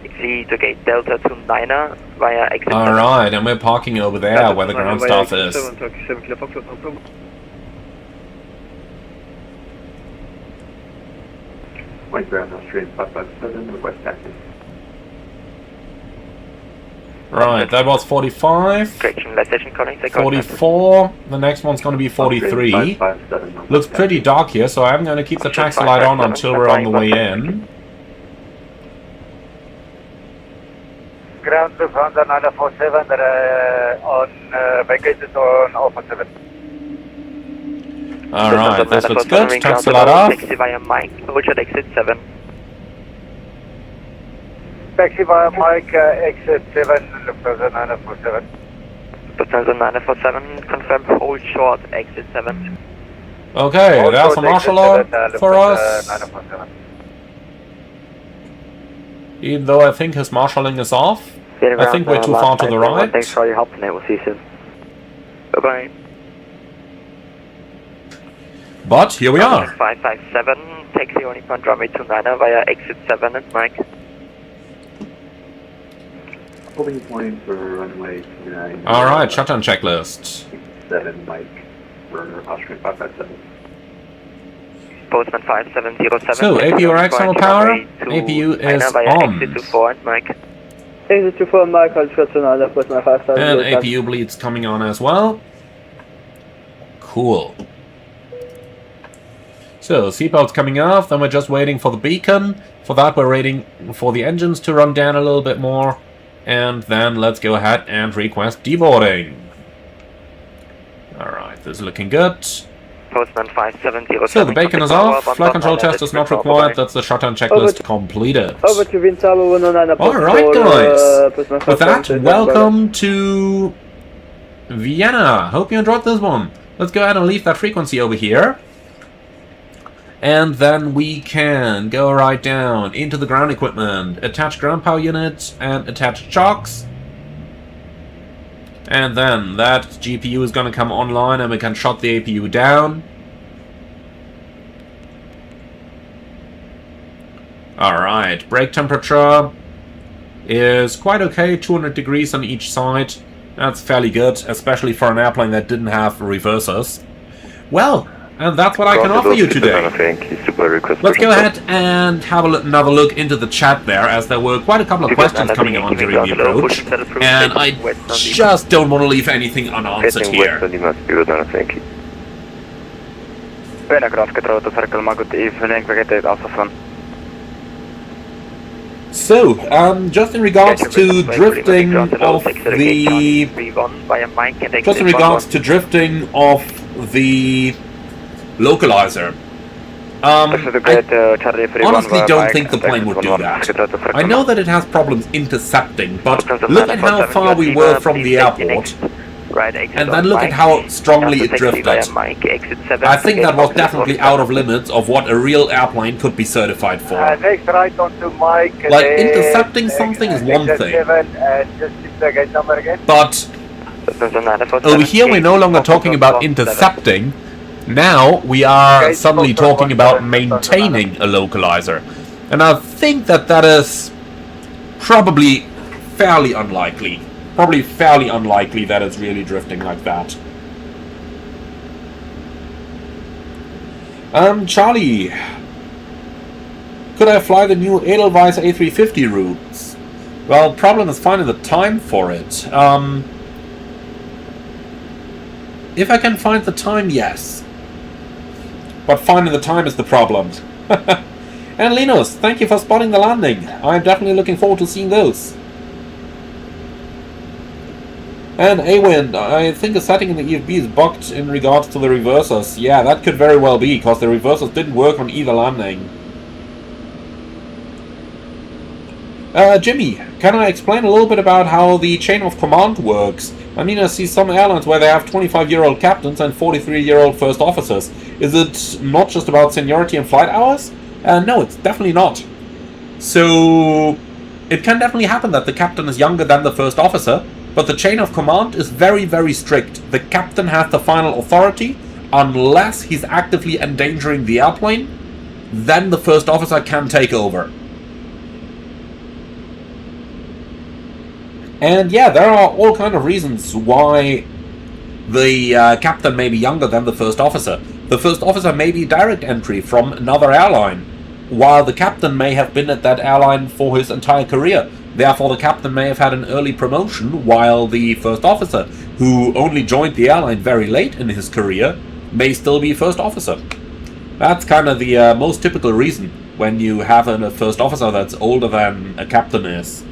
Exit to gate Delta 29er via exit. Alright, and we're parking over there where the ground staff is. 7 Kilo Foxtrot, no problem. White ground, Austrian 557, request taxi. Right, that was 45. Correction, last station calling, 44. The next one's going to be 43. Looks pretty dark here, so I'm going to keep the taxi light on until we're on the way in. Ground from the 947 on vacated on 047. Alright, this looks good. Taxi light off. Taxi via Mike, hold shot exit 7. Taxi via Mike, exit 7, Lufthansa 947. Lufthansa 947, confirm hold short exit 7. Okay, Hold there's short a martial exit law 7, for Lufthansa us. 947. Even though I think his marshalling is off. I think we're too far to the right. Thanks for your help tonight, we'll see you soon. Bye-bye. But here we are. 557, taxi Honeycomb runway 29er via exit 7 and Mike. Holding point for runway 29. Alright, shutdown checklist. 7 Mike for Austrian 557. Postman 5707. So, APU or external power? APU is on. Exit 24 and Mike. Exit 24 Mike, hold short to another, Postman 5707. And APU bleeds coming on as well. Cool. So, seatbelts coming off, then we're just waiting for the beacon. For that, we're waiting for the engines to run down a little bit more. And then let's go ahead and request deboarding. Alright, this is looking good. Postman 5707. So, the beacon is off, flight control test is not required, that's the shutdown checklist completed. Over to Wind Tower 109. Alright guys, with that, welcome to Vienna. Hope you enjoyed this one. Let's go ahead and leave that frequency over here. And then we can go right down into the ground equipment, attach ground power units, and attach chocks. And then that GPU is going to come online and we can shut the APU down. Alright, brake temperature is quite okay, 200 degrees on each side. That's fairly good, especially for an airplane that didn't have reversers. Well, and that's what I can offer you today. Let's go ahead and have another look into the chat there, as there were quite a couple of questions coming on during the approach, and I just don't want to leave anything unanswered here. So, just in regards to drifting of the... Just in regards to drifting of the localizer. I honestly don't think the plane would do that. I know that it has problems intercepting, but look at how far we were from the airport, and then look at how strongly it drifted. I think that was definitely out of limits of what a real airplane could be certified for. Next right onto Mike. Like, intercepting something is one thing, but over here we're no longer talking about intercepting. Now we are suddenly talking about maintaining a localizer, and I think that that is probably fairly unlikely. Probably fairly unlikely that it's really drifting like that. Charlie, could I fly the new Edelweiss A350 routes? Well, problem is finding the time for it. If I can find the time, yes. But finding the time is the problem. And Linus, thank you for spotting the landing. I'm definitely looking forward to seeing those. And Awind, I think a setting in the EFB is bugged in regards to the reversers. Yeah, that could very well be, because the reversers didn't work on either landing. Jimmy, can I explain a little bit about how the chain of command works? I mean, I see some airlines where they have 25-year-old captains and 43-year-old first officers. Is it not just about seniority and flight hours? No, it's definitely not. So, it can definitely happen that the captain is younger than the first officer, but the chain of command is very, very strict. The captain has the final authority. Unless he's actively endangering the airplane, then the first officer can take over. And yeah, there are all kind of reasons why the captain may be younger than the first officer. The first officer may be direct entry from another airline, while the captain may have been at that airline for his entire career. Therefore, the captain may have had an early promotion, while the first officer, who only joined the airline very late in his career, may still be first officer. That's kind of the most typical reason when you have a first officer that's older than a captain is.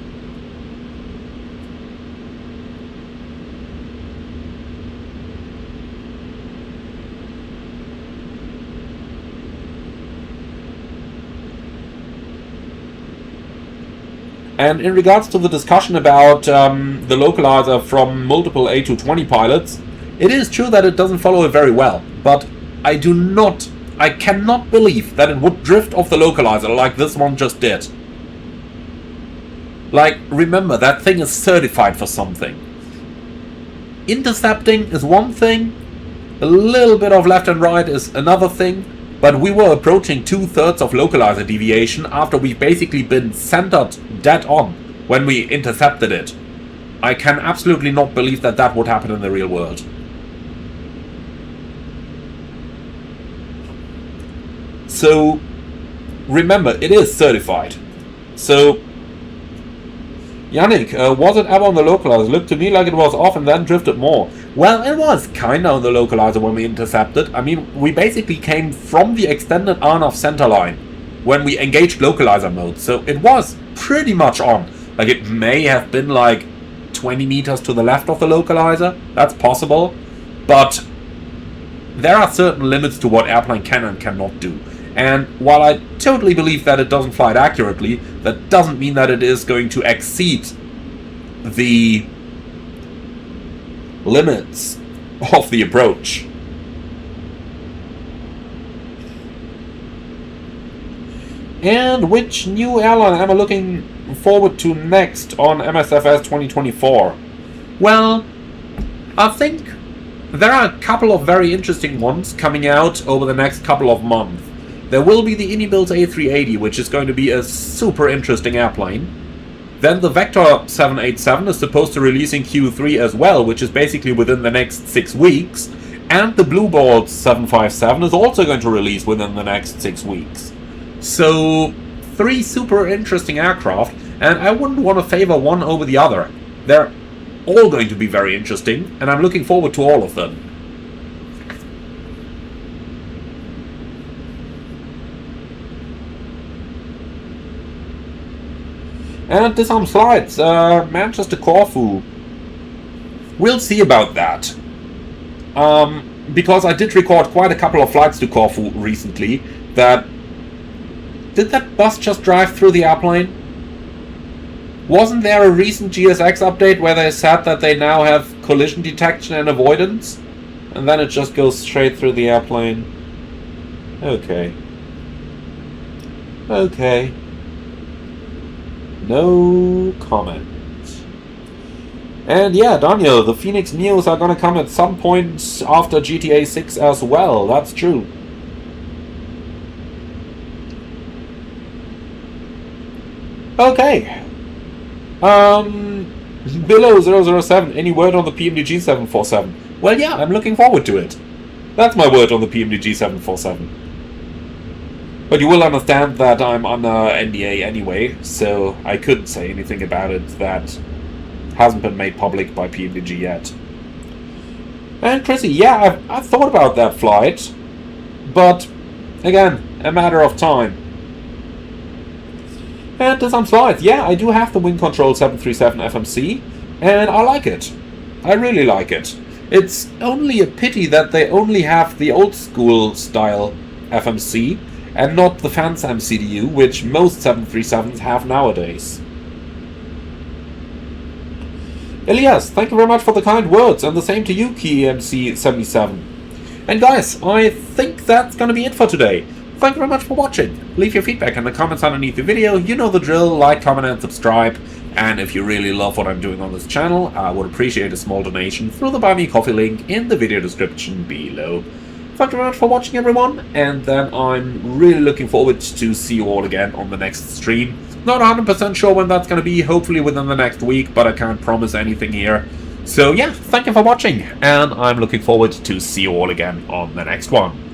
And in regards to the discussion about the localizer from multiple A220 pilots, it is true that it doesn't follow it very well, but I cannot believe that it would drift off the localizer like this one just did. Like, remember, that thing is certified for something. Intercepting is one thing, a little bit of left and right is another thing, but we were approaching 2/3 of localizer deviation after we've basically been centered dead on when we intercepted it. I can absolutely not believe that that would happen in the real world. So, remember, it is certified. So, Yannick, was it ever on the localizer? Looked to me like it was off and then drifted more. Well, it was kinda on the localizer when we intercepted. I mean, we basically came from the extended RNAV center line when we engaged localizer mode, so it was pretty much on. Like, it may have been like 20 meters to the left of the localizer, that's possible, but there are certain limits to what airplane can and cannot do. And while I totally believe that it doesn't fly it accurately, that doesn't mean that it is going to exceed the limits of the approach. And which new airline am I looking forward to next on MSFS 2024? Well, I think there are a couple of very interesting ones coming out over the next couple of months. There will be the Inibuilt A380, which is going to be a super interesting airplane. Then the Vector 787 is supposed to release in Q3 as well, which is basically within the next 6 weeks. And the Bluebolt 757 is also going to release within the next 6 weeks. So, 3 super interesting aircraft, and I wouldn't want to favor one over the other. They're all going to be very interesting, and I'm looking forward to all of them. And disarm flights, Manchester Corfu. We'll see about that. Because I did record quite a couple of flights to Corfu recently. Did that bus just drive through the airplane? Wasn't there a recent GSX update where they said that they now have collision detection and avoidance? And then it just goes straight through the airplane. Okay. Okay. No comment. And yeah, Daniel, the Phoenix Neos are gonna come at some point after GTA 6 as well. That's true. Okay. Below 007, any word on the PMDG 747? Well, yeah, I'm looking forward to it. That's my word on the PMDG 747. But you will understand that I'm under NDA anyway, so I couldn't say anything about it that hasn't been made public by PMDG yet. And Chrissy, yeah, I've thought about that flight, but again, a matter of time. And to some flights, yeah, I do have the Wind Control 737 FMC, and I like it. I really like it. It's only a pity that they only have the old school style FMC, and not the FanSam CDU, which most 737s have nowadays. Elias, thank you very much for the kind words, and the same to you, KeyMC77. And guys, I think that's gonna be it for today. Thank you very much for watching. Leave your feedback in the comments underneath the video. You know the drill, like, comment and subscribe. And if you really love what I'm doing on this channel, I would appreciate a small donation through the Buy Me Coffee link in the video description below. Thank you very much for watching, everyone, and then I'm really looking forward to see you all again on the next stream. Not 100% sure when that's going to be, hopefully within the next week, but I can't promise anything here. So yeah, thank you for watching, and I'm looking forward to see you all again on the next one.